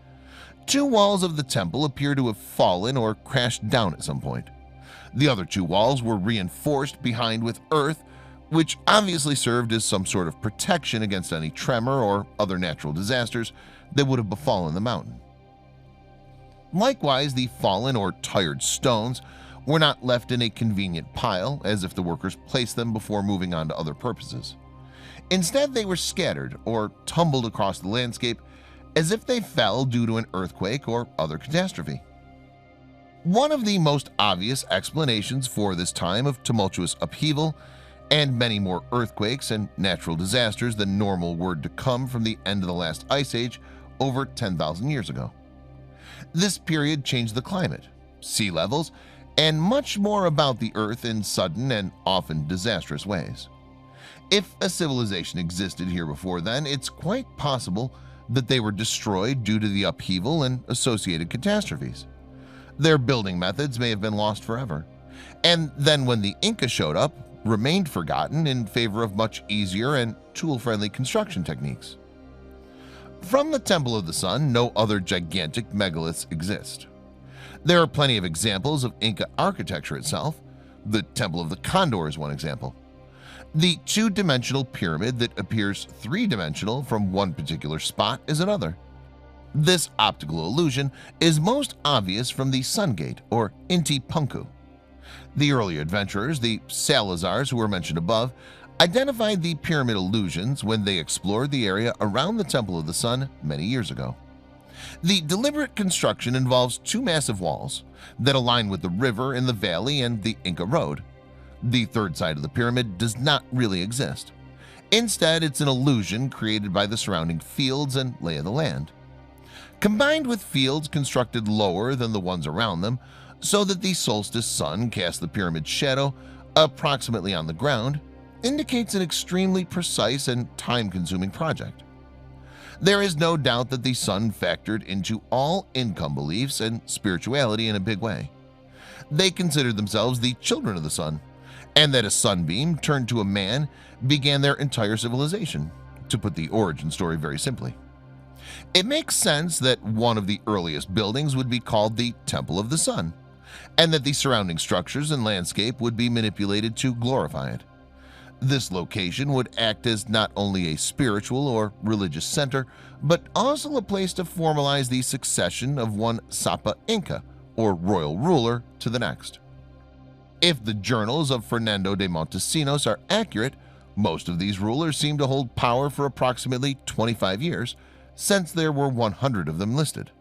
Two walls of the temple appear to have fallen or crashed down at some point. The other two walls were reinforced behind with earth, which obviously served as some sort of protection against any tremor or other natural disasters that would have befallen the mountain. Likewise, the fallen or tired stones were not left in a convenient pile as if the workers placed them before moving on to other purposes. Instead, they were scattered or tumbled across the landscape as if they fell due to an earthquake or other catastrophe. One of the most obvious explanations for this time of tumultuous upheaval and many more earthquakes and natural disasters than normal were to come from the end of the last ice age over 10,000 years ago. This period changed the climate, sea levels, and much more about the Earth in sudden and often disastrous ways. If a civilization existed here before then, it's quite possible that they were destroyed due to the upheaval and associated catastrophes. Their building methods may have been lost forever, and then when the Inca showed up, remained forgotten in favor of much easier and tool-friendly construction techniques. From the Temple of the Sun, no other gigantic megaliths exist. There are plenty of examples of Inca architecture itself. The Temple of the Condor is one example. The two-dimensional pyramid that appears three-dimensional from one particular spot is another. This optical illusion is most obvious from the Sun Gate or Inti Punku. The early adventurers, the Salazars who were mentioned above, identified the pyramid illusions when they explored the area around the Temple of the Sun many years ago. The deliberate construction involves two massive walls that align with the river in the valley and the Inca Road. The third side of the pyramid does not really exist. Instead, it's an illusion created by the surrounding fields and lay of the land, combined with fields constructed lower than the ones around them, so that the solstice sun casts the pyramid's shadow approximately on the ground, indicates an extremely precise and time-consuming project. There is no doubt that the sun factored into all income beliefs and spirituality in a big way. They considered themselves the children of the sun, and that a sunbeam turned to a man began their entire civilization, to put the origin story very simply. It makes sense that one of the earliest buildings would be called the Temple of the Sun, and that the surrounding structures and landscape would be manipulated to glorify it. This location would act as not only a spiritual or religious center, but also a place to formalize the succession of one Sapa Inca, or royal ruler, to the next. If the journals of Fernando de Montesinos are accurate, most of these rulers seem to hold power for approximately 25 years, since there were 100 of them listed.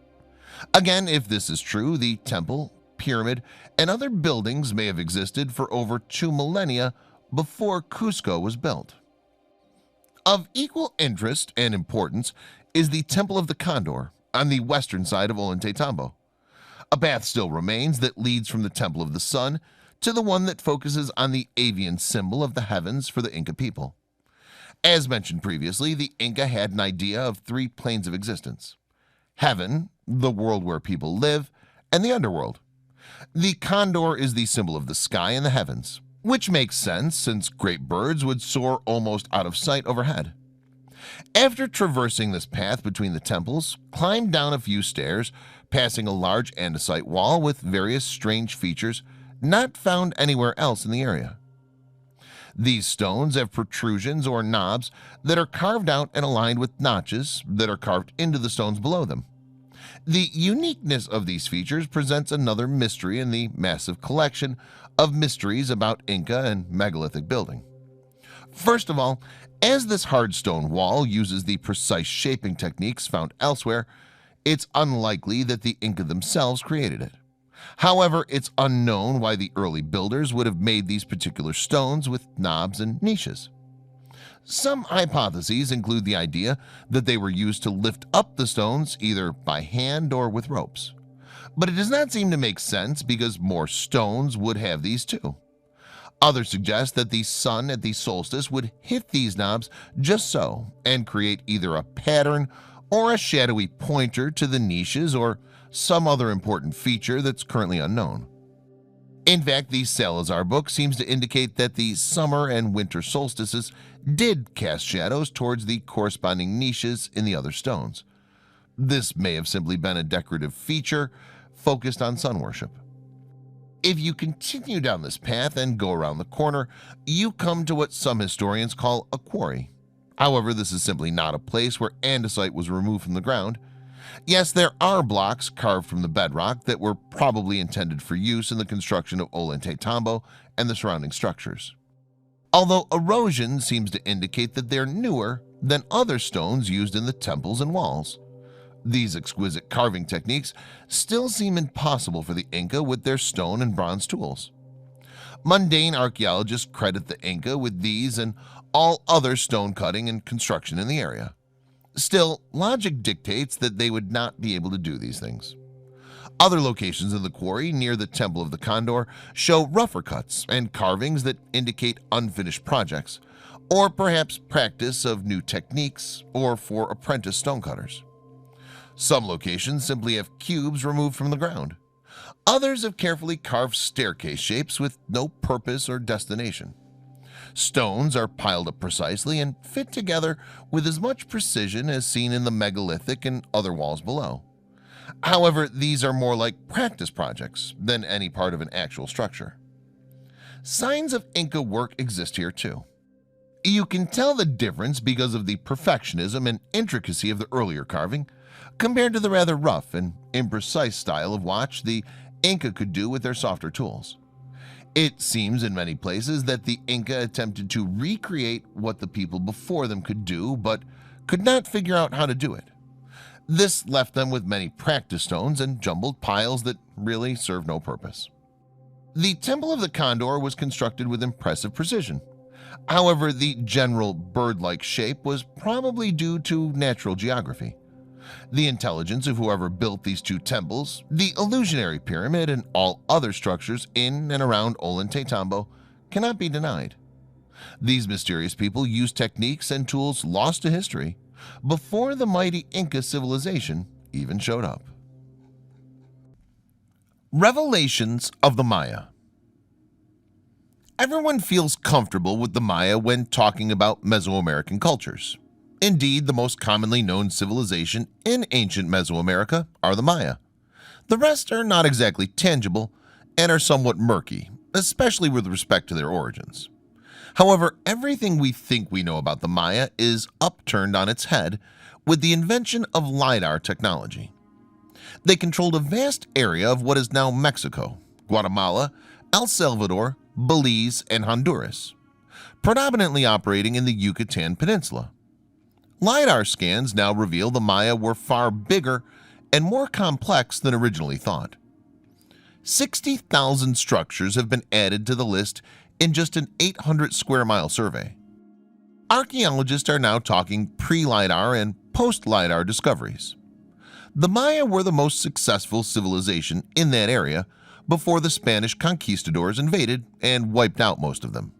Again, if this is true, the temple, pyramid, and other buildings may have existed for over 2 millennia before Cusco was built. Of equal interest and importance is the Temple of the Condor on the western side of Ollantaytambo. A path still remains that leads from the Temple of the Sun to the one that focuses on the avian symbol of the heavens for the Inca people. As mentioned previously, the Inca had an idea of 3 planes of existence: heaven, the world where people live, and the underworld. The condor is the symbol of the sky and the heavens, which makes sense since great birds would soar almost out of sight overhead. After traversing this path between the temples, climb down a few stairs, passing a large andesite wall with various strange features not found anywhere else in the area. These stones have protrusions or knobs that are carved out and aligned with notches that are carved into the stones below them. The uniqueness of these features presents another mystery in the massive collection of mysteries about Inca and megalithic building. First of all, as this hard stone wall uses the precise shaping techniques found elsewhere, it's unlikely that the Inca themselves created it. However, it's unknown why the early builders would have made these particular stones with knobs and niches. Some hypotheses include the idea that they were used to lift up the stones either by hand or with ropes. But it does not seem to make sense because more stones would have these too. Others suggest that the sun at the solstice would hit these knobs just so and create either a pattern or a shadowy pointer to the niches or some other important feature that's currently unknown. In fact, the Salazar book seems to indicate that the summer and winter solstices did cast shadows towards the corresponding niches in the other stones. This may have simply been a decorative feature focused on sun worship. If you continue down this path and go around the corner, you come to what some historians call a quarry. However, this is simply not a place where andesite was removed from the ground. Yes, there are blocks carved from the bedrock that were probably intended for use in the construction of Ollantaytambo and the surrounding structures, although erosion seems to indicate that they're newer than other stones used in the temples and walls. These exquisite carving techniques still seem impossible for the Inca with their stone and bronze tools. Mundane archaeologists credit the Inca with these and all other stone cutting and construction in the area. Still, logic dictates that they would not be able to do these things. Other locations in the quarry near the Temple of the Condor show rougher cuts and carvings that indicate unfinished projects, or perhaps practice of new techniques or for apprentice stonecutters. Some locations simply have cubes removed from the ground. Others have carefully carved staircase shapes with no purpose or destination. Stones are piled up precisely and fit together with as much precision as seen in the megalithic and other walls below. However, these are more like practice projects than any part of an actual structure. Signs of Inca work exist here too. You can tell the difference because of the perfectionism and intricacy of the earlier carving compared to the rather rough and imprecise style of watch the Inca could do with their softer tools. It seems in many places that the Inca attempted to recreate what the people before them could do, but could not figure out how to do it. This left them with many practice stones and jumbled piles that really served no purpose. The Temple of the Condor was constructed with impressive precision. However, the general bird-like shape was probably due to natural geography. The intelligence of whoever built these two temples, the illusionary pyramid, and all other structures in and around Ollantaytambo cannot be denied. These mysterious people used techniques and tools lost to history before the mighty Inca civilization even showed up. Revelations of the Maya. Everyone feels comfortable with the Maya when talking about Mesoamerican cultures. Indeed, the most commonly known civilization in ancient Mesoamerica are the Maya. The rest are not exactly tangible and are somewhat murky, especially with respect to their origins. However, everything we think we know about the Maya is upturned on its head with the invention of LiDAR technology. They controlled a vast area of what is now Mexico, Guatemala, El Salvador, Belize, and Honduras, predominantly operating in the Yucatan Peninsula. LiDAR scans now reveal the Maya were far bigger and more complex than originally thought. 60,000 structures have been added to the list in just an 800 square mile survey. Archaeologists are now talking pre-LiDAR and post-LiDAR discoveries. The Maya were the most successful civilization in that area before the Spanish conquistadors invaded and wiped out most of them.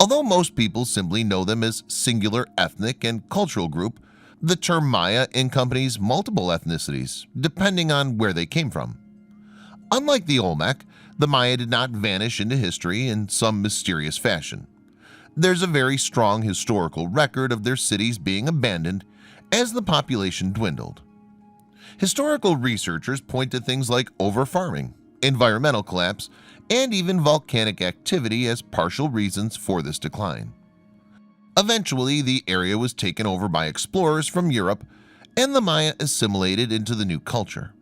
Although most people simply know them as singular ethnic and cultural group, the term Maya encompasses multiple ethnicities depending on where they came from. Unlike the Olmec, the Maya did not vanish into history in some mysterious fashion. There's a very strong historical record of their cities being abandoned as the population dwindled. Historical researchers point to things like overfarming, environmental collapse, and even volcanic activity as partial reasons for this decline. Eventually, the area was taken over by explorers from Europe, and the Maya assimilated into the new culture.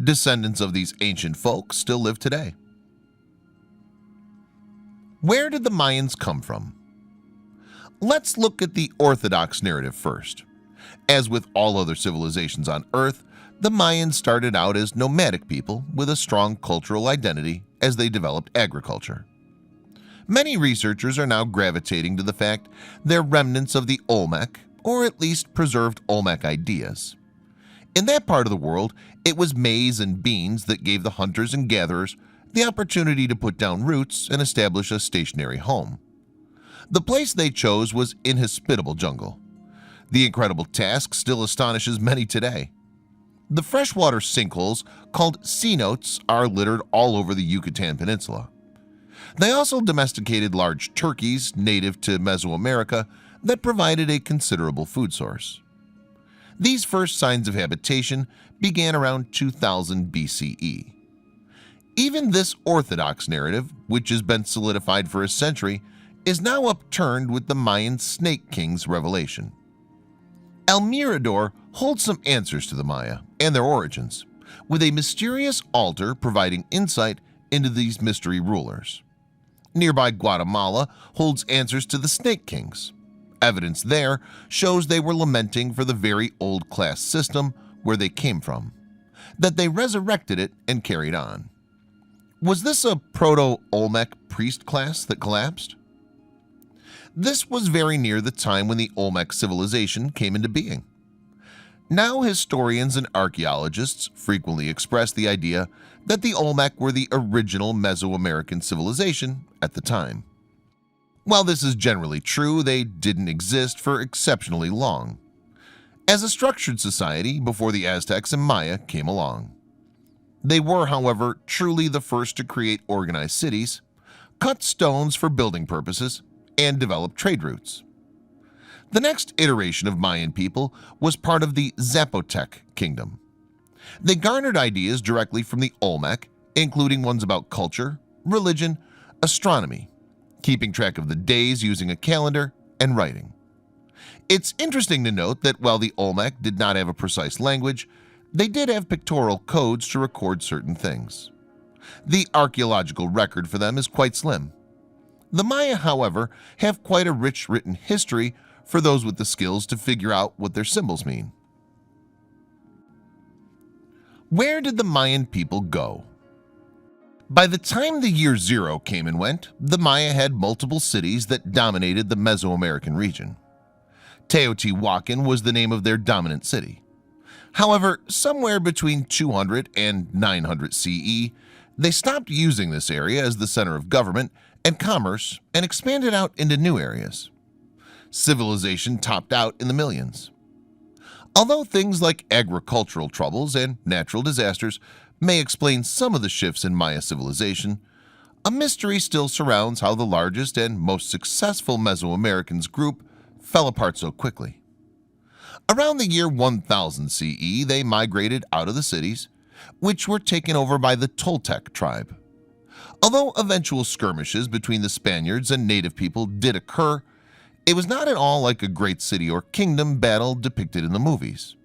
Descendants of these ancient folk still live today. Where did the Mayans come from? Let's look at the Orthodox narrative first. As with all other civilizations on Earth, the Mayans started out as nomadic people with a strong cultural identity as they developed agriculture. Many researchers are now gravitating to the fact they're remnants of the Olmec, or at least preserved Olmec ideas. In that part of the world, it was maize and beans that gave the hunters and gatherers the opportunity to put down roots and establish a stationary home. The place they chose was inhospitable jungle. The incredible task still astonishes many today. The freshwater sinkholes called cenotes are littered all over the Yucatan Peninsula. They also domesticated large turkeys native to Mesoamerica that provided a considerable food source. These first signs of habitation began around 2000 BCE. Even this Orthodox narrative, which has been solidified for a century, is now upturned with the Mayan Snake King's revelation. El Mirador holds some answers to the Maya and their origins, with a mysterious altar providing insight into these mystery rulers. Nearby Guatemala holds answers to the Snake Kings. Evidence there shows they were lamenting for the very old class system where they came from, that they resurrected it and carried on. Was this a proto-Olmec priest class that collapsed? This was very near the time when the Olmec civilization came into being. Now historians and archaeologists frequently express the idea that the Olmec were the original Mesoamerican civilization at the time. While this is generally true, they didn't exist for exceptionally long, as a structured society before the Aztecs and Maya came along. They were, however, truly the first to create organized cities, cut stones for building purposes, and develop trade routes. The next iteration of Mayan people was part of the Zapotec kingdom. They garnered ideas directly from the Olmec, including ones about culture, religion, astronomy, keeping track of the days using a calendar, and writing. It's interesting to note that while the Olmec did not have a precise language, they did have pictorial codes to record certain things. The archaeological record for them is quite slim. The Maya, however, have quite a rich written history for those with the skills to figure out what their symbols mean. Where did the Mayan people go? By the time the year 0 came and went, the Maya had multiple cities that dominated the Mesoamerican region. Teotihuacan was the name of their dominant city. However, somewhere between 200 and 900 CE, they stopped using this area as the center of government and commerce and expanded out into new areas. Civilization topped out in the millions. Although things like agricultural troubles and natural disasters may explain some of the shifts in Maya civilization, a mystery still surrounds how the largest and most successful Mesoamericans group fell apart so quickly. Around the year 1000 CE, they migrated out of the cities, which were taken over by the Toltec tribe. Although eventual skirmishes between the Spaniards and native people did occur, it was not at all like a great city or kingdom battle depicted in the movies.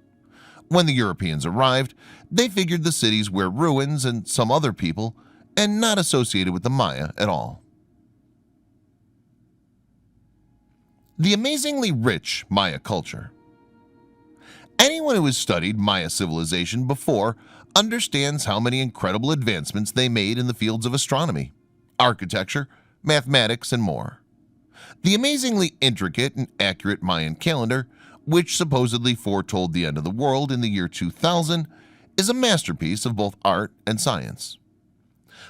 When the Europeans arrived, they figured the cities were ruins and some other people, and not associated with the Maya at all. The amazingly rich Maya culture. Anyone who has studied Maya civilization before understands how many incredible advancements they made in the fields of astronomy, architecture, mathematics, and more. The amazingly intricate and accurate Mayan calendar, which supposedly foretold the end of the world in the year 2000, is a masterpiece of both art and science.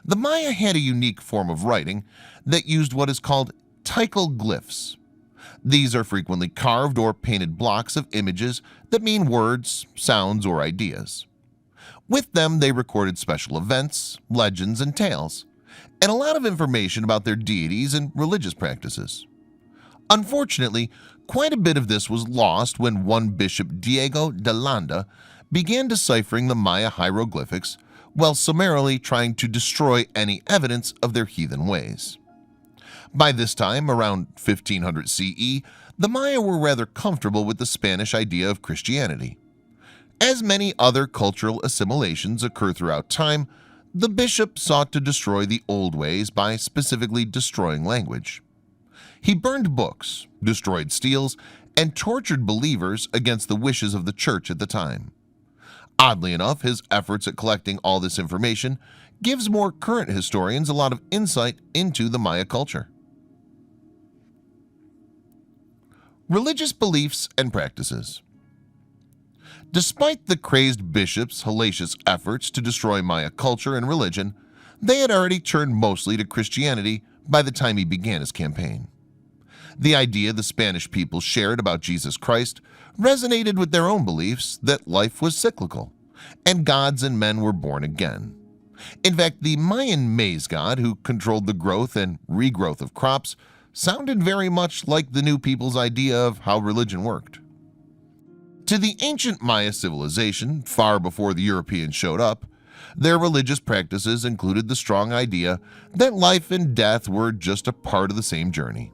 The Maya had a unique form of writing that used what is called tychal glyphs. These are frequently carved or painted blocks of images that mean words, sounds, or ideas. With them, they recorded special events, legends, and tales, and a lot of information about their deities and religious practices. Unfortunately, quite a bit of this was lost when one Bishop Diego de Landa began deciphering the Maya hieroglyphics while summarily trying to destroy any evidence of their heathen ways. By this time, around 1500 CE, the Maya were rather comfortable with the Spanish idea of Christianity. As many other cultural assimilations occur throughout time, the bishop sought to destroy the old ways by specifically destroying language. He burned books, destroyed steles, and tortured believers against the wishes of the church at the time. Oddly enough, his efforts at collecting all this information gives more current historians a lot of insight into the Maya culture. Religious beliefs and practices. Despite the crazed bishop's hellacious efforts to destroy Maya culture and religion, they had already turned mostly to Christianity by the time he began his campaign. The idea the Spanish people shared about Jesus Christ resonated with their own beliefs that life was cyclical, and gods and men were born again. In fact, the Mayan maize god, who controlled the growth and regrowth of crops, sounded very much like the new people's idea of how religion worked. To the ancient Maya civilization, far before the Europeans showed up, their religious practices included the strong idea that life and death were just a part of the same journey,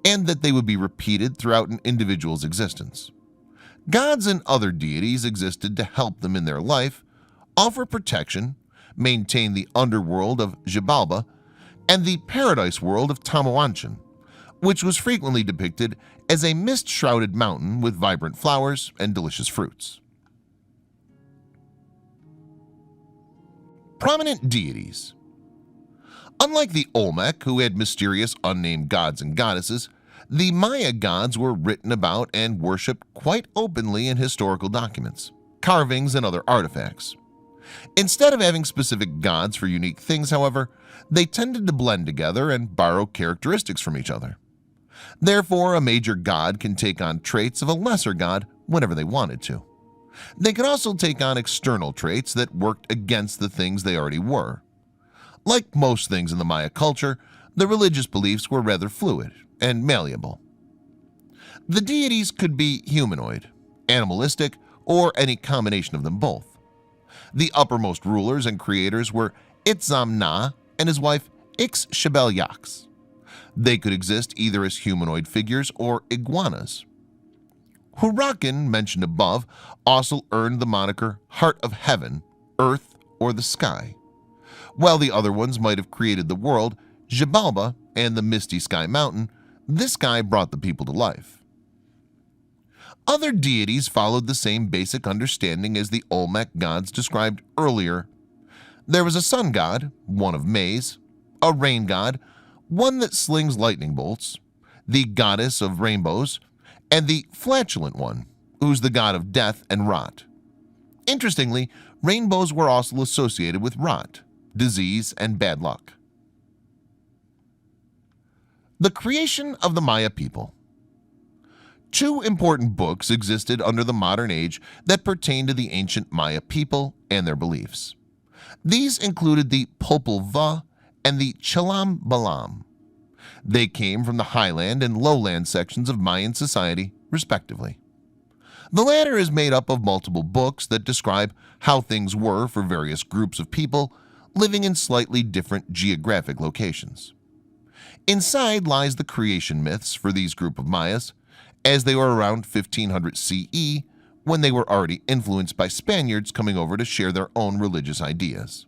and that they would be repeated throughout an individual's existence. Gods and other deities existed to help them in their life, offer protection, maintain the underworld of Xibalba, and the paradise world of Tamawanchan, which was frequently depicted as a mist-shrouded mountain with vibrant flowers and delicious fruits. Prominent deities. Unlike the Olmec, who had mysterious unnamed gods and goddesses, the Maya gods were written about and worshipped quite openly in historical documents, carvings, and other artifacts. Instead of having specific gods for unique things, however, they tended to blend together and borrow characteristics from each other. Therefore, a major god can take on traits of a lesser god whenever they wanted to. They could also take on external traits that worked against the things they already were. Like most things in the Maya culture, the religious beliefs were rather fluid and malleable. The deities could be humanoid, animalistic, or any combination of them both. The uppermost rulers and creators were Itzam-Na and his wife Ix-Shebel-Yax. They could exist either as humanoid figures or iguanas. Hurakan, mentioned above, also earned the moniker Heart of Heaven, Earth, or the Sky. While the other ones might have created the world, Xibalba and the Misty Sky Mountain, this guy brought the people to life. Other deities followed the same basic understanding as the Olmec gods described earlier. There was a sun god, one of maize, a rain god, one that slings lightning bolts, the goddess of rainbows, and the flatulent one, who's the god of death and rot. Interestingly, rainbows were also associated with rot, disease, and bad luck. The creation of the Maya people. Two important books existed under the modern age that pertain to the ancient Maya people and their beliefs. These included the Popol Vuh and the Chilam Balam. They came from the highland and lowland sections of Mayan society, respectively. The latter is made up of multiple books that describe how things were for various groups of people living in slightly different geographic locations. Inside lies the creation myths for these group of Mayas, as they were around 1500 CE, when they were already influenced by Spaniards coming over to share their own religious ideas.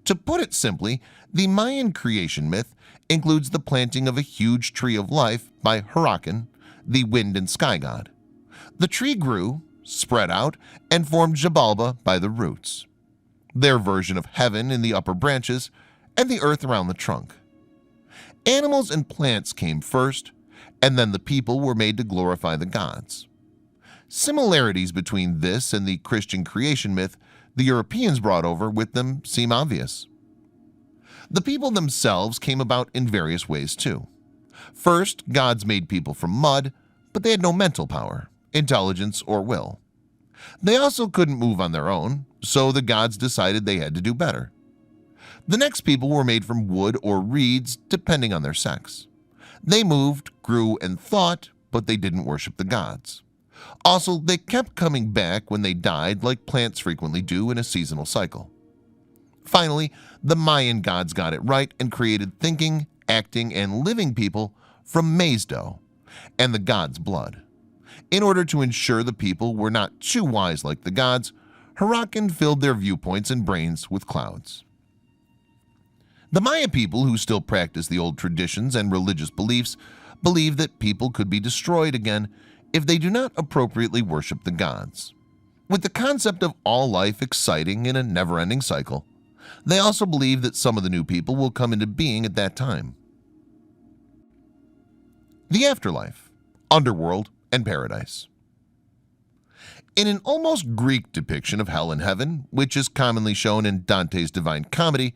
To put it simply, the Mayan creation myth includes the planting of a huge tree of life by Hurakan, the wind and sky god. The tree grew, spread out, and formed Xibalba by the roots, their version of heaven in the upper branches, and the earth around the trunk. Animals and plants came first, and then the people were made to glorify the gods. Similarities between this and the Christian creation myth the Europeans brought over with them seem obvious. The people themselves came about in various ways too. First, gods made people from mud, but they had no mental power, intelligence, or will. They also couldn't move on their own, so the gods decided they had to do better. The next people were made from wood or reeds, depending on their sex. They moved, grew, and thought, but they didn't worship the gods. Also, they kept coming back when they died, like plants frequently do in a seasonal cycle. Finally, the Mayan gods got it right and created thinking, acting, and living people from maize dough and the gods' blood. In order to ensure the people were not too wise like the gods, Hurakan filled their viewpoints and brains with clouds. The Maya people, who still practice the old traditions and religious beliefs, believe that people could be destroyed again if they do not appropriately worship the gods. With the concept of all life exciting in a never-ending cycle, they also believe that some of the new people will come into being at that time. The afterlife, underworld, and paradise. In an almost Greek depiction of hell and heaven, which is commonly shown in Dante's Divine Comedy,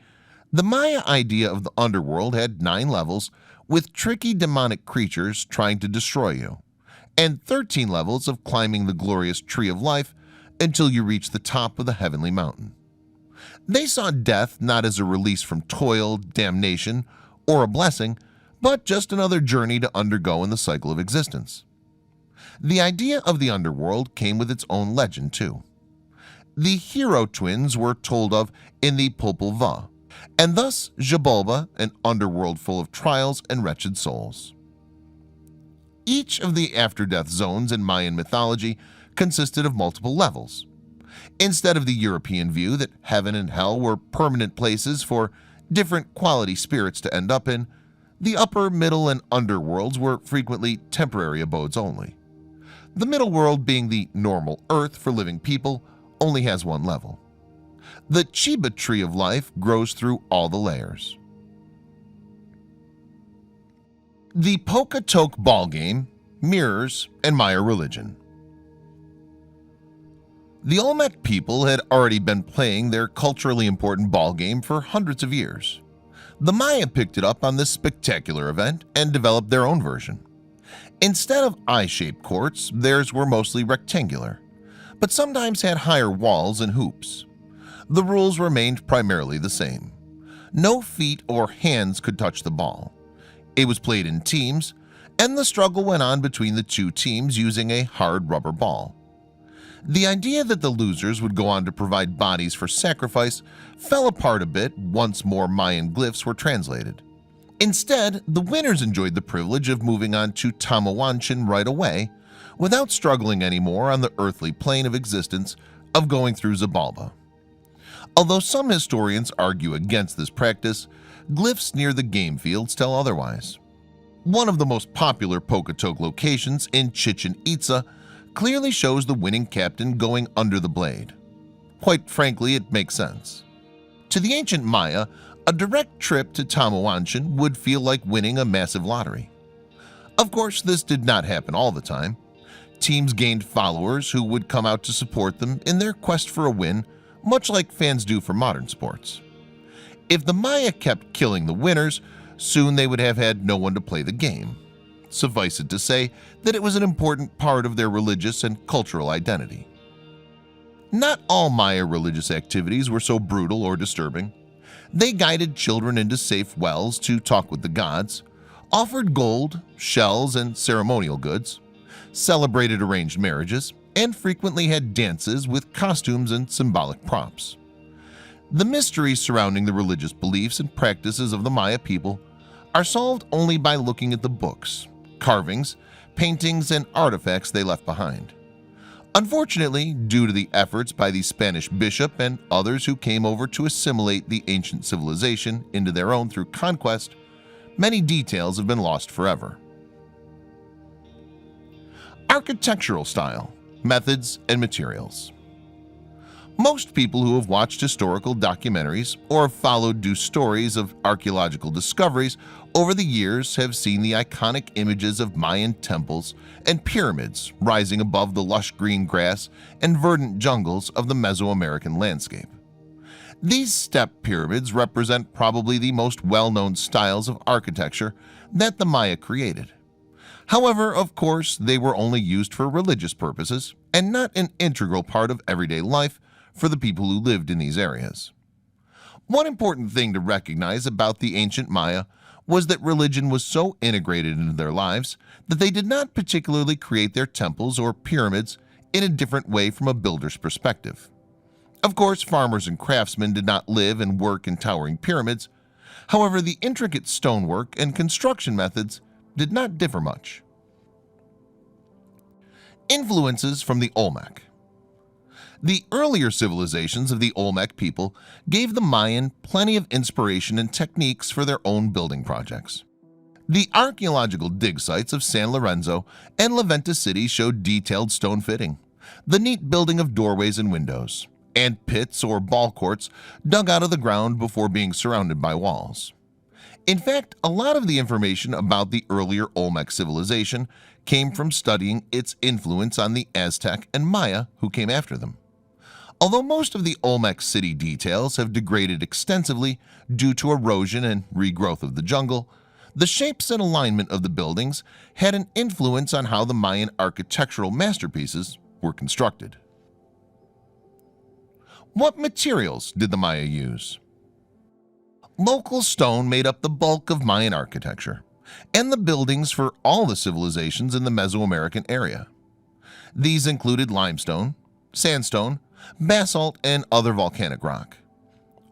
the Maya idea of the underworld had 9 levels with tricky demonic creatures trying to destroy you, and 13 levels of climbing the glorious tree of life until you reach the top of the heavenly mountain. They saw death not as a release from toil, damnation, or a blessing, but just another journey to undergo in the cycle of existence. The idea of the underworld came with its own legend too. The hero twins were told of in the Popol Vuh, and thus Xibalba, an underworld full of trials and wretched souls. Each of the after-death zones in Mayan mythology consisted of multiple levels. Instead of the European view that heaven and hell were permanent places for different quality spirits to end up in, the upper, middle, and underworlds were frequently temporary abodes only. The middle world, being the normal earth for living people, only has one level. The Chiba tree of life grows through all the layers. The Poka-Tok ball game, mirrors, and Maya religion. The Olmec people had already been playing their culturally important ball game for hundreds of years. The Maya picked it up on this spectacular event and developed their own version. Instead of eye-shaped courts, theirs were mostly rectangular, but sometimes had higher walls and hoops. The rules remained primarily the same. No feet or hands could touch the ball. It was played in teams, and the struggle went on between the two teams using a hard rubber ball. The idea that the losers would go on to provide bodies for sacrifice fell apart a bit once more Mayan glyphs were translated. Instead, the winners enjoyed the privilege of moving on to Tamawanchan right away, without struggling anymore on the earthly plane of existence of going through Xibalba. Although some historians argue against this practice, glyphs near the game fields tell otherwise. One of the most popular Poka-Tok locations in Chichen Itza clearly shows the winning captain going under the blade. Quite frankly, it makes sense. To the ancient Maya, a direct trip to Tamawanchan would feel like winning a massive lottery. Of course, this did not happen all the time. Teams gained followers who would come out to support them in their quest for a win, much like fans do for modern sports. If the Maya kept killing the winners, soon they would have had no one to play the game. Suffice it to say that it was an important part of their religious and cultural identity. Not all Maya religious activities were so brutal or disturbing. They guided children into safe wells to talk with the gods, offered gold, shells, and ceremonial goods, celebrated arranged marriages, and frequently had dances with costumes and symbolic props. The mysteries surrounding the religious beliefs and practices of the Maya people are solved only by looking at the books, carvings, paintings, and artifacts they left behind. Unfortunately, due to the efforts by the Spanish bishop and others who came over to assimilate the ancient civilization into their own through conquest, many details have been lost forever. Architectural style, methods, and materials. Most people who have watched historical documentaries or have followed stories of archaeological discoveries over the years have seen the iconic images of Mayan temples and pyramids rising above the lush green grass and verdant jungles of the Mesoamerican landscape. These step pyramids represent probably the most well-known styles of architecture that the Maya created. However, of course, they were only used for religious purposes and not an integral part of everyday life for the people who lived in these areas. One important thing to recognize about the ancient Maya was that religion was so integrated into their lives that they did not particularly create their temples or pyramids in a different way from a builder's perspective. Of course, farmers and craftsmen did not live and work in towering pyramids. However, the intricate stonework and construction methods did not differ much. Influences from the Olmec. The earlier civilizations of the Olmec people gave the Mayan plenty of inspiration and techniques for their own building projects. The archaeological dig sites of San Lorenzo and La Venta City showed detailed stone fitting, the neat building of doorways and windows, and pits or ball courts dug out of the ground before being surrounded by walls. In fact, a lot of the information about the earlier Olmec civilization came from studying its influence on the Aztec and Maya who came after them. Although most of the Olmec city details have degraded extensively due to erosion and regrowth of the jungle, the shapes and alignment of the buildings had an influence on how the Mayan architectural masterpieces were constructed. What materials did the Maya use? Local stone made up the bulk of Mayan architecture and the buildings for all the civilizations in the Mesoamerican area. These included limestone, sandstone, basalt, and other volcanic rock.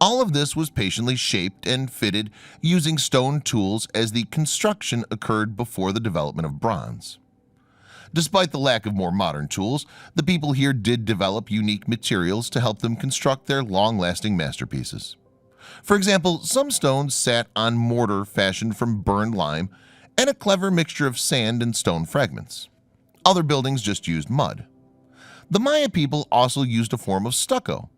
All of this was patiently shaped and fitted using stone tools as the construction occurred before the development of bronze. Despite the lack of more modern tools, the people here did develop unique materials to help them construct their long-lasting masterpieces. For example, some stones sat on mortar fashioned from burned lime and a clever mixture of sand and stone fragments. Other buildings just used mud. The Maya people also used a form of stucco,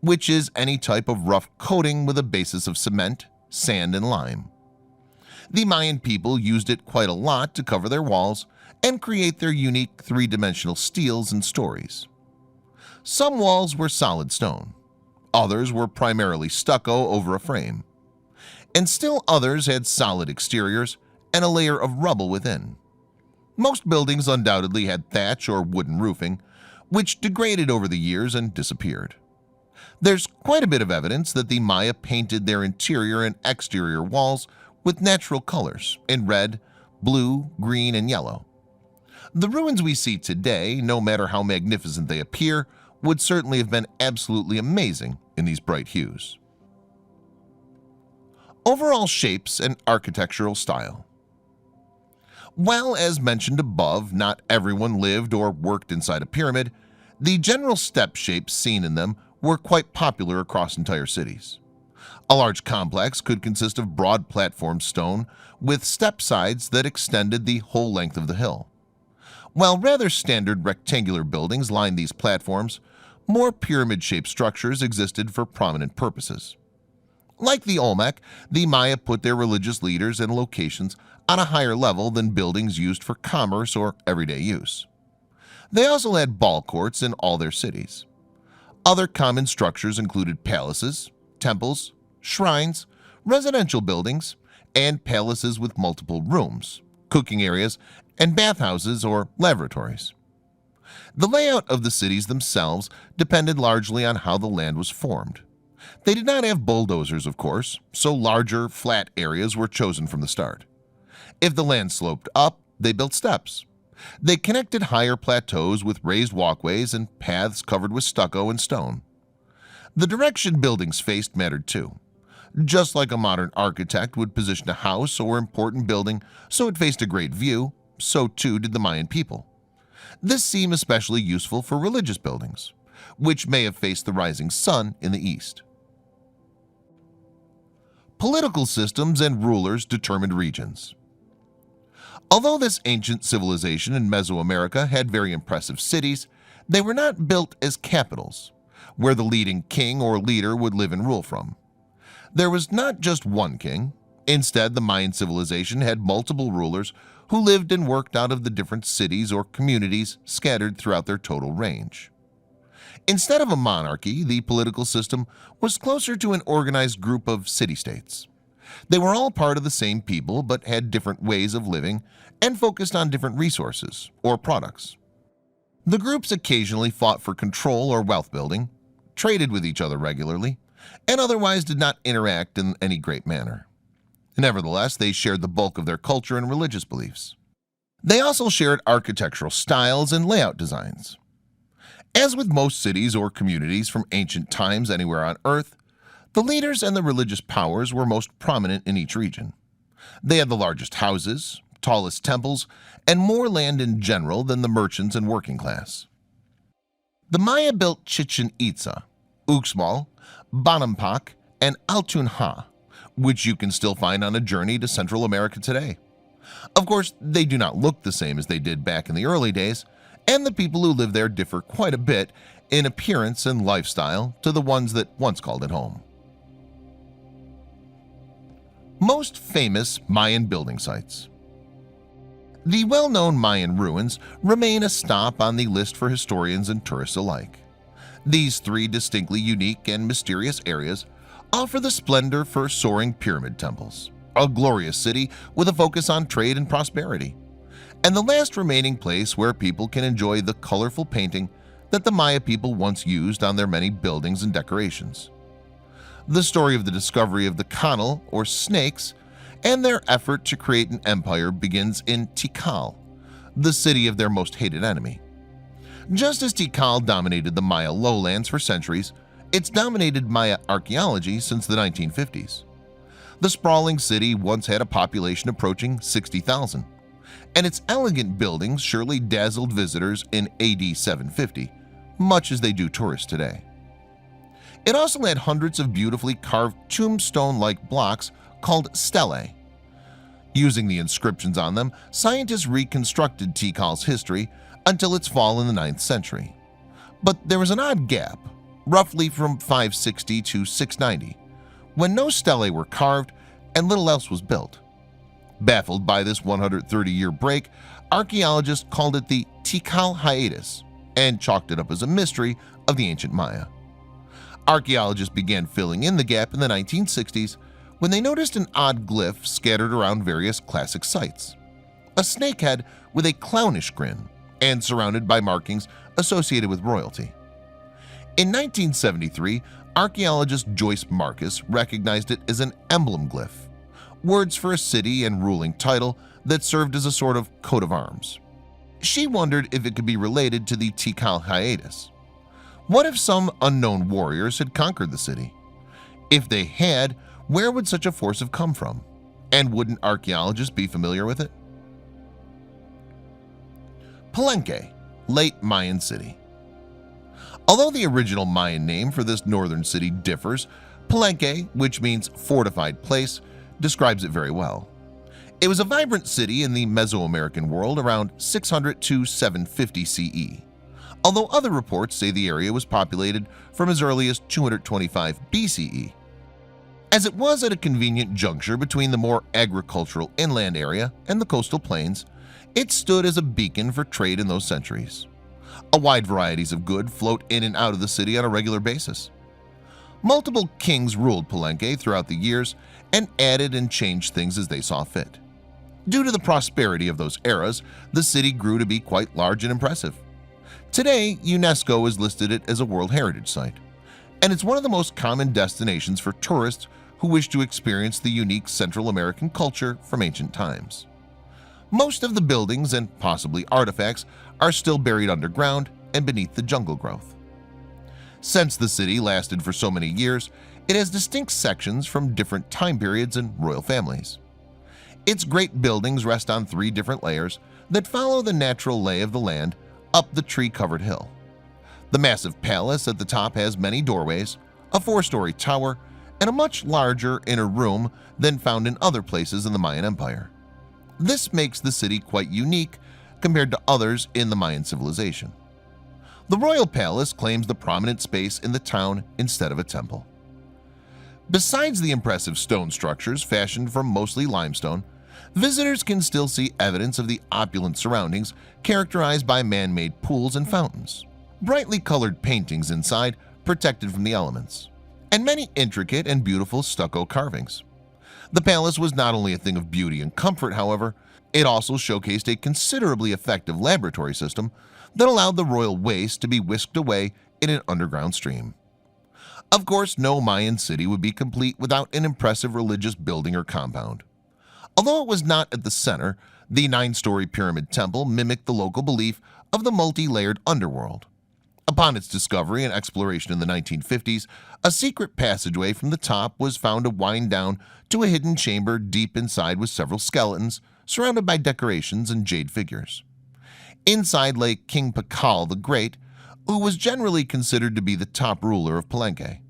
which is any type of rough coating with a basis of cement, sand, and lime. The Mayan people used it quite a lot to cover their walls and create their unique three-dimensional steels and stories. Some walls were solid stone. Others were primarily stucco over a frame. And still others had solid exteriors and a layer of rubble within. Most buildings undoubtedly had thatch or wooden roofing, which degraded over the years and disappeared. There's quite a bit of evidence that the Maya painted their interior and exterior walls with natural colors in red, blue, green, and yellow. The ruins we see today, no matter how magnificent they appear, would certainly have been absolutely amazing in these bright hues. Overall shapes and architectural style. While, as mentioned above, not everyone lived or worked inside a pyramid, the general step shapes seen in them were quite popular across entire cities. A large complex could consist of broad platform stone with step sides that extended the whole length of the hill. While rather standard rectangular buildings lined these platforms, more pyramid-shaped structures existed for prominent purposes. Like the Olmec, the Maya put their religious leaders and locations on a higher level than buildings used for commerce or everyday use. They also had ball courts in all their cities. Other common structures included palaces, temples, shrines, residential buildings, and palaces with multiple rooms, cooking areas, and bathhouses or lavatories. The layout of the cities themselves depended largely on how the land was formed. They did not have bulldozers, of course, so larger, flat areas were chosen from the start. If the land sloped up, they built steps. They connected higher plateaus with raised walkways and paths covered with stucco and stone. The direction buildings faced mattered too. Just like a modern architect would position a house or important building so it faced a great view, so too did the Mayan people. This seemed especially useful for religious buildings, which may have faced the rising sun in the east. Political systems and rulers determined regions. Although this ancient civilization in Mesoamerica had very impressive cities, they were not built as capitals, where the leading king or leader would live and rule from. There was not just one king. Instead, the Mayan civilization had multiple rulers who lived and worked out of the different cities or communities scattered throughout their total range. Instead of a monarchy, the political system was closer to an organized group of city-states. They were all part of the same people but had different ways of living and focused on different resources or products. The groups occasionally fought for control or wealth building, traded with each other regularly, and otherwise did not interact in any great manner. Nevertheless, they shared the bulk of their culture and religious beliefs. They also shared architectural styles and layout designs. As with most cities or communities from ancient times anywhere on Earth, the leaders and the religious powers were most prominent in each region. They had the largest houses, tallest temples, and more land in general than the merchants and working class. The Maya built Chichen Itza, Uxmal, Bonampak, and Altunja, which you can still find on a journey to Central America today. Of course, they do not look the same as they did back in the early days, and the people who live there differ quite a bit in appearance and lifestyle to the ones that once called it home. Most famous Mayan building sites. The well-known Mayan ruins remain a stop on the list for historians and tourists alike. These three distinctly unique and mysterious areas offer the splendor for soaring pyramid temples, a glorious city with a focus on trade and prosperity, and the last remaining place where people can enjoy the colorful painting that the Maya people once used on their many buildings and decorations. The story of the discovery of the Canal, or snakes, and their effort to create an empire begins in Tikal, the city of their most hated enemy. Just as Tikal dominated the Maya lowlands for centuries, It's dominated Maya archaeology since the 1950s. The sprawling city once had a population approaching 60,000, and its elegant buildings surely dazzled visitors in AD 750, much as they do tourists today. It also had hundreds of beautifully carved tombstone-like blocks called stelae. Using the inscriptions on them, scientists reconstructed Tikal's history until its fall in the 9th century. But there was an odd gap, roughly from 560 to 690, when no stelae were carved and little else was built. Baffled by this 130-year break, archaeologists called it the Tikal hiatus and chalked it up as a mystery of the ancient Maya. Archaeologists began filling in the gap in the 1960s when they noticed an odd glyph scattered around various classic sites. A snakehead with a clownish grin and surrounded by markings associated with royalty. In 1973, archaeologist Joyce Marcus recognized it as an emblem glyph, words for a city and ruling title that served as a sort of coat of arms. She wondered if it could be related to the Tikal hiatus. What if some unknown warriors had conquered the city? If they had, where would such a force have come from? And wouldn't archaeologists be familiar with it? Palenque, late Mayan city. Although the original Mayan name for this northern city differs, Palenque, which means fortified place, describes it very well. It was a vibrant city in the Mesoamerican world around 600 to 750 CE, although other reports say the area was populated from as early as 225 BCE. As it was at a convenient juncture between the more agricultural inland area and the coastal plains, it stood as a beacon for trade in those centuries. A wide varieties of goods float in and out of the city on a regular basis. Multiple kings ruled Palenque throughout the years and added and changed things as they saw fit. Due to the prosperity of those eras, the city grew to be quite large and impressive. Today, UNESCO has listed it as a World Heritage Site, and it's one of the most common destinations for tourists who wish to experience the unique Central American culture from ancient times. Most of the buildings and possibly artifacts are still buried underground and beneath the jungle growth. Since the city lasted for so many years, it has distinct sections from different time periods and royal families. Its great buildings rest on 3 different layers that follow the natural lay of the land up the tree-covered hill. The massive palace at the top has many doorways, a 4-story tower, and a much larger inner room than found in other places in the Mayan Empire. This makes the city quite unique compared to others in the Mayan civilization. The royal palace claims the prominent space in the town instead of a temple. Besides the impressive stone structures fashioned from mostly limestone, visitors can still see evidence of the opulent surroundings characterized by man-made pools and fountains, brightly colored paintings inside protected from the elements, and many intricate and beautiful stucco carvings. The palace was not only a thing of beauty and comfort, however, it also showcased a considerably effective laboratory system that allowed the royal waste to be whisked away in an underground stream. Of course, no Mayan city would be complete without an impressive religious building or compound. Although it was not at the center, the 9-story pyramid temple mimicked the local belief of the multi-layered underworld. Upon its discovery and exploration in the 1950s, a secret passageway from the top was found to wind down to a hidden chamber deep inside with several skeletons surrounded by decorations and jade figures. Inside lay King Pakal the Great, who was generally considered to be the top ruler of Palenque.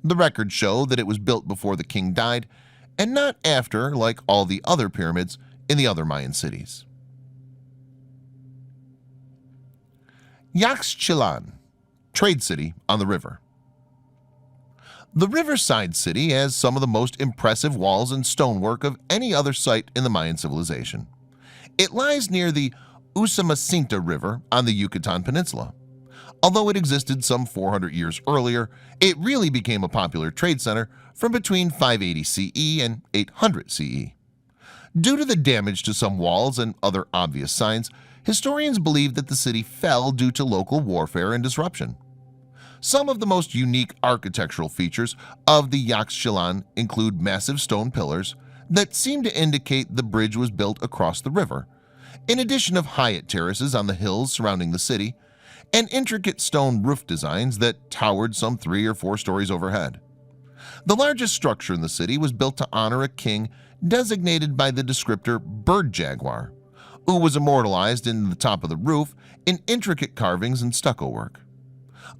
The records show that it was built before the king died and not after, like all the other pyramids in the other Mayan cities. Yaxchilan, trade city on the river. The riverside city has some of the most impressive walls and stonework of any other site in the Mayan civilization. It lies near the Usumacinta River on the Yucatan Peninsula. Although it existed some 400 years earlier, it really became a popular trade center from between 580 CE and 800 CE. Due to the damage to some walls and other obvious signs, historians believe that the city fell due to local warfare and disruption. Some of the most unique architectural features of the Yaxchilan include massive stone pillars that seem to indicate the bridge was built across the river, in addition of Hyatt terraces on the hills surrounding the city, and intricate stone roof designs that towered some 3 or 4 stories overhead. The largest structure in the city was built to honor a king designated by the descriptor bird jaguar, who was immortalized in the top of the roof in intricate carvings and stucco work.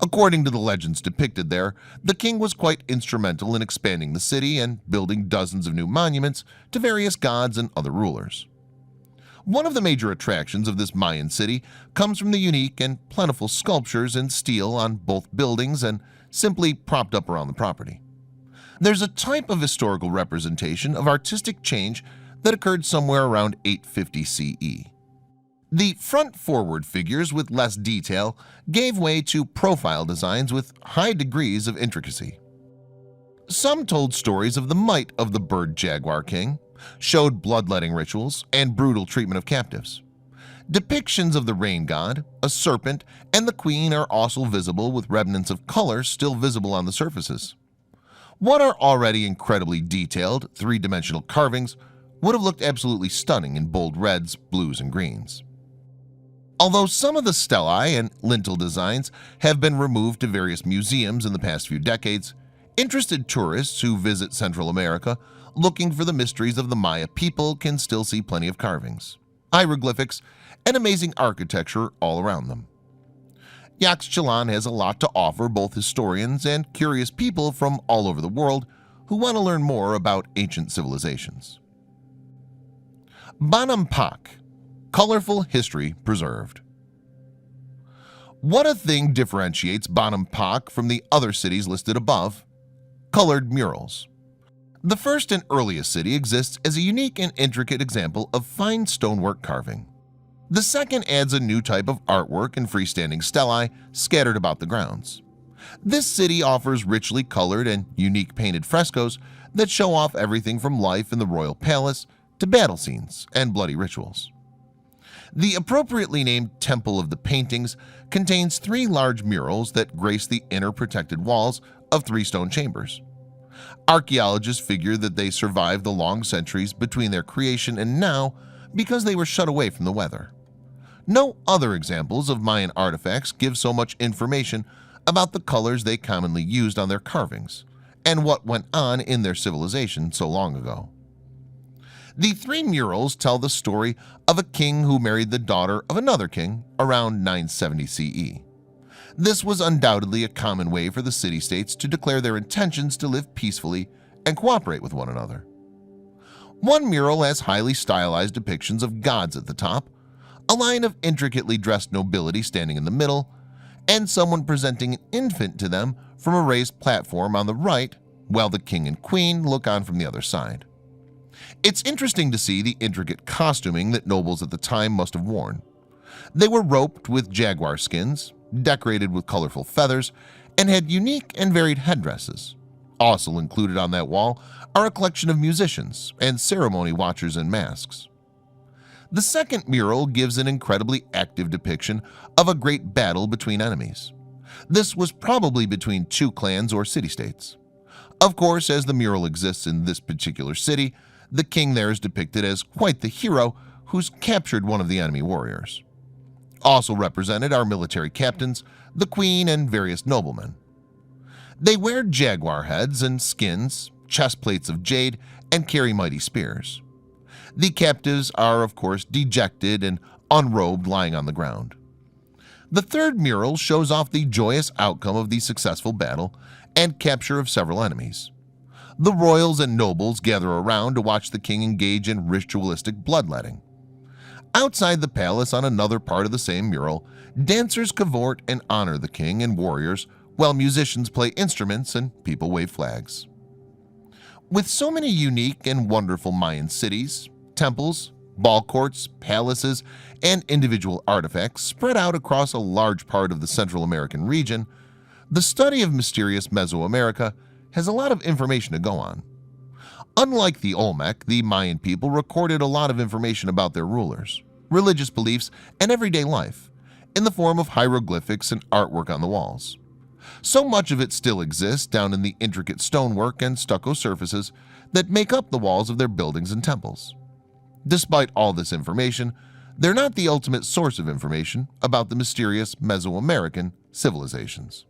According to the legends depicted there, the king was quite instrumental in expanding the city and building dozens of new monuments to various gods and other rulers. One of the major attractions of this Mayan city comes from the unique and plentiful sculptures in steel on both buildings and simply propped up around the property. There's a type of historical representation of artistic change that occurred somewhere around 850 CE. The front-forward figures with less detail gave way to profile designs with high degrees of intricacy. Some told stories of the might of the bird jaguar king, showed bloodletting rituals and brutal treatment of captives. Depictions of the rain god, a serpent, and the queen are also visible with remnants of color still visible on the surfaces. What are already incredibly detailed, three-dimensional carvings would have looked absolutely stunning in bold reds, blues, and greens. Although some of the stelae and lintel designs have been removed to various museums in the past few decades, interested tourists who visit Central America looking for the mysteries of the Maya people can still see plenty of carvings, hieroglyphics, and amazing architecture all around them. Yaxchilan has a lot to offer both historians and curious people from all over the world who want to learn more about ancient civilizations. Bonampak, colorful history preserved. What a thing differentiates Bonampak from the other cities listed above: colored murals. The first and earliest city exists as a unique and intricate example of fine stonework carving. The second adds a new type of artwork and freestanding stelae scattered about the grounds. This city offers richly colored and unique painted frescoes that show off everything from life in the royal palace to battle scenes and bloody rituals. The appropriately named Temple of the Paintings contains 3 large murals that grace the inner protected walls of 3 stone chambers. Archaeologists figure that they survived the long centuries between their creation and now because they were shut away from the weather. No other examples of Mayan artifacts give so much information about the colors they commonly used on their carvings and what went on in their civilization so long ago. The 3 murals tell the story of a king who married the daughter of another king around 970 CE. This was undoubtedly a common way for the city-states to declare their intentions to live peacefully and cooperate with one another. One mural has highly stylized depictions of gods at the top, a line of intricately dressed nobility standing in the middle, and someone presenting an infant to them from a raised platform on the right, while the king and queen look on from the other side. It's interesting to see the intricate costuming that nobles at the time must have worn. They were roped with jaguar skins, decorated with colorful feathers, and had unique and varied headdresses. Also included on that wall are a collection of musicians and ceremony watchers in masks. The second mural gives an incredibly active depiction of a great battle between enemies. This was probably between 2 clans or city-states. Of course, as the mural exists in this particular city, the king there is depicted as quite the hero who's captured one of the enemy warriors. Also represented are military captains, the queen, and various noblemen. They wear jaguar heads and skins, chest plates of jade, and carry mighty spears. The captives are, of course, dejected and unrobed, lying on the ground. The third mural shows off the joyous outcome of the successful battle and capture of several enemies. The royals and nobles gather around to watch the king engage in ritualistic bloodletting. Outside the palace, on another part of the same mural, dancers cavort and honor the king and warriors, while musicians play instruments and people wave flags. With so many unique and wonderful Mayan cities, temples, ball courts, palaces, and individual artifacts spread out across a large part of the Central American region, the study of mysterious Mesoamerica has a lot of information to go on. Unlike the Olmec, the Mayan people recorded a lot of information about their rulers, religious beliefs, and everyday life in the form of hieroglyphics and artwork on the walls. So much of it still exists down in the intricate stonework and stucco surfaces that make up the walls of their buildings and temples. Despite all this information, They're not the ultimate source of information about the mysterious Mesoamerican civilizations.